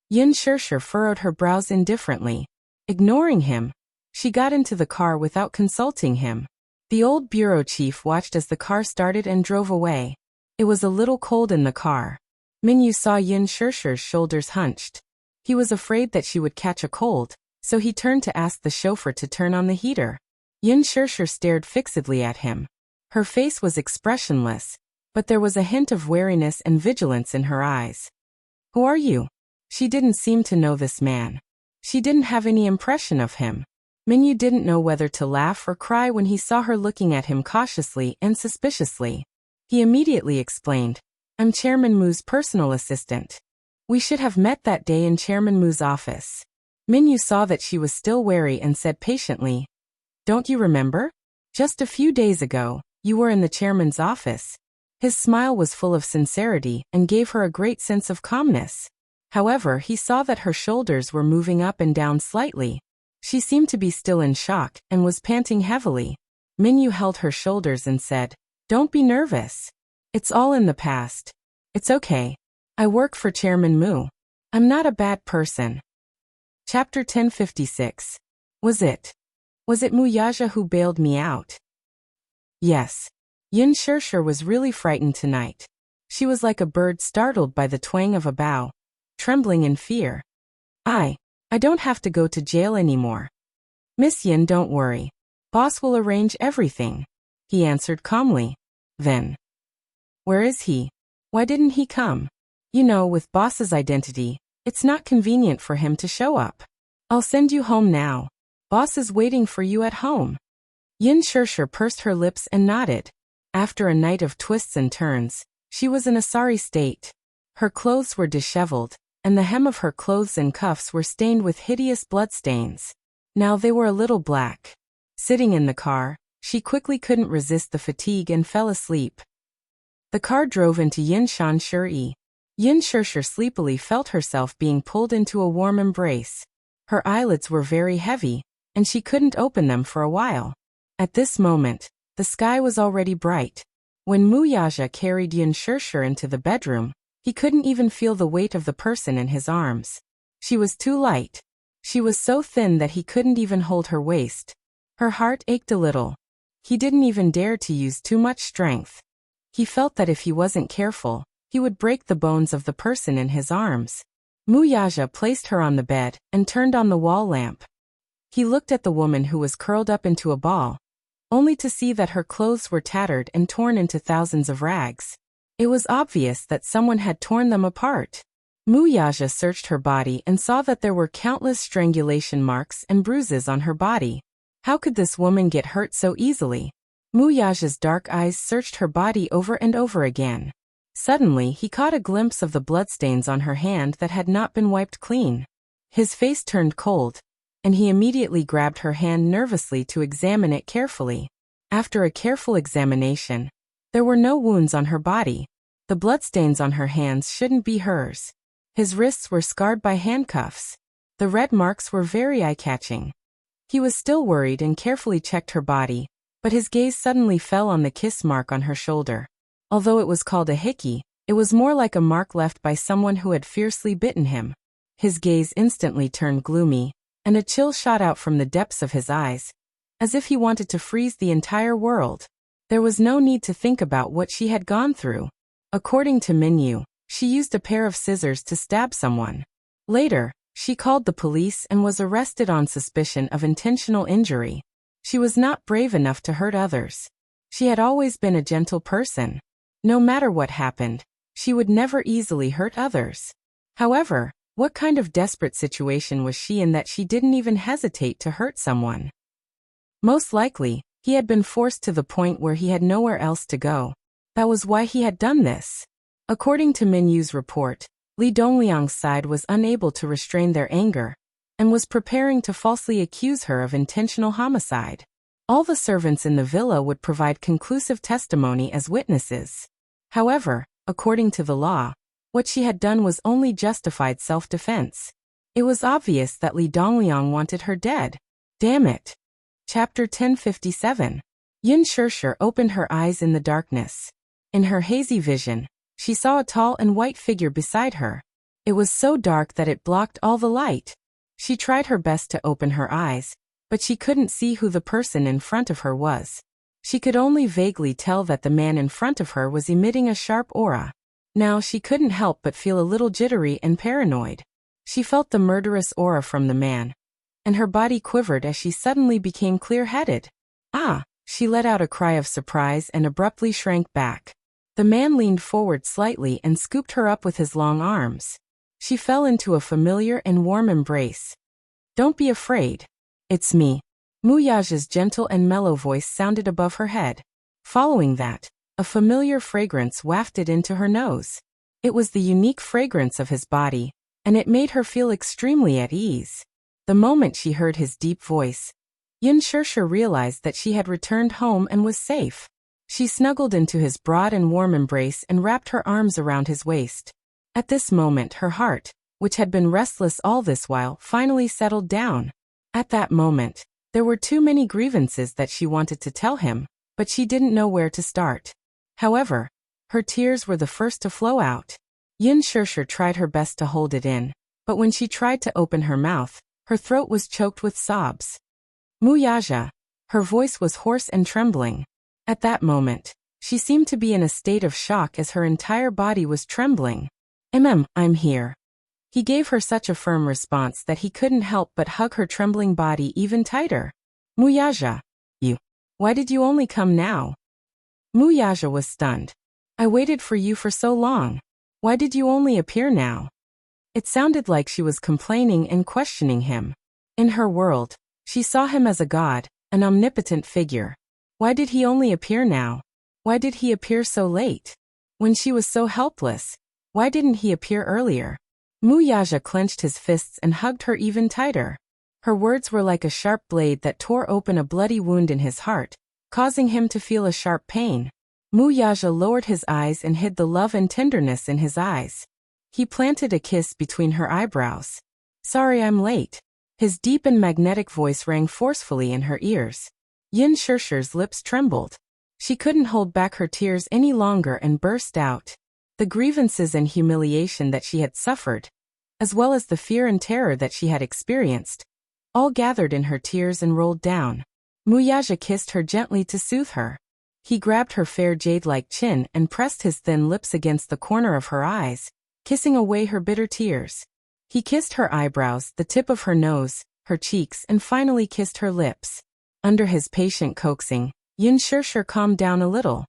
Yin Shirshir furrowed her brows indifferently. Ignoring him, she got into the car without consulting him. The old bureau chief watched as the car started and drove away. It was a little cold in the car. Minyu saw Yin Shirshir's shoulders hunched. He was afraid that she would catch a cold, so he turned to ask the chauffeur to turn on the heater. Yin Shirshir stared fixedly at him. Her face was expressionless, but there was a hint of wariness and vigilance in her eyes. "Who are you?" She didn't seem to know this man. She didn't have any impression of him. Minyu didn't know whether to laugh or cry when he saw her looking at him cautiously and suspiciously. He immediately explained, "I'm Chairman Mu's personal assistant. We should have met that day in Chairman Mu's office." Minyu saw that she was still wary and said patiently, "Don't you remember? Just a few days ago, you were in the chairman's office." His smile was full of sincerity and gave her a great sense of calmness. However, he saw that her shoulders were moving up and down slightly. She seemed to be still in shock and was panting heavily. Minyu held her shoulders and said, "Don't be nervous. It's all in the past. It's okay. I work for Chairman Mu. I'm not a bad person." Chapter 1056. Was it Mu Yaja who bailed me out? Yes. Yin Shirshir was really frightened tonight. She was like a bird startled by the twang of a bow, trembling in fear. I don't have to go to jail anymore. Miss Yin, don't worry. Boss will arrange everything," he answered calmly. Then, "Where is he? Why didn't he come? You know, with boss's identity, it's not convenient for him to show up. I'll send you home now. Boss is waiting for you at home." Yin Shirshir pursed her lips and nodded. After a night of twists and turns, she was in a sorry state. Her clothes were disheveled, and the hem of her clothes and cuffs were stained with hideous bloodstains. Now they were a little black. Sitting in the car, she quickly couldn't resist the fatigue and fell asleep. The car drove into Yinshan Shuri. Yin Shirshir sleepily felt herself being pulled into a warm embrace. Her eyelids were very heavy, and she couldn't open them for a while. At this moment, the sky was already bright. When Mu Yaja carried Yin Shirshir into the bedroom, he couldn't even feel the weight of the person in his arms. She was too light. She was so thin that he couldn't even hold her waist. Her heart ached a little. He didn't even dare to use too much strength. He felt that if he wasn't careful, he would break the bones of the person in his arms. Mu Yaja placed her on the bed and turned on the wall lamp. He looked at the woman who was curled up into a ball, only to see that her clothes were tattered and torn into thousands of rags. It was obvious that someone had torn them apart. Muyaja searched her body and saw that there were countless strangulation marks and bruises on her body. How could this woman get hurt so easily? Muyaja's dark eyes searched her body over and over again. Suddenly, he caught a glimpse of the bloodstains on her hand that had not been wiped clean. His face turned cold, and he immediately grabbed her hand nervously to examine it carefully. After a careful examination, there were no wounds on her body. The bloodstains on her hands shouldn't be hers. His wrists were scarred by handcuffs. The red marks were very eye-catching. He was still worried and carefully checked her body, but his gaze suddenly fell on the kiss mark on her shoulder. Although it was called a hickey, it was more like a mark left by someone who had fiercely bitten him. His gaze instantly turned gloomy, and a chill shot out from the depths of his eyes, as if he wanted to freeze the entire world. There was no need to think about what she had gone through. According to Minyu, she used a pair of scissors to stab someone. Later, she called the police and was arrested on suspicion of intentional injury. She was not brave enough to hurt others. She had always been a gentle person. No matter what happened, she would never easily hurt others. However, what kind of desperate situation was she in that she didn't even hesitate to hurt someone? Most likely, he had been forced to the point where he had nowhere else to go. That was why he had done this. According to Minyu's report, Li Dongliang's side was unable to restrain their anger and was preparing to falsely accuse her of intentional homicide. All the servants in the villa would provide conclusive testimony as witnesses. However, according to the law, what she had done was only justified self-defense. It was obvious that Li Dongliang wanted her dead. Damn it. Chapter 1057. Yin Shirshir opened her eyes in the darkness. In her hazy vision, she saw a tall and white figure beside her. It was so dark that it blocked all the light. She tried her best to open her eyes, but she couldn't see who the person in front of her was. She could only vaguely tell that the man in front of her was emitting a sharp aura. Now she couldn't help but feel a little jittery and paranoid. She felt the murderous aura from the man, and her body quivered as she suddenly became clear-headed. Ah! She let out a cry of surprise and abruptly shrank back. The man leaned forward slightly and scooped her up with his long arms. She fell into a familiar and warm embrace. Don't be afraid. It's me. Muyaja's gentle and mellow voice sounded above her head. Following that, a familiar fragrance wafted into her nose. It was the unique fragrance of his body, and it made her feel extremely at ease. The moment she heard his deep voice, Yin Shirshir realized that she had returned home and was safe. She snuggled into his broad and warm embrace and wrapped her arms around his waist. At this moment her heart, which had been restless all this while, finally settled down. At that moment, there were too many grievances that she wanted to tell him, but she didn't know where to start. However, her tears were the first to flow out. Yin Shirshir tried her best to hold it in, but when she tried to open her mouth, her throat was choked with sobs. Muyaja. Her voice was hoarse and trembling. At that moment, she seemed to be in a state of shock as her entire body was trembling. I'm here. He gave her such a firm response that he couldn't help but hug her trembling body even tighter. Muyaja. You. Why did you only come now? Muyaja was stunned. I waited for you for so long. Why did you only appear now? It sounded like she was complaining and questioning him. In her world, she saw him as a god, an omnipotent figure. Why did he only appear now? Why did he appear so late? When she was so helpless, why didn't he appear earlier? Muyaja clenched his fists and hugged her even tighter. Her words were like a sharp blade that tore open a bloody wound in his heart, causing him to feel a sharp pain. Muyaja lowered his eyes and hid the love and tenderness in his eyes. He planted a kiss between her eyebrows. Sorry I'm late. His deep and magnetic voice rang forcefully in her ears. Yin Shirshir's lips trembled. She couldn't hold back her tears any longer and burst out. The grievances and humiliation that she had suffered, as well as the fear and terror that she had experienced, all gathered in her tears and rolled down. Muyaja kissed her gently to soothe her. He grabbed her fair jade-like chin and pressed his thin lips against the corner of her eyes, kissing away her bitter tears. He kissed her eyebrows, the tip of her nose, her cheeks, and finally kissed her lips. Under his patient coaxing, Yin Shirshir calmed down a little.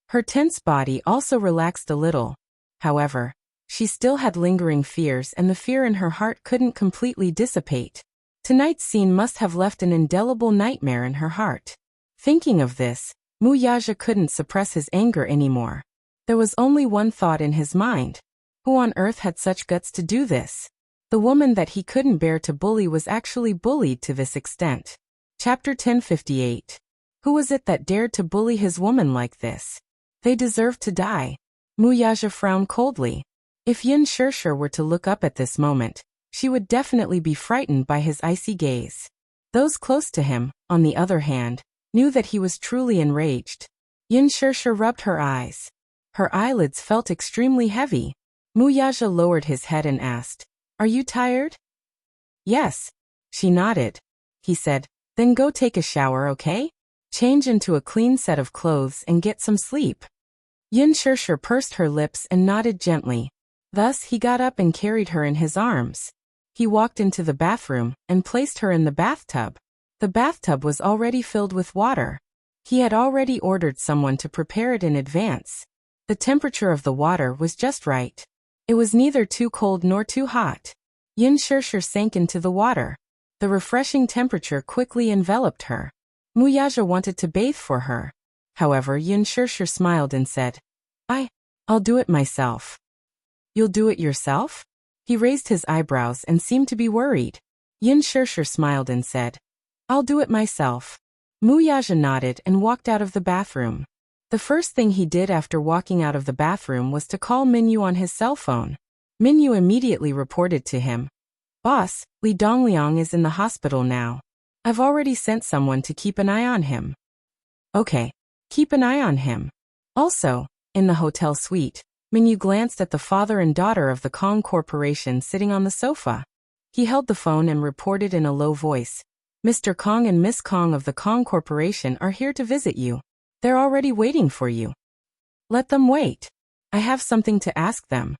Her tense body also relaxed a little. However, She still had lingering fears, and the fear in her heart couldn't completely dissipate. Tonight's scene must have left an indelible nightmare in her heart. Thinking of this, Muyaja couldn't suppress his anger anymore. There was only one thought in his mind. Who on earth had such guts to do this? The woman that he couldn't bear to bully was actually bullied to this extent. Chapter 1058. Who was it that dared to bully his woman like this? They deserved to die. Muyaja frowned coldly. If Yin Shirshir were to look up at this moment, she would definitely be frightened by his icy gaze. Those close to him, on the other hand, knew that he was truly enraged. Yin Shirshir rubbed her eyes. Her eyelids felt extremely heavy. Muyaja lowered his head and asked, "Are you tired?" "Yes." She nodded. He said, "Then go take a shower, okay? Change into a clean set of clothes and get some sleep." Yin Shirshir pursed her lips and nodded gently. Thus he got up and carried her in his arms. He walked into the bathroom and placed her in the bathtub. The bathtub was already filled with water. He had already ordered someone to prepare it in advance. The temperature of the water was just right. It was neither too cold nor too hot. Yin Shirshir sank into the water. The refreshing temperature quickly enveloped her. Muyaja wanted to bathe for her. However, Yin Shirshir smiled and said, I'll do it myself." "You'll do it yourself?" He raised his eyebrows and seemed to be worried. Yin Shirshir smiled and said, "I'll do it myself." Muyaja nodded and walked out of the bathroom. The first thing he did after walking out of the bathroom was to call Minyu on his cell phone. Minyu immediately reported to him, "Boss, Li Dongliang is in the hospital now. I've already sent someone to keep an eye on him." "Okay, keep an eye on him." Also, in the hotel suite, Minyu glanced at the father and daughter of the Kong Corporation sitting on the sofa. He held the phone and reported in a low voice, "Mr. Kong and Miss Kong of the Kong Corporation are here to visit you. They're already waiting for you." "Let them wait. I have something to ask them."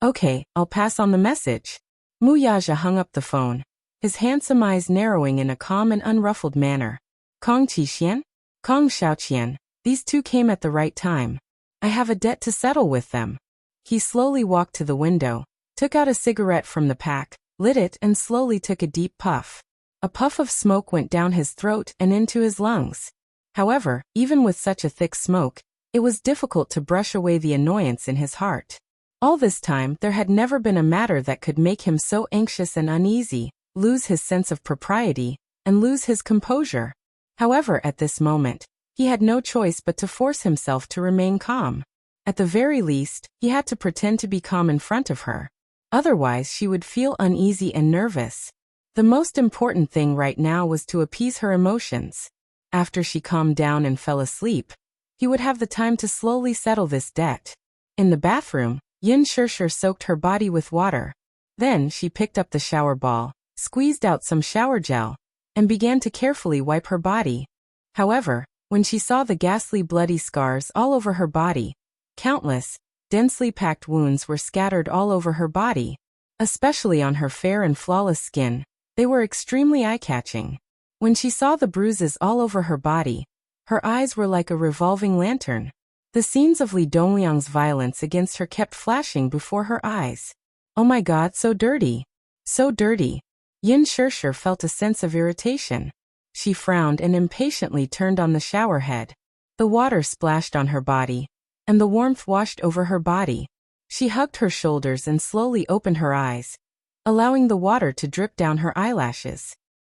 "Okay, I'll pass on the message." Muyaja hung up the phone, his handsome eyes narrowing in a calm and unruffled manner. "Kong Qixian? Kong Xiaoqian, these two came at the right time. I have a debt to settle with them." He slowly walked to the window, took out a cigarette from the pack, lit it and slowly took a deep puff. A puff of smoke went down his throat and into his lungs. However, even with such a thick smoke, it was difficult to brush away the annoyance in his heart. All this time, there had never been a matter that could make him so anxious and uneasy, lose his sense of propriety, and lose his composure. However, at this moment, he had no choice but to force himself to remain calm. At the very least, he had to pretend to be calm in front of her. Otherwise, she would feel uneasy and nervous. The most important thing right now was to appease her emotions. After she calmed down and fell asleep, he would have the time to slowly settle this debt. In the bathroom, Yin Shirshir soaked her body with water. Then she picked up the shower ball, squeezed out some shower gel, and began to carefully wipe her body. However, when she saw the ghastly bloody scars all over her body, countless, densely packed wounds were scattered all over her body, especially on her fair and flawless skin. They were extremely eye-catching. When she saw the bruises all over her body, her eyes were like a revolving lantern. The scenes of Li Dongliang's violence against her kept flashing before her eyes. Oh my God, so dirty. So dirty. Yin Shirshir felt a sense of irritation. She frowned and impatiently turned on the shower head. The water splashed on her body, and the warmth washed over her body. She hugged her shoulders and slowly opened her eyes, allowing the water to drip down her eyelashes.